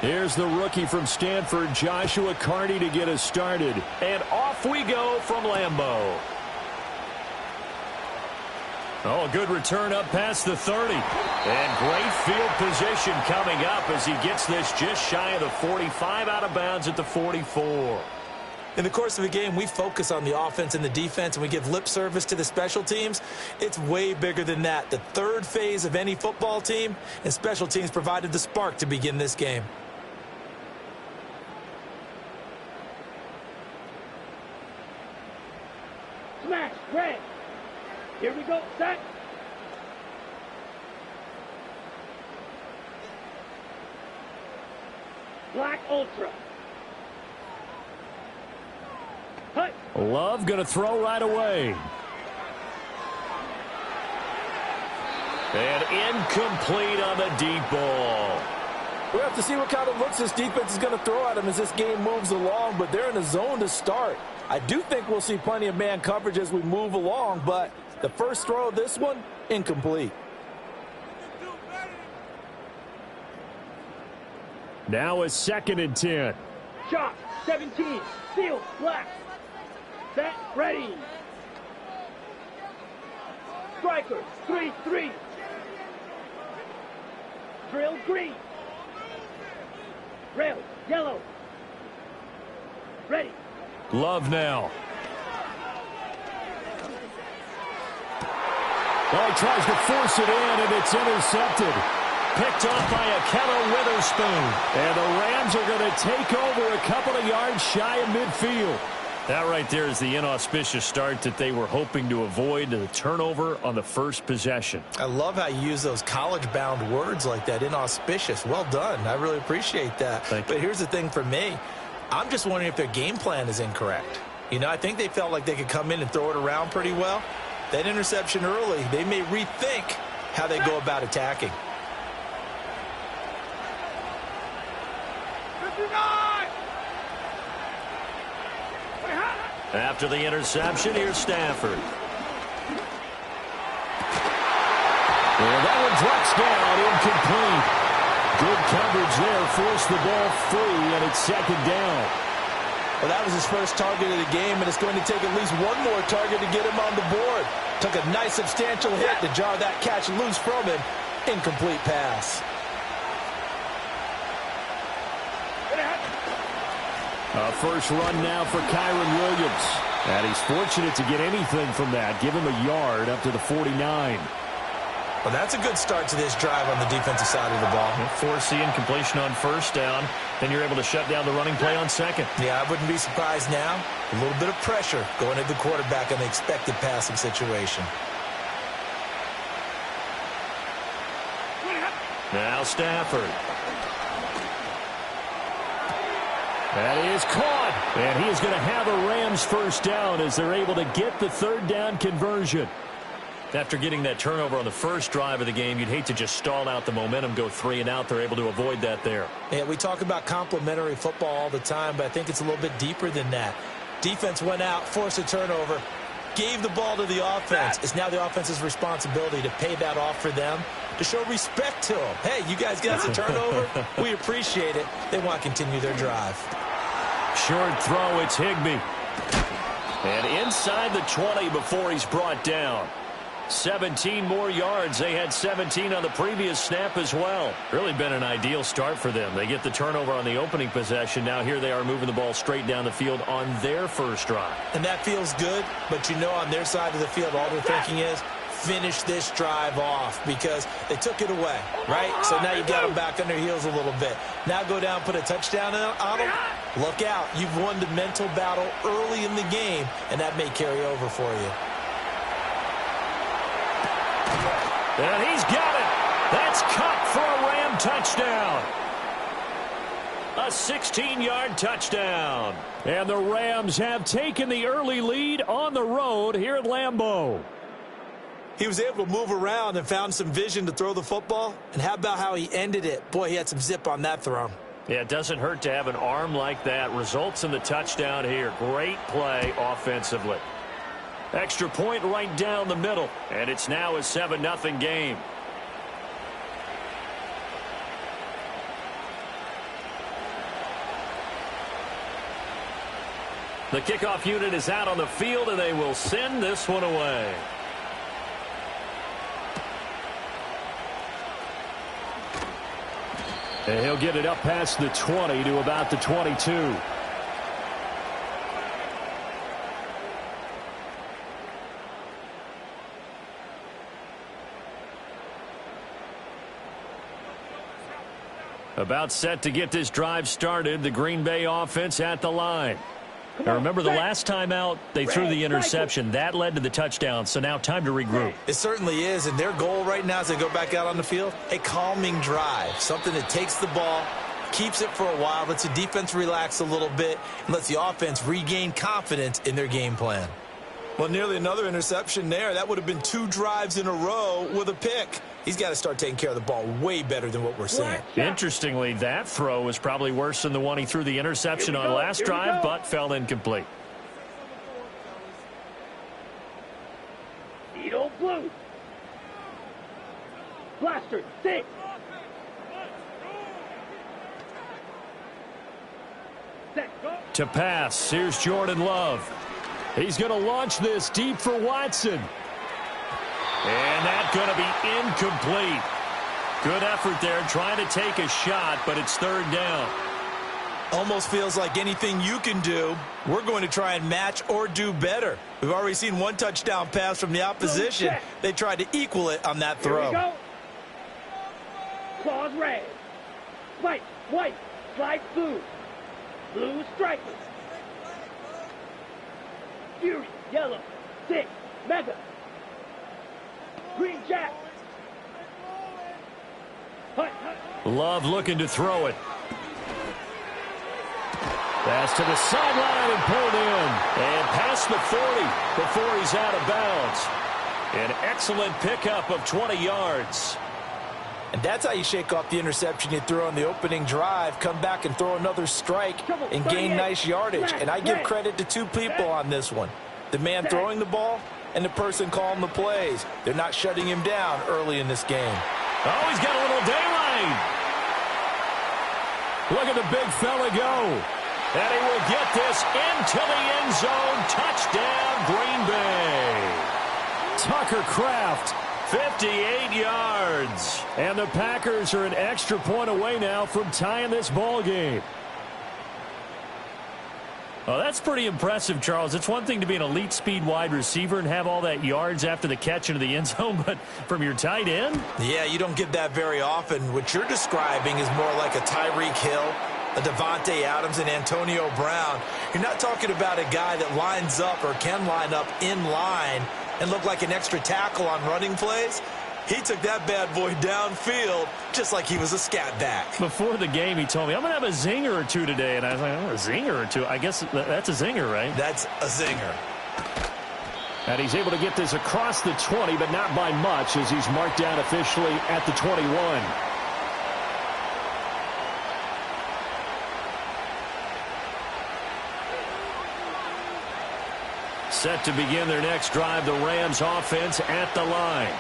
Here's the rookie from Stanford, Joshua Carney, to get us started. And off we go from Lambeau. Oh, a good return up past the 30. And great field position coming up as he gets this just shy of the 45, out of bounds at the 44. In the course of a game, we focus on the offense and the defense, and we give lip service to the special teams. It's way bigger than that. The third phase of any football team, and special teams provided the spark to begin this game. Smash, Greg. Here we go, set. Black Ultra. Hut. Love going to throw right away. And incomplete on the deep ball. We'll have to see what kind of looks this defense is going to throw at him as this game moves along, but they're in a zone to start. I do think we'll see plenty of man coverage as we move along, but the first throw of this one, incomplete. Now a 2nd and 10. Shot, 17, field, black. Set, ready. strikers, 3-3. Drill green. Rail, yellow. Ready. Love now. Oh, he tries to force it in, and it's intercepted. Picked off by Akello Witherspoon. And the Rams are going to take over a couple of yards shy of midfield. That right there is the inauspicious start that they were hoping to avoid, the turnover on the first possession. I love how you use those college-bound words like that, inauspicious. Well done. I really appreciate that. But here's the thing for me. I'm just wondering if their game plan is incorrect. You know, I think they felt like they could come in and throw it around pretty well. That interception early, they may rethink how they go about attacking. After the interception, here's Stafford. And that one drops down, incomplete. Good coverage there, forced the ball free, and it's second down. Well, that was his first target of the game, and it's going to take at least one more target to get him on the board. Took a nice substantial hit to jar that catch loose from him. Incomplete pass. A first run now for Kyron Williams. And he's fortunate to get anything from that. Give him a yard up to the 49. Well, that's a good start to this drive on the defensive side of the ball. Force the incompletion on first down. Then you're able to shut down the running play on second. Yeah, I wouldn't be surprised now. A little bit of pressure going at the quarterback in the expected passing situation. Now Stafford. That is caught. And he is going to have a Rams first down as they're able to get the third down conversion. After getting that turnover on the first drive of the game, you'd hate to just stall out the momentum, go 3 and out. They're able to avoid that there. Yeah, we talk about complementary football all the time, but I think it's a little bit deeper than that. Defense went out, forced a turnover, gave the ball to the offense. It's now the offense's responsibility to pay that off for them, to show respect to them. Hey, you guys got us a turnover. We appreciate it. They want to continue their drive. Short throw, it's Higbee. And inside the 20 before he's brought down. 17 more yards. They had 17 on the previous snap as well. Really been an ideal start for them. They get the turnover on the opening possession. Now here they are moving the ball straight down the field on their first drive. And that feels good, but you know on their side of the field all they're thinking is finish this drive off because they took it away, right? So now you got them back on their heels a little bit. Now go down, put a touchdown on them. Look out. You've won the mental battle early in the game, and that may carry over for you. And he's got it. That's caught for a Ram touchdown. A 16-yard touchdown. And the Rams have taken the early lead on the road here at Lambeau. He was able to move around and found some vision to throw the football. And how about how he ended it? Boy, he had some zip on that throw. Yeah, it doesn't hurt to have an arm like that. Results in the touchdown here. Great play offensively. Extra point right down the middle. And it's now a 7-0 game. The kickoff unit is out on the field, and they will send this one away. And he'll get it up past the 20 to about the 22. About set to get this drive started. The Green Bay offense at the line. Now remember the last time out, they threw the interception. That led to the touchdown, so now time to regroup. It certainly is, and their goal right now as they go back out on the field, a calming drive. Something that takes the ball, keeps it for a while, lets the defense relax a little bit, and lets the offense regain confidence in their game plan. Well, nearly another interception there. That would have been 2 drives in a row with a pick. He's got to start taking care of the ball way better than what we're seeing. Interestingly, that throw was probably worse than the one he threw the interception on last drive, but fell incomplete. Edo blue. Blaster, 6. Set, go. To pass, here's Jordan Love. He's going to launch this deep for Watson. going to be incomplete. Good effort there trying to take a shot, but it's third down. Almost feels like anything you can do, we're going to try and match or do better. We've already seen one touchdown pass from the opposition. They tried to equal it on that throw. Here we go. Claws red. Spike white. Slide blue. Blue stripe. Fury yellow. 6 mega. Green jack. Hut, hut. Love looking to throw it. Pass to the sideline and pulled in. And past the 40 before he's out of bounds. An excellent pickup of 20 yards. And that's how you shake off the interception you threw on the opening drive, come back and throw another strike and gain nice yardage. And I give credit to two people on this one. The man throwing the ball and the person calling the plays. They're not shutting him down early in this game. Oh, he's got a little daylight. Look at the big fella go. And he will get this into the end zone. Touchdown, Green Bay. Tucker Kraft, 58 yards. And the Packers are an extra point away now from tying this ball game. Oh, that's pretty impressive, Charles. It's one thing to be an elite speed wide receiver and have all that yards after the catch into the end zone, but from your tight end? Yeah, you don't get that very often. What you're describing is more like a Tyreek Hill, a Devontae Adams, and Antonio Brown. You're not talking about a guy that lines up or can line up in line and look like an extra tackle on running plays. He took that bad boy downfield just like he was a scat back. Before the game, he told me, I'm going to have a zinger or two today. And I was like, oh, a zinger or two? I guess that's a zinger, right? That's a zinger. And he's able to get this across the 20, but not by much as he's marked down officially at the 21. Set to begin their next drive, the Rams offense at the line.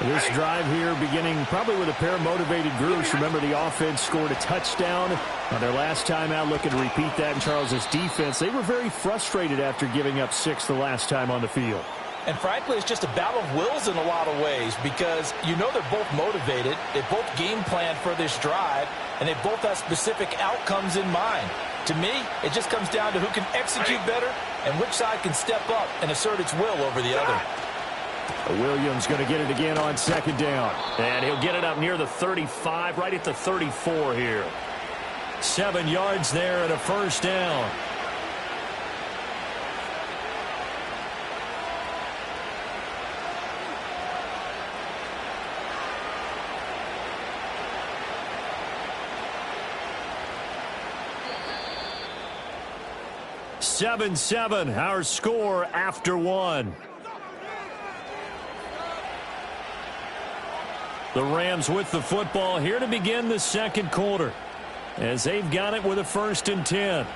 This drive here beginning probably with a pair of motivated groups. Remember, the offense scored a touchdown on their last time out, looking to repeat that in Charles's defense. They were very frustrated after giving up 6 the last time on the field. And frankly, it's just a battle of wills in a lot of ways because you know they're both motivated. They both game plan for this drive, and they both have specific outcomes in mind. To me, it just comes down to who can execute better and which side can step up and assert its will over the other. Williams going to get it again on second down. And he'll get it up near the 35, right at the 34 here. 7 yards there and a first down. Seven, our score after one. The Rams with the football here to begin the second quarter as they've got it with a 1st and 10.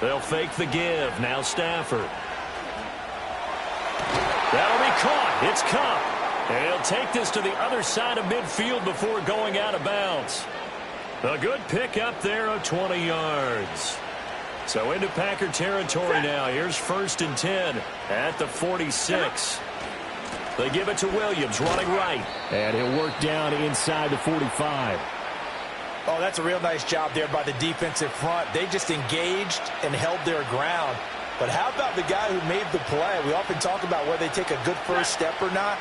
They'll fake the give. Now Stafford. That'll be caught. It's Cup. And he'll take this to the other side of midfield before going out of bounds. A good pickup there of 20 yards. So into Packer territory now. Here's 1st and 10 at the 46. They give it to Williams running right. And he'll work down inside the 45. Oh, that's a real nice job there by the defensive front. They just engaged and held their ground. But how about the guy who made the play? We often talk about whether they take a good first step or not.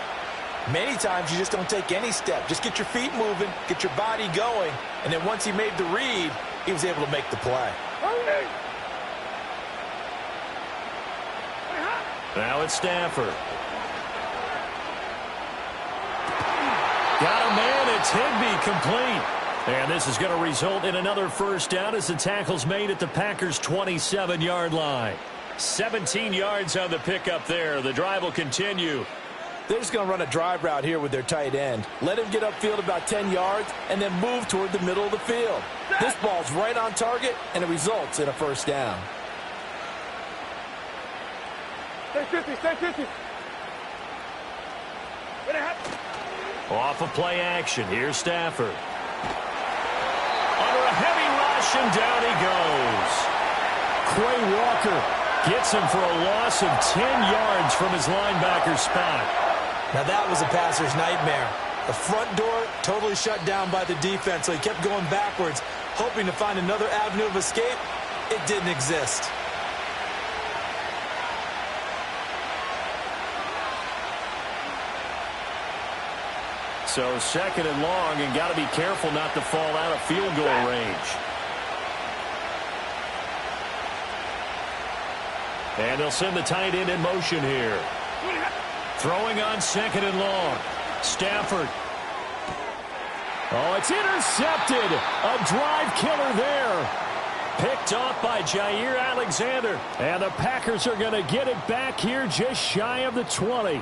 Many times you just don't take any step. Just get your feet moving, get your body going, and then once he made the read, he was able to make the play. Now it's Stafford. Got a man, it's Higbee, complete. And this is going to result in another first down as the tackle's made at the Packers' 27-yard line. 17 yards on the pickup there. The drive will continue. They're just going to run a drive route here with their tight end. Let him get upfield about 10 yards and then move toward the middle of the field. This ball's right on target, and it results in a first down. Stay 50, stay 50. Off of play action. Here's Stafford. Under a heavy rush, and down he goes. Quay Walker gets him for a loss of 10 yards from his linebacker spot. Now that was a passer's nightmare. The front door totally shut down by the defense, so he kept going backwards, hoping to find another avenue of escape. It didn't exist. So second and long, and got to be careful not to fall out of field goal range. And they'll send the tight end in motion here. Throwing on second and long. Stafford. Oh, it's intercepted. A drive killer there. Picked off by Jair Alexander. And the Packers are going to get it back here just shy of the 20.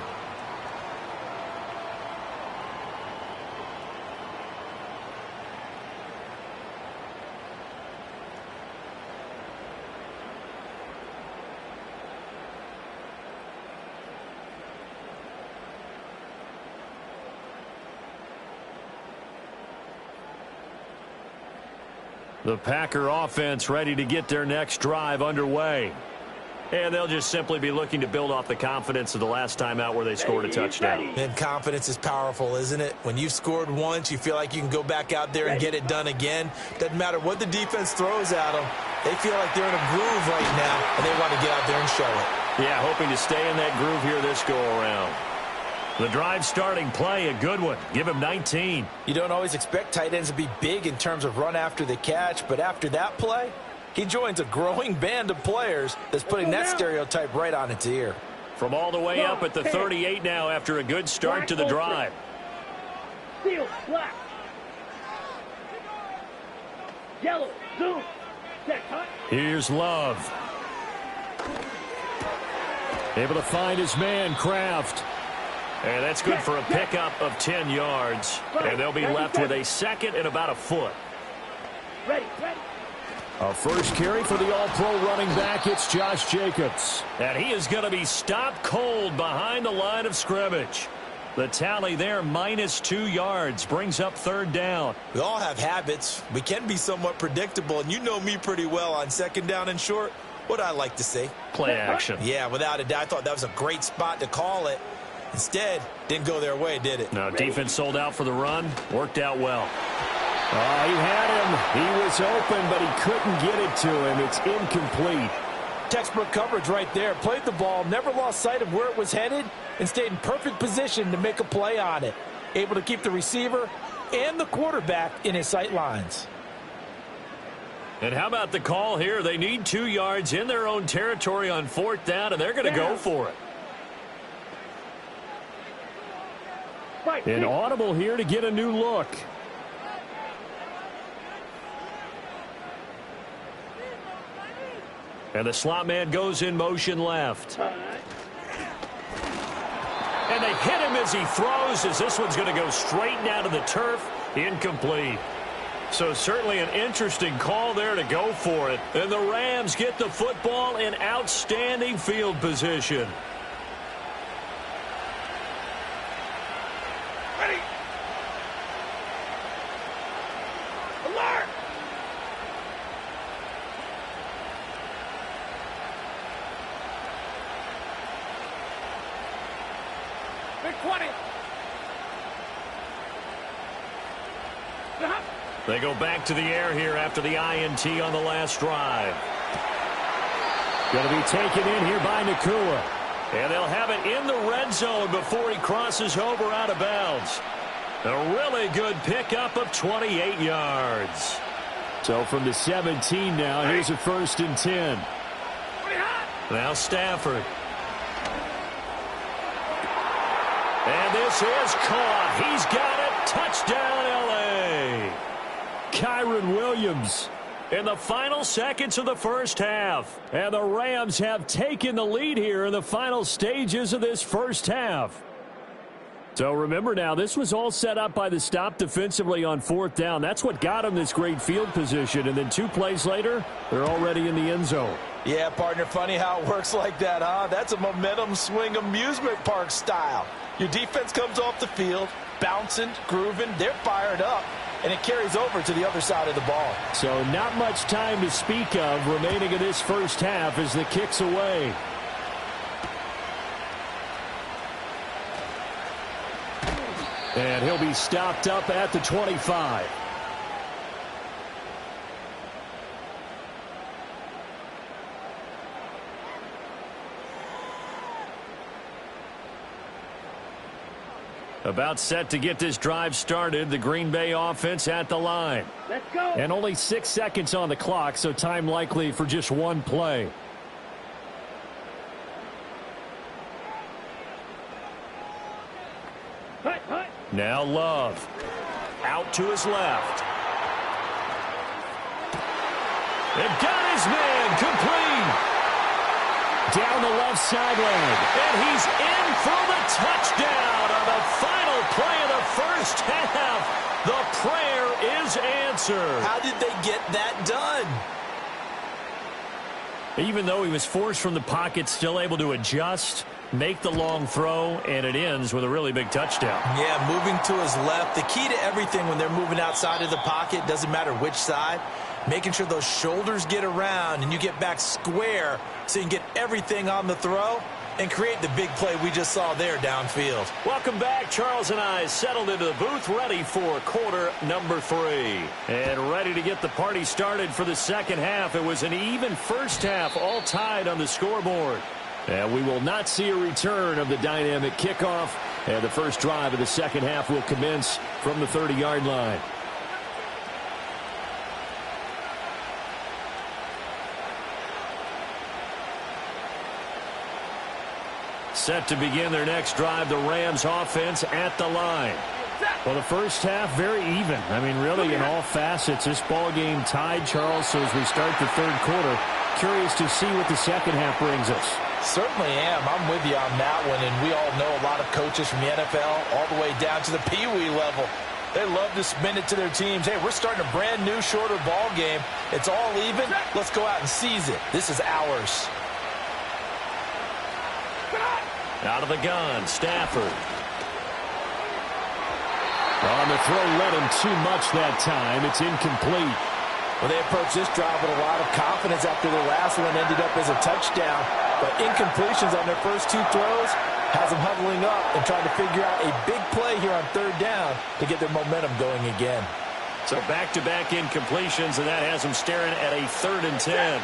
The Packer offense ready to get their next drive underway. And they'll just simply be looking to build off the confidence of the last time out where they scored a touchdown. And confidence is powerful, isn't it? When you've scored once, you feel like you can go back out there and get it done again. Doesn't matter what the defense throws at them. They feel like they're in a groove right now, and they want to get out there and show it. Yeah, hoping to stay in that groove here this go-around. The drive starting play, a good one. Give him 19. You don't always expect tight ends to be big in terms of run after the catch, but after that play, he joins a growing band of players that's putting that stereotype right on its ear. From all the way up at the 38 now after a good start to the drive. Steel, black. Yellow, zoom. Set, cut. Here's Love. Able to find his man, Kraft. And that's good for a pickup of 10 yards. And they'll be left with a second and about a foot. Ready. A first carry for the all-pro running back. It's Josh Jacobs. And he is going to be stopped cold behind the line of scrimmage. The tally there, -2 yards, brings up third down. We all have habits. We can be somewhat predictable, and you know me pretty well on second down and short. What I like to see. Play action. Yeah, without a doubt. I thought that was a great spot to call it. Instead, didn't go their way, did it? No, defense sold out for the run. Worked out well. Oh, he had him. He was open, but he couldn't get it to him. It's incomplete. Textbook coverage right there. Played the ball, never lost sight of where it was headed, and stayed in perfect position to make a play on it. Able to keep the receiver and the quarterback in his sight lines. And how about the call here? They need 2 yards in their own territory on fourth down, and they're going to go for it. An audible here to get a new look. And the slot man goes in motion left. And they hit him as he throws, as this one's going to go straight down to the turf. Incomplete. So certainly an interesting call there to go for it. And the Rams get the football in outstanding field position. Ready. Alert. Big 20. They go back to the air here after the INT on the last drive. Going to be taken in here by Nakua. And they'll have it in the red zone before he crosses over out of bounds. A really good pickup of 28 yards. So from the 17 now, here's a 1st and 10. Now Stafford. And this is caught. He's got it. Touchdown, L.A. Kyron Williams in the final seconds of the first half. And the Rams have taken the lead here in the final stages of this first half. So remember now, this was all set up by the stop defensively on 4th down. That's what got him this great field position. And then 2 plays later, they're already in the end zone. Yeah, partner, funny how it works like that, huh? That's a momentum swing amusement park style. Your defense comes off the field, bouncing, grooving, they're fired up, and it carries over to the other side of the ball. So not much time to speak of remaining in this first half as the kick's away. And he'll be stopped up at the 25. About set to get this drive started. The Green Bay offense at the line. Let's go. And only 6 seconds on the clock, so time likely for just 1 play. Hut, hut. Now Love. Out to his left. They've got his man complete. Down the left sideline. And he's in for the touchdown on the final play of the first half. The prayer is answered. how did they get that done? Even though he was forced from the pocket, still able to adjust, make the long throw, and it ends with a really big touchdown. Yeah, moving to his left. The key to everything when they're moving outside of the pocket, doesn't matter which side, making sure those shoulders get around and you get back square so you can get everything on the throw and create the big play we just saw there downfield. Welcome back. Charles and I settled into the booth, ready for quarter number 3. And ready to get the party started for the second half. It was an even first half, all tied on the scoreboard. And we will not see a return of the dynamic kickoff. And the first drive of the second half will commence from the 30-yard line. Set to begin their next drive, the Rams offense at the line. Well, the first half, very even. I mean, really, in all facets, this ball game tied, Charles. So as we start the third quarter, curious to see what the second half brings us. Certainly am. I'm with you on that one, and we all know a lot of coaches from the NFL all the way down to the Pee-wee level. They love to spin it to their teams. Hey, we're starting a brand new, shorter ball game. It's all even. Let's go out and seize it. This is ours. Out of the gun, Stafford. On the throw, led him too much that time. It's incomplete. Well, they approached this drive with a lot of confidence after their last one ended up as a touchdown. But incompletions on their first 2 throws has them huddling up and trying to figure out a big play here on 3rd down to get their momentum going again. So back-to-back incompletions, and that has them staring at a 3rd and 10.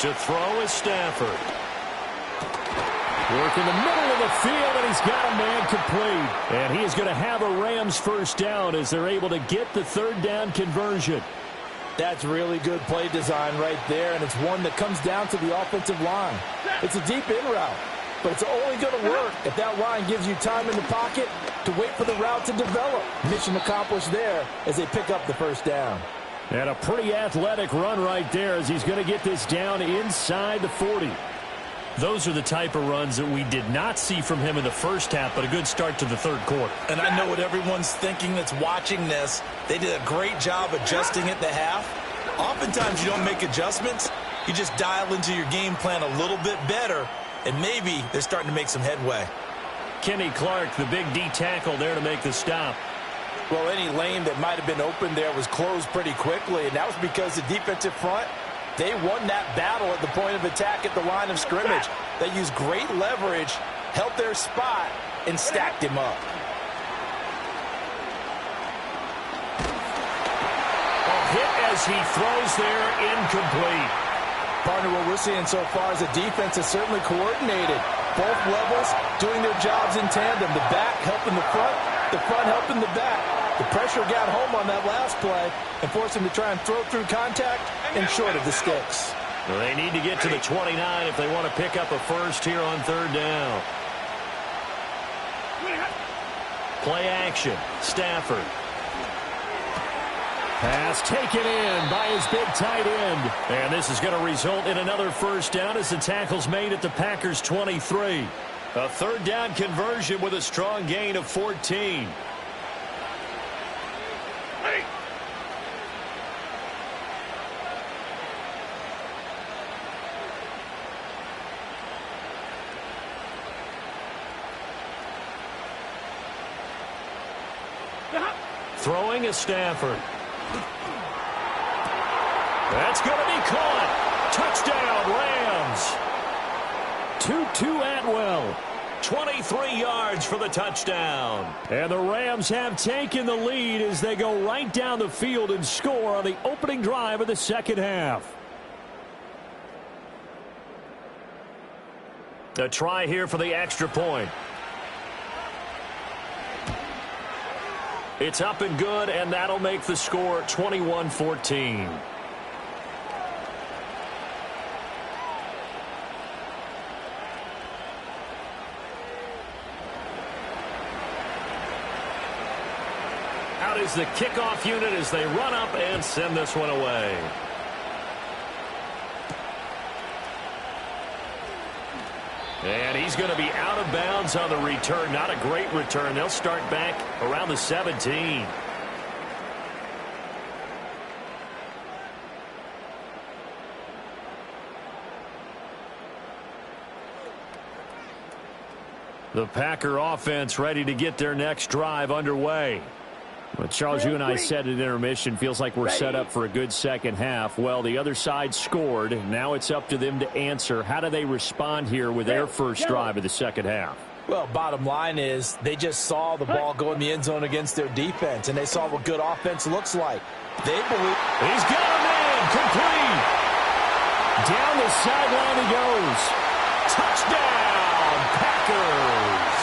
To throw is Stafford. Work in the middle of the field, and he's got a man complete. And he is going to have a Rams first down as they're able to get the 3rd down conversion. That's really good play design right there, and it's one that comes down to the offensive line. It's a deep in route, but it's only going to work if that line gives you time in the pocket to wait for the route to develop. Mission accomplished there as they pick up the first down. And a pretty athletic run right there as he's going to get this down inside the 40. Those are the type of runs that we did not see from him in the first half, but a good start to the 3rd quarter. And I know what everyone's thinking that's watching this. They did a great job adjusting at the half. Oftentimes you don't make adjustments. You just dial into your game plan a little bit better, and maybe they're starting to make some headway. Kenny Clark, the big D tackle there to make the stop. Well, any lane that might have been open there was closed pretty quickly, and that was because the defensive front, they won that battle at the point of attack at the line of scrimmage. They used great leverage, held their spot, and stacked him up. A hit as he throws there, incomplete. Partner, what we're seeing so far is the defense is certainly coordinated. Both levels doing their jobs in tandem. The back helping the front helping the back. The pressure got home on that last play and forced him to try and throw through contact and short of the sticks. Well, they need to get to the 29 if they want to pick up a first here on 3rd down. Play action. Stafford. Pass taken in by his big tight end. And this is going to result in another first down as the tackle's made at the Packers' 23. A third down conversion with a strong gain of 14. Throwing is Stafford. That's going to be caught. Touchdown, Rams. Tutu Atwell. 23 yards for the touchdown. And the Rams have taken the lead as they go right down the field and score on the opening drive of the second half. A try here for the extra point. It's up and good, and that'll make the score 21-14. Out is the kickoff unit as they run up and send this one away. And he's going to be out of bounds on the return. Not a great return. They'll start back around the 17. The Packer offense ready to get their next drive underway. Well, Charles, you and I said at intermission, feels like we're set up for a good second half. Well, the other side scored. Now it's up to them to answer. How do they respond here with their first drive of the second half? Well, bottom line is they just saw the ball go in the end zone against their defense, and they saw what good offense looks like. They believe. He's got a man. Complete. Down the sideline he goes. Touchdown, Packers.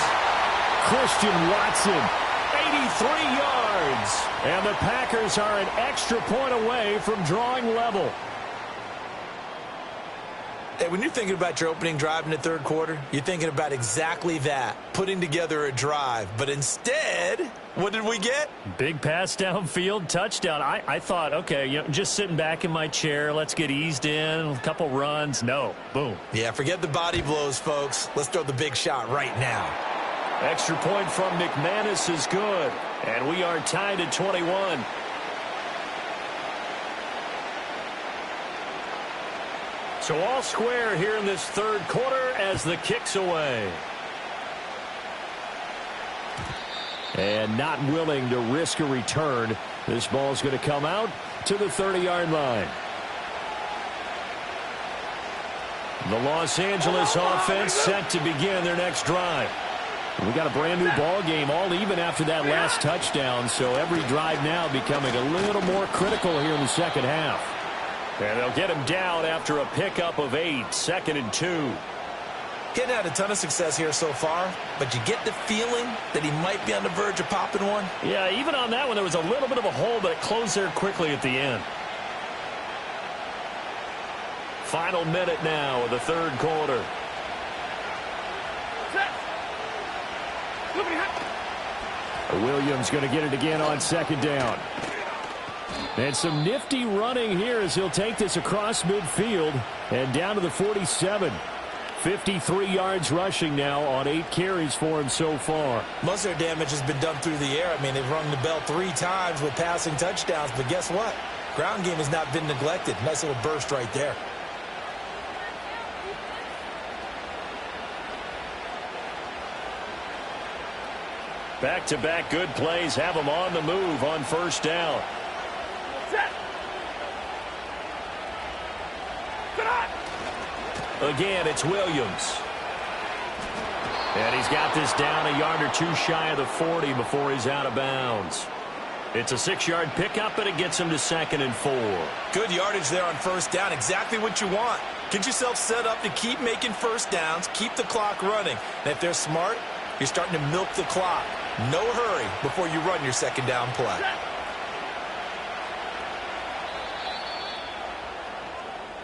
Christian Watson. 83 yards. And the Packers are an extra point away from drawing level. Hey, when you're thinking about your opening drive in the third quarter, you're thinking about exactly that, putting together a drive. But instead, what did we get? Big pass downfield, touchdown. I thought, okay, just sitting back in my chair, let's get eased in, a couple runs. No, boom. Yeah, forget the body blows, folks. Let's throw the big shot right now. Extra point from McManus is good. And we are tied at 21. So all square here in this third quarter as the kick's away. And not willing to risk a return. This ball's going to come out to the 30-yard line. The Los Angeles offense set to begin their next drive. We got a brand new ball game, all even after that last touchdown, so every drive now becoming a little more critical here in the second half. And they'll get him down after a pickup of 8, 2nd and 2. Getting had a ton of success here so far, but you get the feeling that he might be on the verge of popping one. Yeah, even on that one, there was a little bit of a hole, but it closed there quickly at the end. Final minute now of the third quarter. Williams going to get it again on second down. And some nifty running here as he'll take this across midfield and down to the 47. 53 yards rushing now on 8 carries for him so far. Most of their damage has been done through the air. I mean, they've rung the bell 3 times with passing touchdowns, but guess what? Ground game has not been neglected. Nice little burst right there. Back-to-back good plays have them on the move on first down. Again, it's Williams. And he's got this down a yard or two shy of the 40 before he's out of bounds. It's a 6-yard pickup, and it gets him to 2nd and 4. Good yardage there on first down. Exactly what you want. Get yourself set up to keep making first downs, keep the clock running. And if they're smart, you're starting to milk the clock. No hurry before you run your second down play.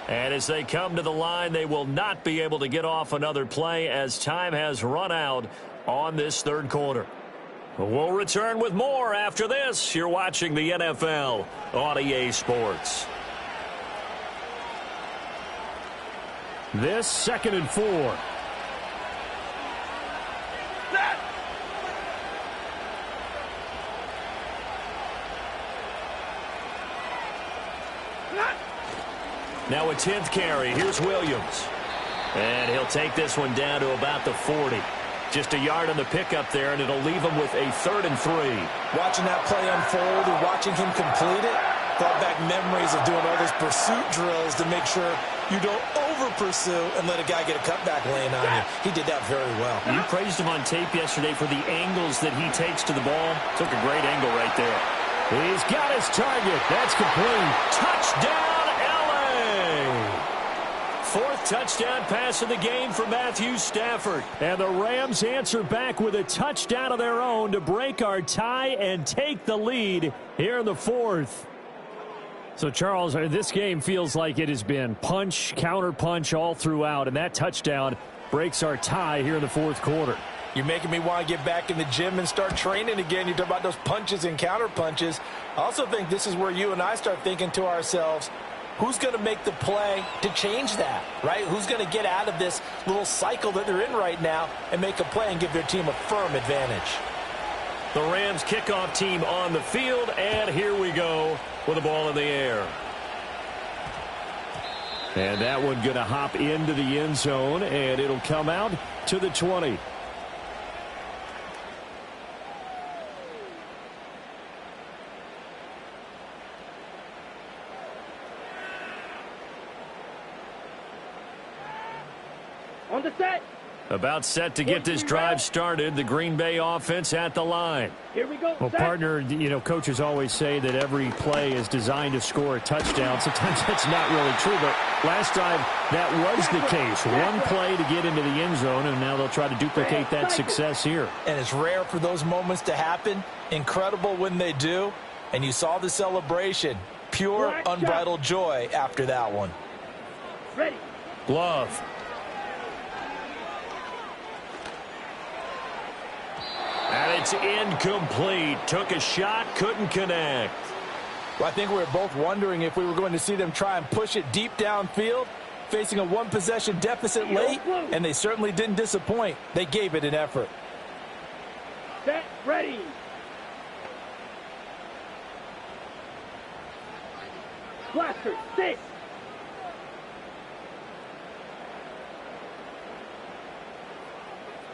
And as they come to the line, they will not be able to get off another play as time has run out on this third quarter. We'll return with more after this. You're watching the NFL on EA Sports. This 2nd and 4. Now a 10th carry. Here's Williams. And he'll take this one down to about the 40. Just a yard on the pickup there, and it'll leave him with a 3rd and 3. Watching that play unfold and watching him complete it, brought back memories of doing all those pursuit drills to make sure you don't over-pursue and let a guy get a cutback lane on you. He did that very well. You praised him on tape yesterday for the angles that he takes to the ball. Took a great angle right there. He's got his target. That's complete. Touchdown, L.A. 4th touchdown pass of the game for Matthew Stafford. And the Rams answer back with a touchdown of their own to break our tie and take the lead here in the 4th. So, Charles, this game feels like it has been punch, counter punch all throughout, and that touchdown breaks our tie here in the 4th quarter. You're making me want to get back in the gym and start training again. You talk about those punches and counter punches. I also think this is where you and I start thinking to ourselves, who's going to make the play to change that, right? Who's going to get out of this little cycle that they're in right now and make a play and give their team a firm advantage? The Rams kickoff team on the field, and here we go with the ball in the air. And that one going to hop into the end zone, and it'll come out to the 20. On the set. About set to get this drive started. The Green Bay offense at the line. Here we go. Well, set. partner, you know, coaches always say that every play is designed to score a touchdown. Sometimes that's not really true, but last time that was the case. One play to get into the end zone, and now they'll try to duplicate that success here. And it's rare for those moments to happen. Incredible when they do. And you saw the celebration. Pure, unbridled joy after that one. Ready. Love. And it's incomplete. Took a shot, couldn't connect. Well, I think we were both wondering if we were going to see them try and push it deep downfield, facing a one-possession deficit late, and they certainly didn't disappoint. They gave it an effort. Set. Ready. Blaster. 6.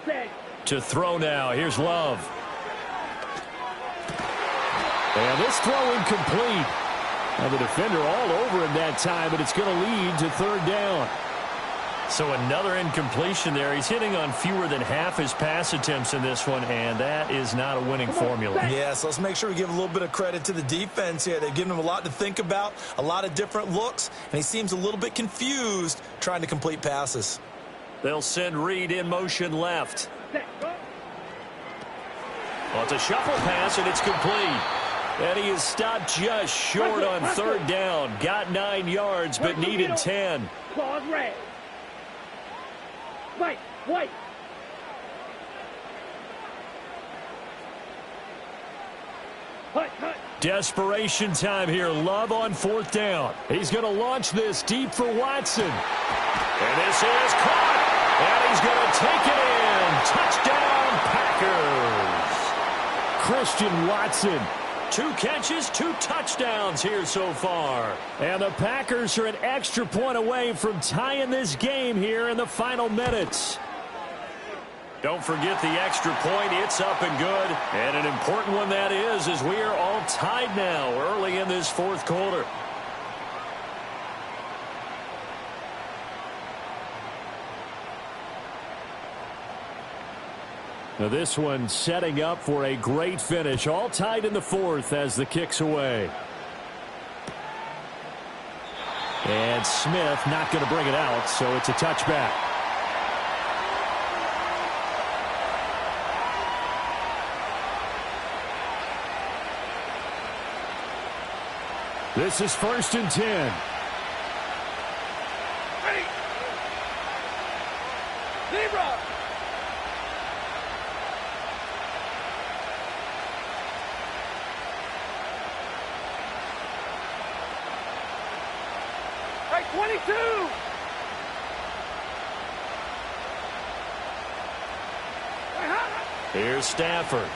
Set. To throw now. Here's Love. And this throw incomplete. Now the defender all over him that time, but it's going to lead to 3rd down. So another incompletion there. He's hitting on fewer than half his pass attempts in this one, and that is not a winning formula. Yeah, so let's make sure we give a little bit of credit to the defense here. They've given him a lot to think about, a lot of different looks, and he seems a little bit confused trying to complete passes. They'll send Reed in motion left. Well, it's a shuffle pass, and it's complete. And he is stopped just short on 3rd down. Got 9 yards, but needed 10. Claws red. White. Hut. Desperation time here. Love on 4th down. He's going to launch this deep for Watson. And this is caught. And he's going to take it in. Touchdown, Packers. Christian Watson. 2 catches, 2 touchdowns here so far. And the Packers are an extra point away from tying this game here in the final minutes. Don't forget the extra point. It's up and good. And an important one that is, as we are all tied now early in this 4th quarter. Now this one setting up for a great finish. All tied in the 4th as the kick's away. And Smith not going to bring it out, so it's a touchback. This is 1st and 10. Ready. Zebra. Right, 22. Here's Stafford.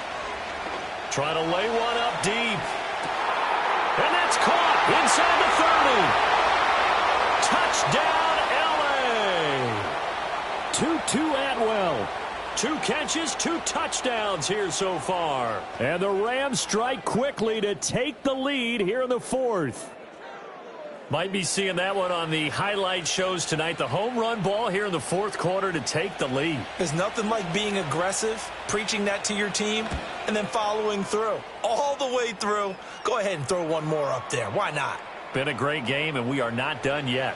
Trying to lay one up deep. And that's caught inside the 30. Touchdown, L.A. Tutu Atwell. 2 catches, 2 touchdowns here so far. And the Rams strike quickly to take the lead here in the 4th. Might be seeing that one on the highlight shows tonight. The home run ball here in the 4th quarter to take the lead. There's nothing like being aggressive, preaching that to your team, and then following through. All the way through. Go ahead and throw one more up there. Why not? Been a great game, and we are not done yet.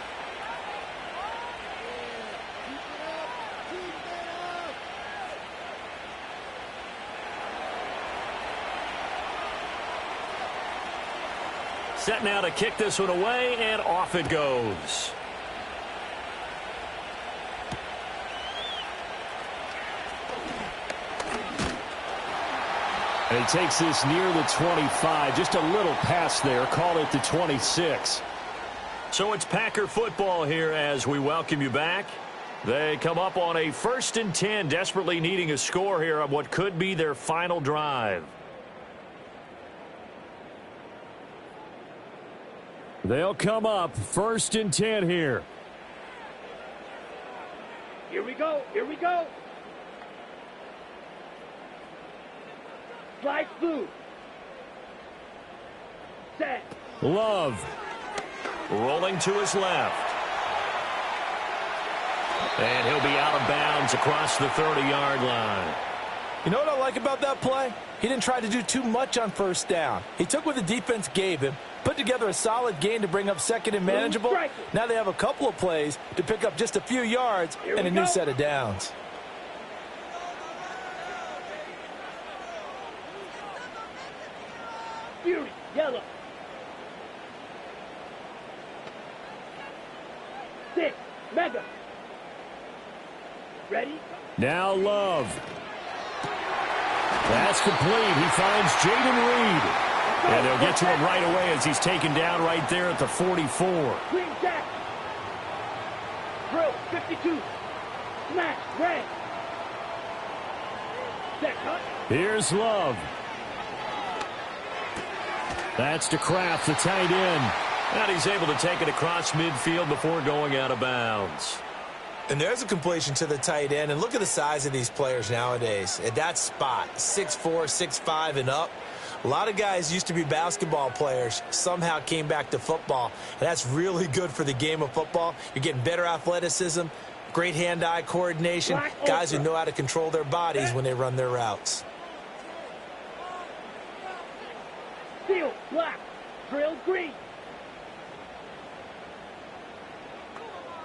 Set now to kick this one away, and off it goes. And he takes this near the 25. Just a little pass there. Call it the 26. So it's Packer football here as we welcome you back. They come up on a 1st and 10, desperately needing a score here on what could be their final drive. They'll come up 1st and 10 here. Here we go. Here we go. Slide through. Set. Love. Rolling to his left. And he'll be out of bounds across the 30-yard line. You know what I like about that play? He didn't try to do too much on 1st down. He took what the defense gave him, put together a solid gain to bring up 2nd and manageable. Now they have a couple of plays to pick up just a few yards and a new set of downs. Fury, yellow. 6, mega. Ready? Now Love. That's complete. He finds Jaden Reed. And they'll get to him right away as he's taken down right there at the 44. Green jack. Drill, 52. Smash, red. Set, cut. Here's Love. That's to Kraft, the tight end. And he's able to take it across midfield before going out of bounds. And there's a completion to the tight end. And look at the size of these players nowadays. At that spot, 6'4", 6'5", and up. A lot of guys used to be basketball players, somehow came back to football. And that's really good for the game of football. You're getting better athleticism, great hand-eye coordination, guys who know how to control their bodies when they run their routes. Field, black. Drill, green.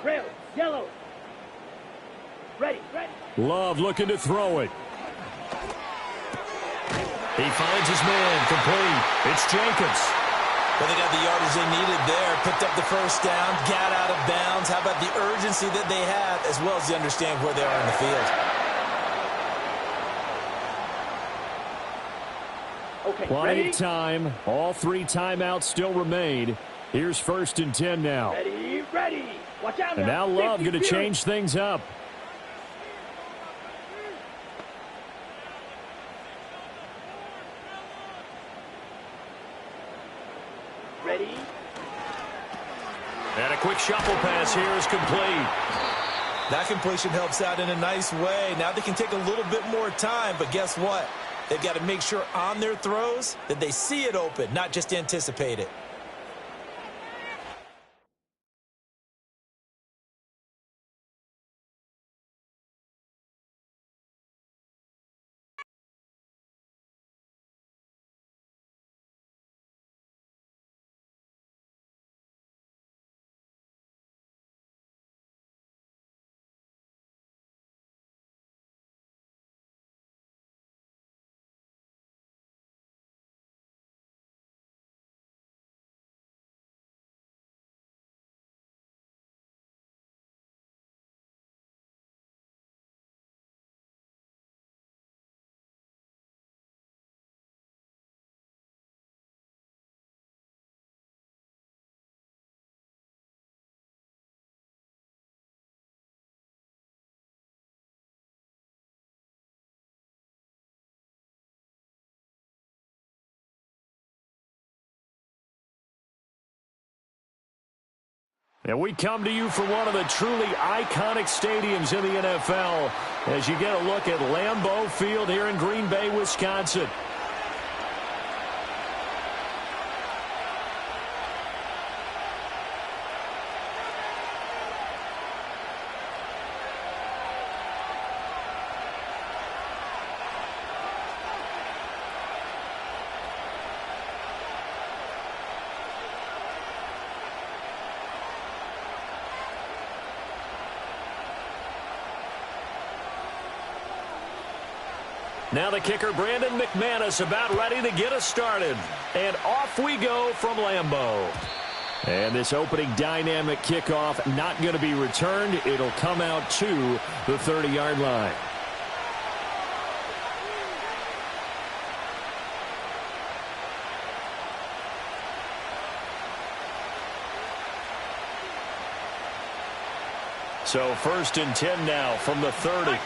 Trail, yellow. Ready, ready. Love looking to throw it. He finds his man, complete. It's Jacobs. Well, they got the yardage they needed there, picked up the 1st down, got out of bounds. How about the urgency that they have, as well as they understand where they are in the field. Okay, Plenty ready? of time. All 3 timeouts still remain. Here's 1st and 10 now. Ready, ready. Watch out now. And now Love going to Safety, change things up. Ready. And a quick shuffle pass here is complete. That completion helps out in a nice way. Now they can take a little bit more time, but guess what? They've got to make sure on their throws that they see it open, not just anticipate it. And we come to you from one of the truly iconic stadiums in the NFL as you get a look at Lambeau Field here in Green Bay, Wisconsin. Now the kicker, Brandon McManus, about ready to get us started. And off we go from Lambeau. And this opening dynamic kickoff not going to be returned. It'll come out to the 30-yard line. So 1st and 10 now from the 30.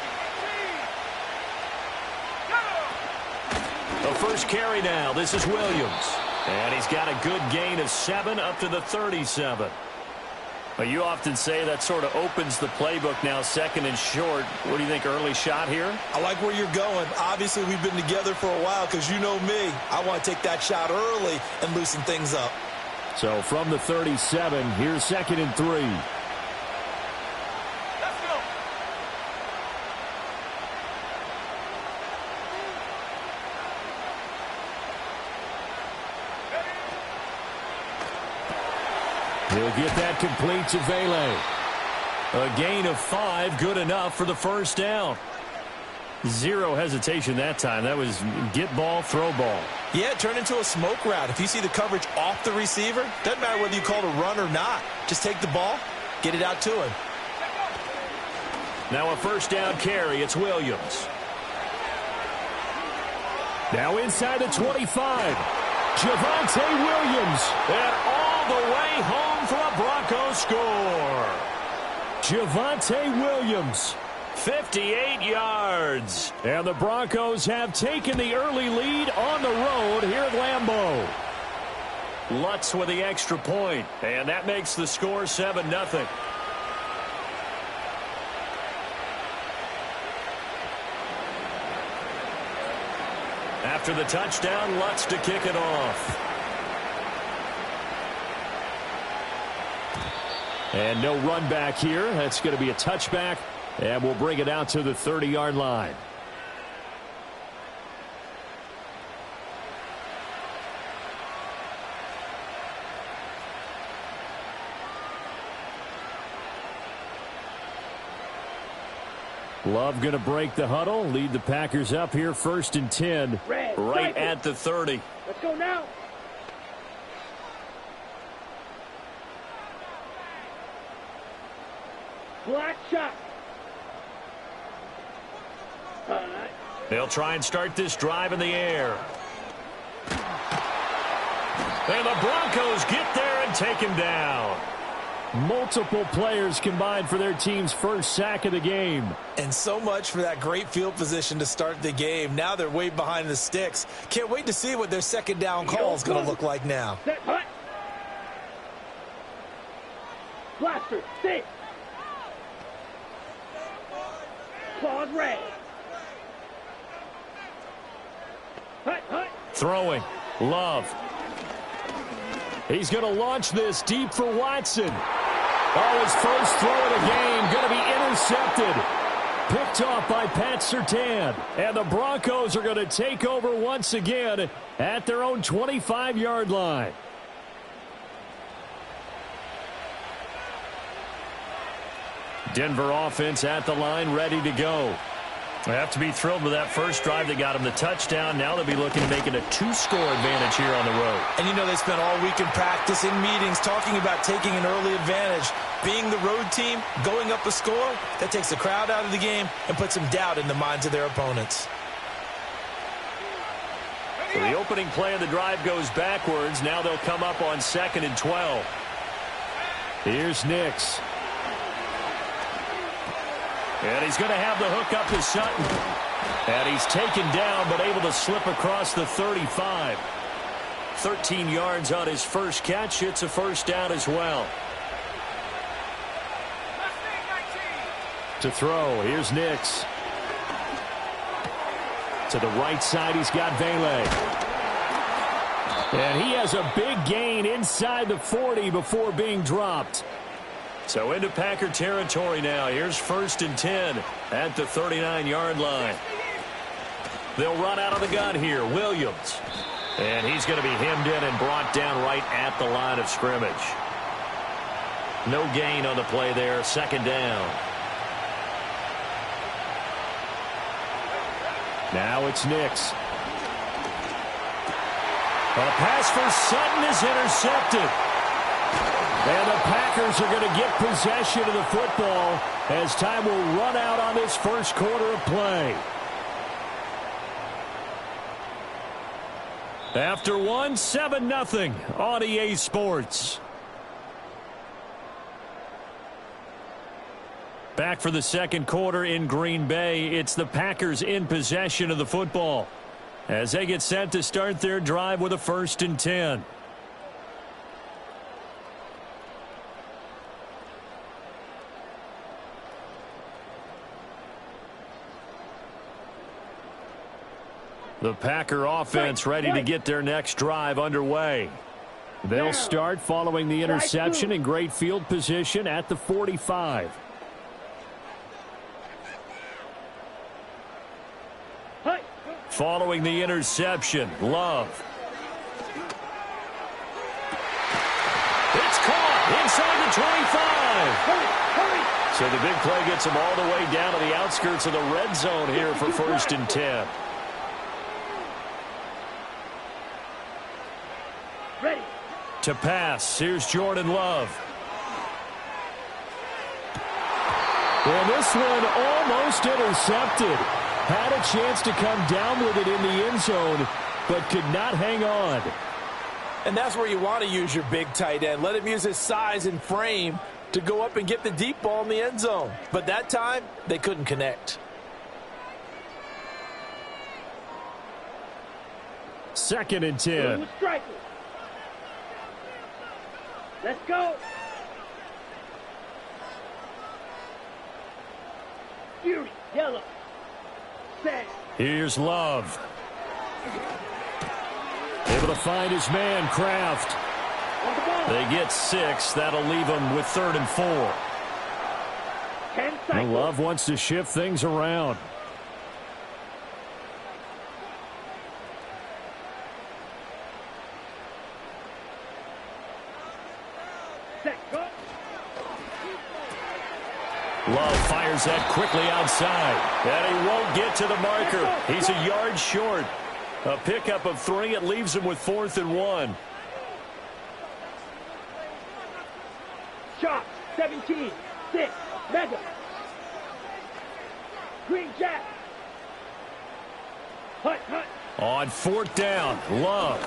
The first carry now. This is Williams. And he's got a good gain of 7 up to the 37. But you often say that sort of opens the playbook now, 2nd and short. What do you think, early shot here? I like where you're going. Obviously, we've been together for a while because you know me. I want to take that shot early and loosen things up. So from the 37, here's 2nd and 3. He'll get that complete to Vele. A gain of 5, good enough for the first down. Zero hesitation that time. That was get ball, throw ball. Yeah, it turned into a smoke route. If you see the coverage off the receiver, doesn't matter whether you call it a run or not. Just take the ball, get it out to him. Now a first down carry. It's Williams. Now inside the 25. Javonte Williams. And all the way home for a Broncos score. Javonte Williams, 58 yards. And the Broncos have taken the early lead on the road here at Lambeau. Lutz with the extra point, and that makes the score 7-0. After the touchdown, Lutz to kick it off. And no run back here. That's going to be a touchback, and we'll bring it out to the 30-yard line. Love going to break the huddle, lead the Packers up here 1st and 10, right at the 30. Let's go now. Black shot. They'll try and start this drive in the air. And the Broncos get there and take him down. Multiple players combined for their team's first sack of the game. And so much for that great field position to start the game. Now they're way behind the sticks. Can't wait to see what their second down call is going to look like now. Set, hut. Blaster, stay. Claws red. Hut, hut. Throwing. Love. He's going to launch this deep for Watson. Oh, his first throw of the game going to be intercepted. Picked off by Pat Surtain. And the Broncos are going to take over once again at their own 25-yard line. Denver offense at the line, ready to go. They have to be thrilled with that first drive. They got him the touchdown. Now they'll be looking to make it a 2-score advantage here on the road. And you know they spent all week in practice, in meetings, talking about taking an early advantage. Being the road team, going up a score, that takes the crowd out of the game and puts some doubt in the minds of their opponents. So the opening play of the drive goes backwards. Now they'll come up on 2nd and 12. Here's Nix. And he's going to have the hook up to Sutton. And he's taken down, but able to slip across the 35. 13 yards on his first catch. It's a first down as well. To throw, here's Nix. To the right side, he's got Vele. And he has a big gain inside the 40 before being dropped. So into Packer territory now. Here's 1st and 10 at the 39-yard line. They'll run out of the gun here. Williams. And he's going to be hemmed in and brought down right at the line of scrimmage. No gain on the play there. 2nd down. Now it's Nix. A pass for Sutton is intercepted. And the Packers are going to get possession of the football as time will run out on this first quarter of play. After one, 7-0 on EA Sports. Back for the second quarter in Green Bay. It's the Packers in possession of the football as they get set to start their drive with a 1st and 10. The Packer offense ready to get their next drive underway. They'll start following the interception in great field position at the 45. Following the interception, Love. It's caught inside the 25. So the big play gets them all the way down to the outskirts of the red zone here for 1st and 10. Ready. To pass, here's Jordan Love. And this one almost intercepted. Had a chance to come down with it in the end zone, but could not hang on. And that's where you want to use your big tight end. Let him use his size and frame to go up and get the deep ball in the end zone. But that time, they couldn't connect. 2nd and 10. Let's go. Fury, yellow. Set. Here's Love. Able to find his man, Kraft. They get 6. That'll leave them with 3rd and 4. 10 seconds. Love wants to shift things around. Set, go. Love fires that quickly outside. And he won't get to the marker. He's a yard short. A pickup of 3. It leaves him with 4th and 1. Shot, 17, 6, mega. Green Jack. Hut, hut. On 4th down, Love.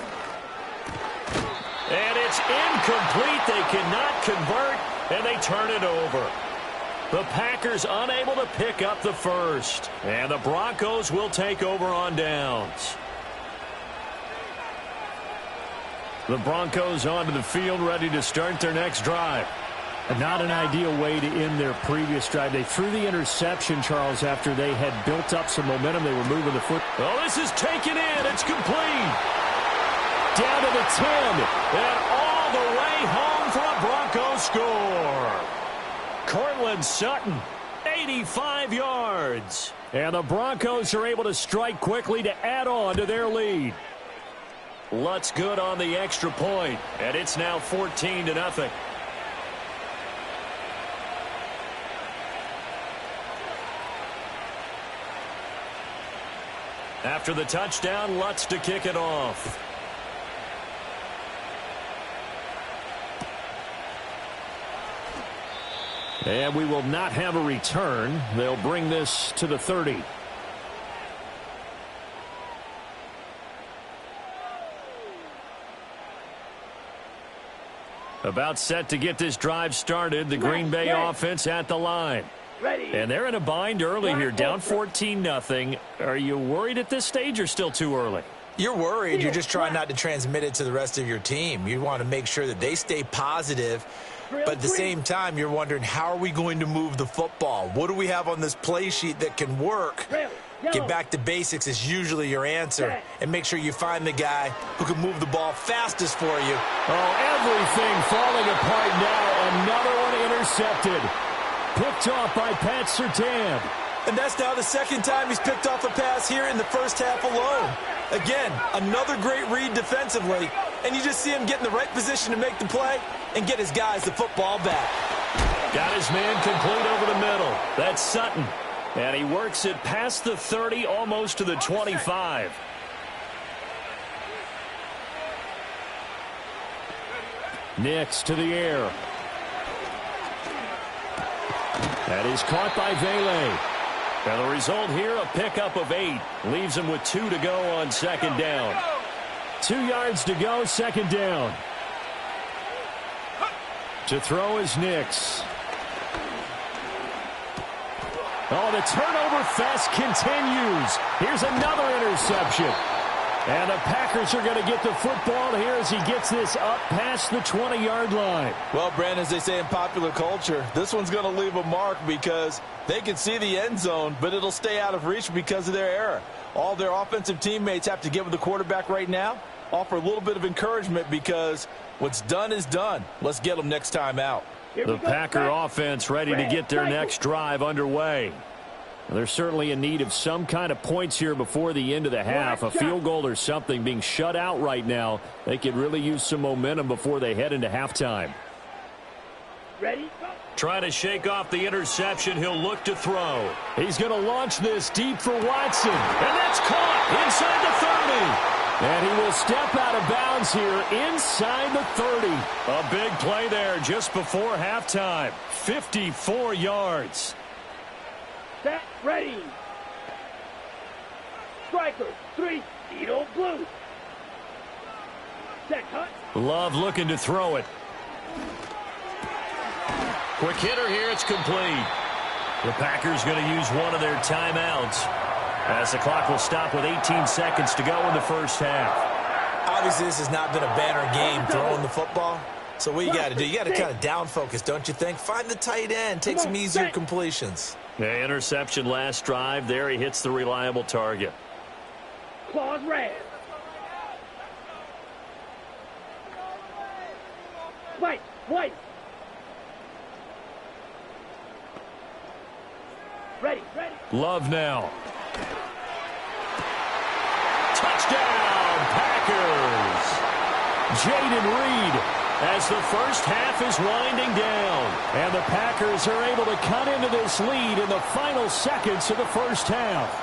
And it's incomplete. They cannot convert, and they turn it over. The Packers unable to pick up the first. And the Broncos will take over on downs. The Broncos onto the field, ready to start their next drive. Not an ideal way to end their previous drive. They threw the interception, Charles, after they had built up some momentum. They were moving the foot. Oh, this is taken in. It's complete. Down to the 10. And all the way home for a Broncos score. Cortland Sutton, 85 yards. And the Broncos are able to strike quickly to add on to their lead. Lutz good on the extra point, and it's now 14-0. After the touchdown, Lutz to kick it off. And we will not have a return. They'll bring this to the 30. About set to get this drive started. The Green Bay offense at the line. Ready. And they're in a bind early here, down 14-0. Are you worried at this stage or still too early? You're worried. You're just trying not to transmit it to the rest of your team. You want to make sure that they stay positive But at the same time, you're wondering, how are we going to move the football? What do we have on this play sheet that can work? Get back to basics is usually your answer. And make sure you find the guy who can move the ball fastest for you. Oh, everything falling apart now. Another one intercepted. Picked off by Pat Surtain. And that's now the second time he's picked off a pass here in the first half alone. Again, another great read defensively. And you just see him get in the right position to make the play and get his guys the football back. Got his man complete over the middle. That's Sutton. And he works it past the 30, almost to the 25. Nix to the air. That is caught by Vele. And the result here, a pickup of 8. Leaves him with 2 to go on second down. 2 yards to go, second down. To throw is Nix. Oh, the turnover fest continues. Here's another interception. And the Packers are going to get the football here as he gets this up past the 20-yard line. Well, Brandon, as they say in popular culture, this one's going to leave a mark because they can see the end zone, but it'll stay out of reach because of their error. All their offensive teammates have to get with the quarterback right now, offer a little bit of encouragement because what's done is done. Let's get them next time out. The Packer offense ready to get their next drive underway. They're certainly in need of some kind of points here before the end of the half. A field goal or something. Being shut out right now, they could really use some momentum before they head into halftime. Ready? Trying to shake off the interception. He'll look to throw. He's going to launch this deep for Watson. And that's caught inside the 30. And he will step out of bounds here inside the 30. A big play there just before halftime. 54 yards. Set, ready. Striker, 3, Edo blue. Set, cut. Love looking to throw it. Quick hitter here, it's complete. The Packers going to use one of their timeouts as the clock will stop with 18 seconds to go in the first half. Obviously, this has not been a banner game throwing the football. So what you got to do, you got to kind of down focus, don't you think? Find the tight end, take some easier completions. The interception last drive. There he hits the reliable target. Claws red. White. Ready. Love now. Touchdown, Packers. Jaden Reed as the first half is winding down. And the Packers are able to cut into this lead in the final seconds of the first half.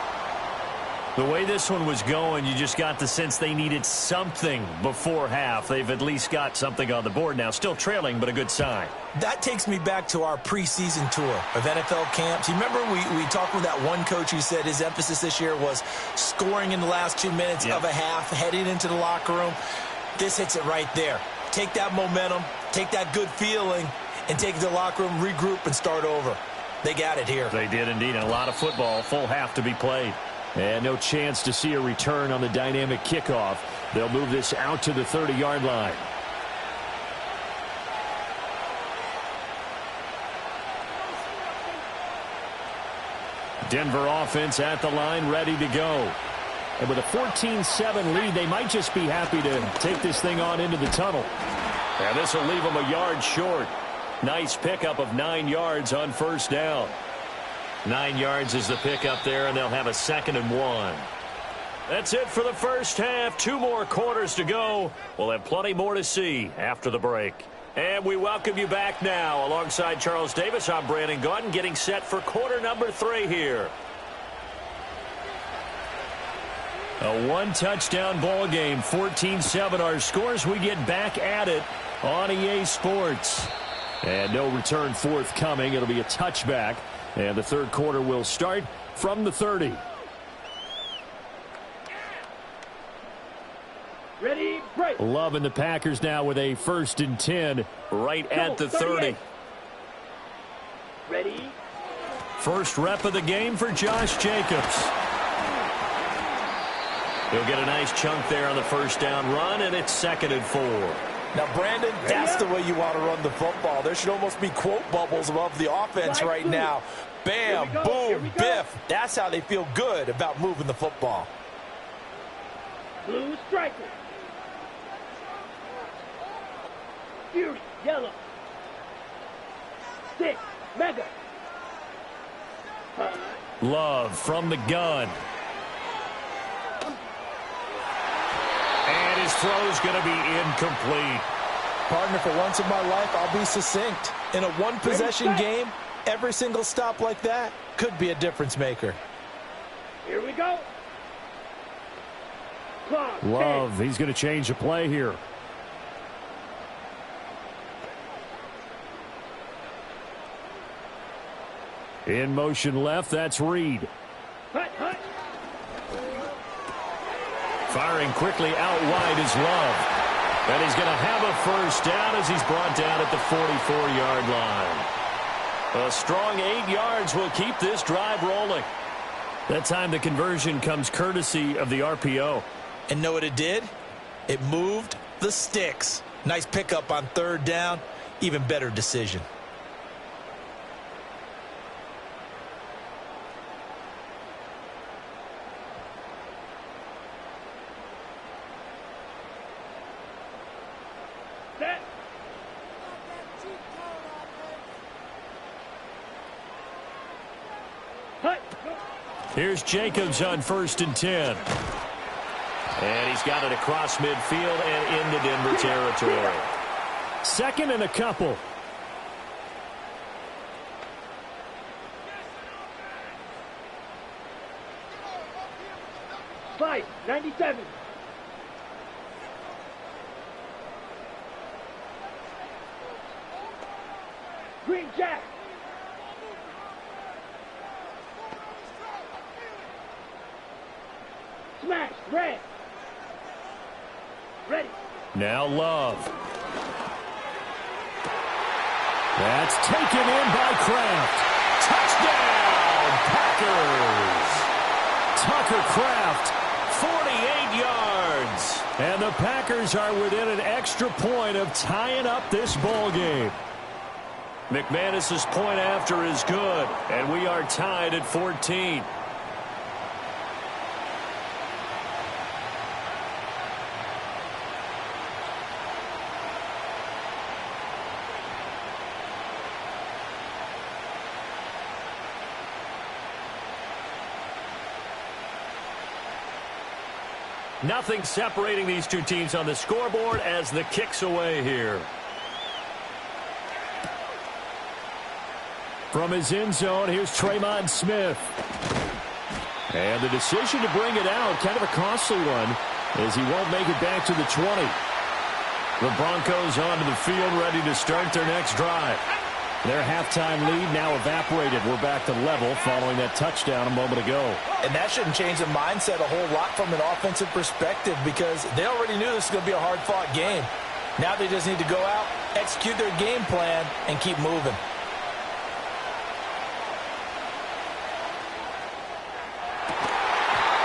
The way this one was going, you just got the sense they needed something before half. They've at least got something on the board now. Still trailing, but a good sign. That takes me back to our preseason tour of NFL camps. You remember we talked with that one coach who said his emphasis this year was scoring in the last 2 minutes of a half, heading into the locker room. This hits it right there. Take that momentum, take that good feeling, and take it to the locker room, regroup, and start over. They got it here. They did indeed, and a lot of football, full half to be played. And no chance to see a return on the dynamic kickoff. They'll move this out to the 30-yard line. Denver offense at the line, ready to go. And with a 14-7 lead, they might just be happy to take this thing on into the tunnel. And this will leave them a yard short. Nice pickup of 9 yards on first down. 9 yards is the pickup there, and they'll have a 2nd and 1. That's it for the first half. 2 more quarters to go. We'll have plenty more to see after the break. And we welcome you back now. Alongside Charles Davis, I'm Brandon Gaudin, getting set for quarter number 3 here. A one-touchdown ball game, 14-7 our scores. We get back at it on EA Sports. And no return forthcoming. It'll be a touchback. And the third quarter will start from the 30. Ready, break. Love and the Packers now with a 1st and 10 right at the 30. Ready. First rep of the game for Josh Jacobs. He'll get a nice chunk there on the first down run, and it's 2nd and 4. Now, Brandon, that's the way you want to run the football. There should almost be quote bubbles above the offense right now. Bam, boom, biff. That's how they feel good about moving the football. Blue striker. Fury, yellow. 6, mega. Love from the gun. And his throw's going to be incomplete. Partner, for once in my life, I'll be succinct. In a one-possession game, every single stop like that could be a difference maker. Here we go. Love, he's going to change the play here. In motion left, that's Reed. Firing quickly out wide is Love. And he's going to have a first down as he's brought down at the 44-yard line. A strong 8 yards will keep this drive rolling. That time the conversion comes courtesy of the RPO. And know what it did? It moved the sticks. Nice pickup on third down. Even better decision. Here's Jacobs on 1st and 10. And he's got it across midfield and into Denver territory. 2nd and a couple. Five, 97. Green Jack. Smash, red. Ready. Now Love. That's taken in by Kraft. Touchdown, Packers. Tucker Kraft, 48 yards. And the Packers are within an extra point of tying up this ball game. McManus's point after is good, and we are tied at 14. Nothing separating these two teams on the scoreboard as the kick's away here. From his end zone, here's Tremont Smith. And the decision to bring it out, kind of a costly one, as he won't make it back to the 20. The Broncos onto the field, ready to start their next drive. Their halftime lead now evaporated. We're back to level following that touchdown a moment ago. And that shouldn't change the mindset a whole lot from an offensive perspective because they already knew this was going to be a hard-fought game. Now they just need to go out, execute their game plan, and keep moving.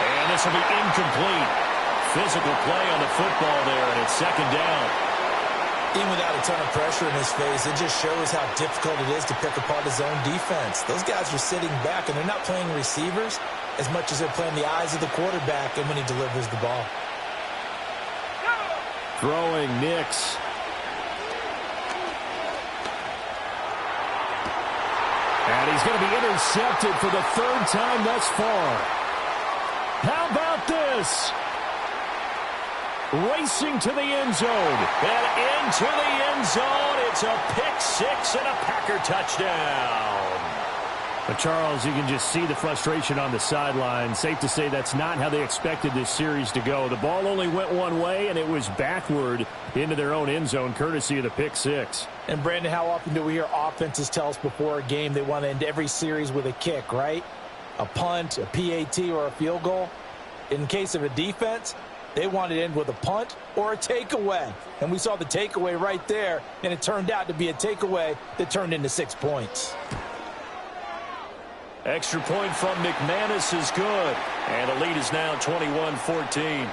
And this will be incomplete. Physical play on the football there, and it's 2nd down. Even without a ton of pressure in his face, it just shows how difficult it is to pick apart his own defense. Those guys are sitting back, and they're not playing receivers as much as they're playing the eyes of the quarterback and when he delivers the ball. Throwing Nix. And he's going to be intercepted for the 3rd time thus far. How about this? Racing to the end zone. And into the end zone. It's a pick six and a Packer touchdown. But Charles, you can just see the frustration on the sideline. Safe to say that's not how they expected this series to go. The ball only went one way, and it was backward into their own end zone, courtesy of the pick six. And, Brandon, how often do we hear offenses tell us before a game they want to end every series with a kick, right? A punt, a PAT, or a field goal. In case of a defense, they wanted to end with a punt or a takeaway. And we saw the takeaway right there, and it turned out to be a takeaway that turned into 6 points. Extra point from McManus is good. And the lead is now 21-14.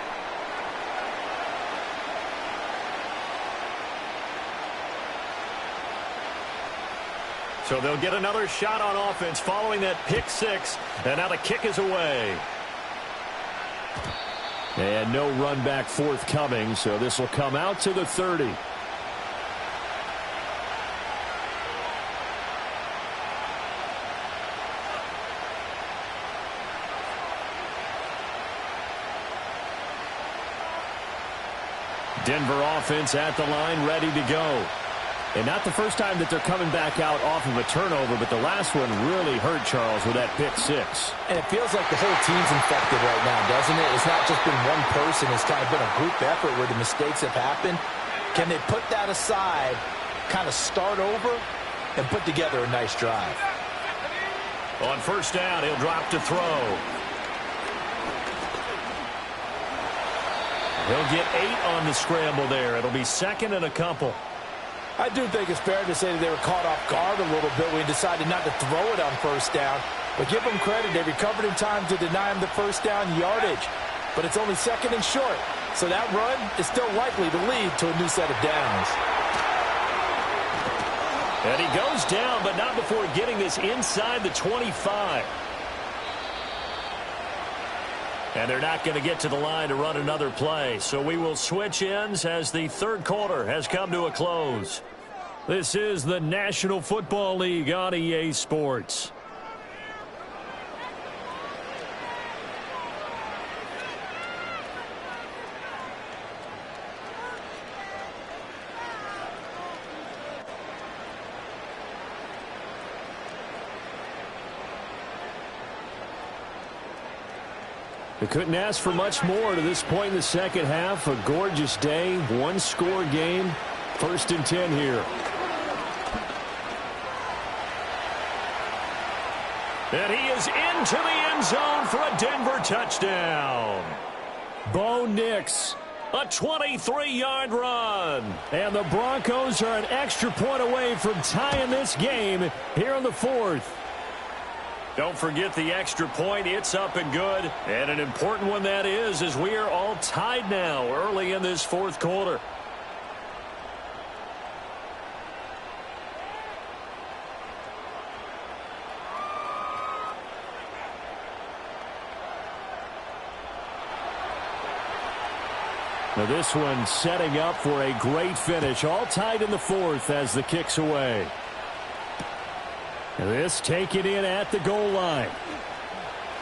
So they'll get another shot on offense following that pick six. And now the kick is away. And no run back forthcoming, so this will come out to the 30. Denver offense at the line, ready to go. And not the first time that they're coming back out off of a turnover, but the last one really hurt Charles with that pick six. And it feels like the whole team's infected right now, doesn't it? It's not just been one person. It's kind of been a group effort where the mistakes have happened. Can they put that aside, kind of start over, and put together a nice drive? On first down, he'll drop to throw. He'll get 8 on the scramble there. It'll be second and a couple. I do think it's fair to say that they were caught off guard a little bit when they decided not to throw it on first down. But give them credit. They recovered in time to deny him the first down yardage. But it's only second and short. So that run is still likely to lead to a new set of downs. And he goes down, but not before getting this inside the 25. And they're not going to get to the line to run another play. So we will switch ends as the third quarter has come to a close. This is the National Football League on EA Sports. We couldn't ask for much more to this point in the second half. A gorgeous day, one-score game, 1st and 10 here. And he is into the end zone for a Denver touchdown. Bo Nix, a 23-yard run. And the Broncos are an extra point away from tying this game here in the 4th. Don't forget the extra point. It's up and good. And an important one that is, as we are all tied now early in this 4th quarter. Now this one setting up for a great finish. All tied in the 4th as the kick's away. This taken in at the goal line.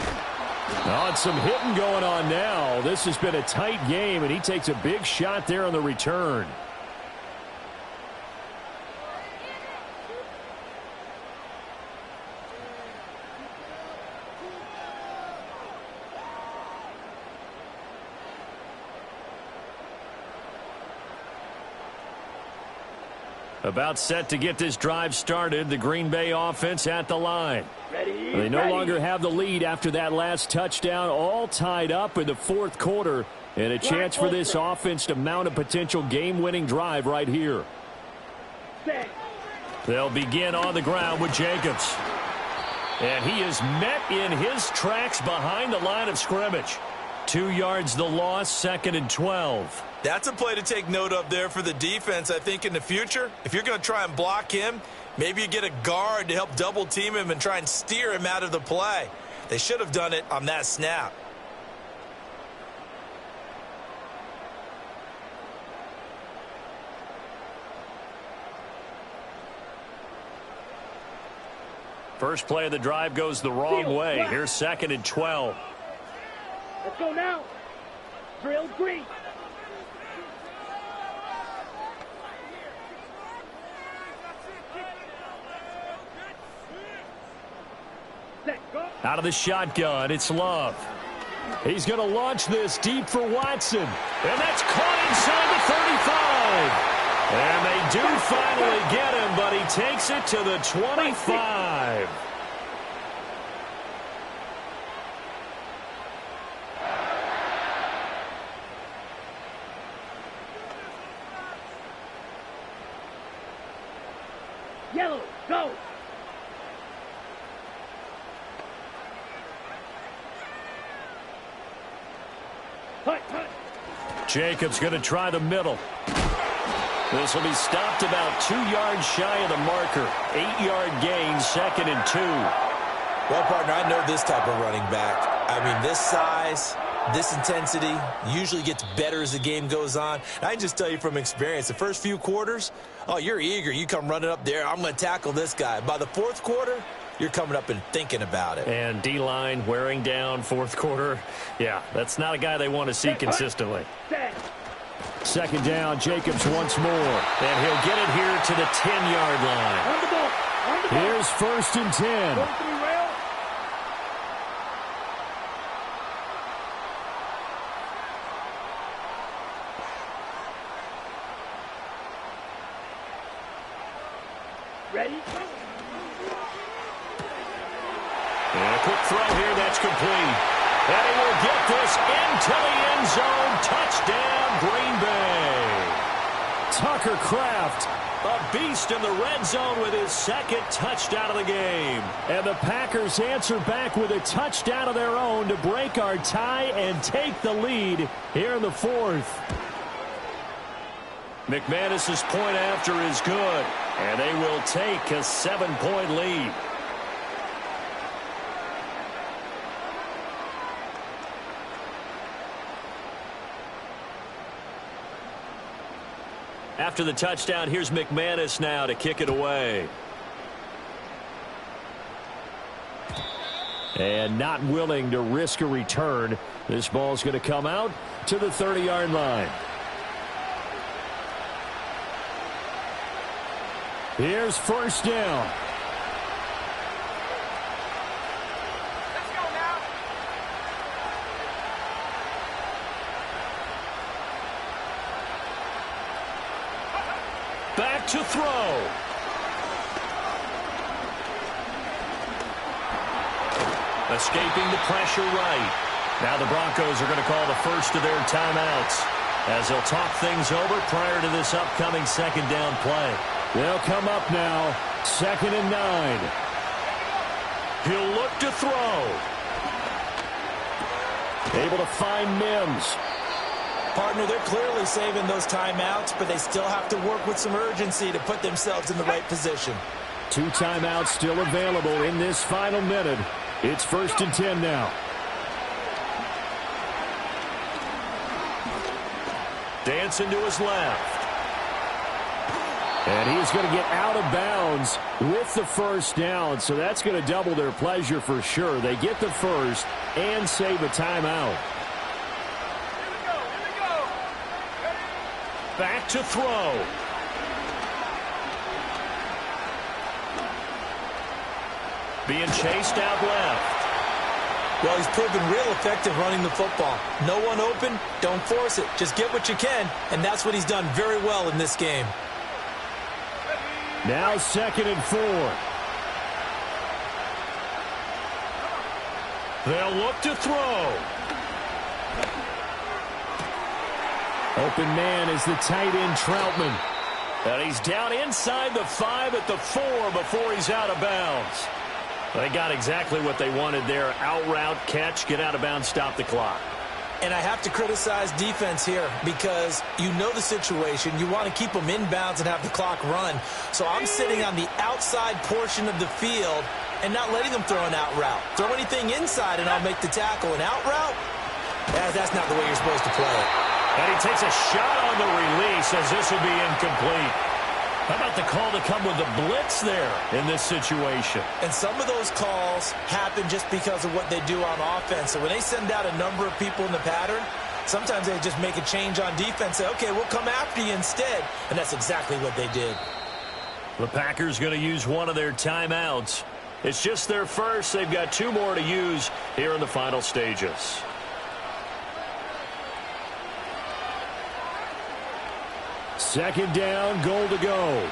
Oh, and some hitting going on now. This has been a tight game, and he takes a big shot there on the return. About set to get this drive started. The Green Bay offense at the line. They no longer have the lead after that last touchdown. All tied up in the 4th quarter. And a chance for this offense to mount a potential game-winning drive right here. They'll begin on the ground with Jacobs. And he is met in his tracks behind the line of scrimmage. 2 yards the loss, 2nd and 12. That's a play to take note of there for the defense, I think, in the future. If you're going to try and block him, maybe you get a guard to help double team him and try and steer him out of the play. They should have done it on that snap. First play of the drive goes the wrong way. Here's 2nd and 12. Let's go now. Drill green. Out of the shotgun, it's Love. He's going to launch this deep for Watson. And that's caught inside the 35. And they do finally get him, but he takes it to the 25. Yellow, go. Jacobs going to try the middle. This will be stopped about 2 yards shy of the marker. 8-yard gain, 2nd and 2. Well, partner, I know this type of running back. I mean, this size, this intensity usually gets better as the game goes on. And I can just tell you from experience, the first few quarters, oh, you're eager. You come running up there, I'm going to tackle this guy. By the fourth quarter, you're coming up and thinking about it. And D-line wearing down fourth quarter. Yeah, that's not a guy they want to see consistently. 2nd down, Jacobs once more. And he'll get it here to the 10-yard line. Here's 1st and 10. Ready? And a quick throw here, that's complete. And he will get this into the end zone. Touchdown, Green Bay. Tucker Kraft, A beast in the red zone with his 2nd touchdown of the game. and the Packers answer back with a touchdown of their own to break our tie and take the lead here in the 4th. McManus's point after is good, and they will take a 7-point lead. After the touchdown, here's McManus now to kick it away. And not willing to risk a return. This ball's going to come out to the 30-yard line. Here's 1st down. Back to throw. Escaping the pressure right. Now the Broncos are going to call the first of their timeouts as they'll talk things over prior to this upcoming 2nd down play. They'll come up now, 2nd and 9. He'll look to throw. Able to find Mims. Partner, they're clearly saving those timeouts, but they still have to work with some urgency to put themselves in the right position. 2 timeouts still available in this final minute. It's 1st and 10 now. Dancing to his left. And he's going to get out of bounds with the 1st down, so that's going to double their pleasure for sure. They get the 1st and save a timeout. Back to throw. Being chased out left. Well, he's proven real effective running the football. No one open, don't force it. Just get what you can, and that's what he's done very well in this game. Now 2nd and 4. They'll look to throw. Open man is the tight end Troutman. And he's down inside the 5 at the 4 before he's out of bounds. They got exactly what they wanted there. Out route, catch, get out of bounds, stop the clock. And I have to criticize defense here because you know the situation. You want to keep them inbounds and have the clock run. So I'm sitting on the outside portion of the field and not letting them throw an out route. Throw anything inside and I'll make the tackle. An out route? That's not the way you're supposed to play it. And he takes a shot on the release as this will be incomplete. How about the call to come with the blitz there in this situation? And some of those calls happen just because of what they do on offense. So when they send out a number of people in the pattern, sometimes they just make a change on defense. Say, okay, we'll come after you instead. And that's exactly what they did. The Packers going to use one of their timeouts. It's just their first. They've got 2 more to use here in the final stages. Second down, goal to go.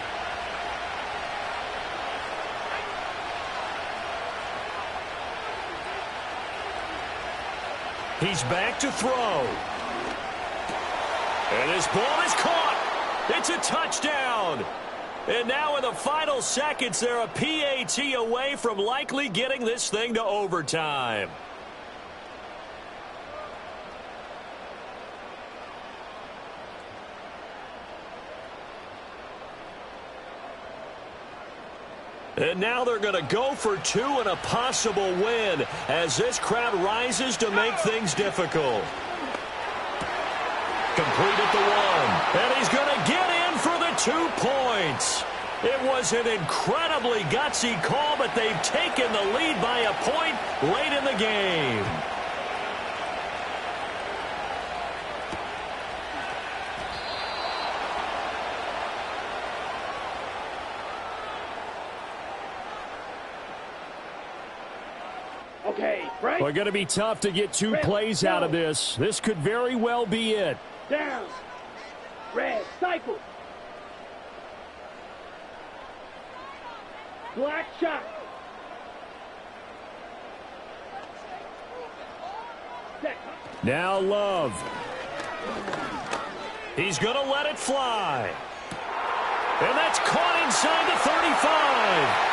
He's back to throw. And his ball is caught. It's a touchdown. And now in the final seconds, they're a PAT away from likely getting this thing to overtime. And now they're going to go for 2 and a possible win as this crowd rises to make things difficult. Complete at the 1. And he's going to get in for the 2 points. It was an incredibly gutsy call, but they've taken the lead by a point late in the game. Okay, right. We're going to be tough to get 2 plays out of this. This could very well be it. Down. Red, cycle. Black shot. Now Love. He's going to let it fly. And that's caught inside the 35.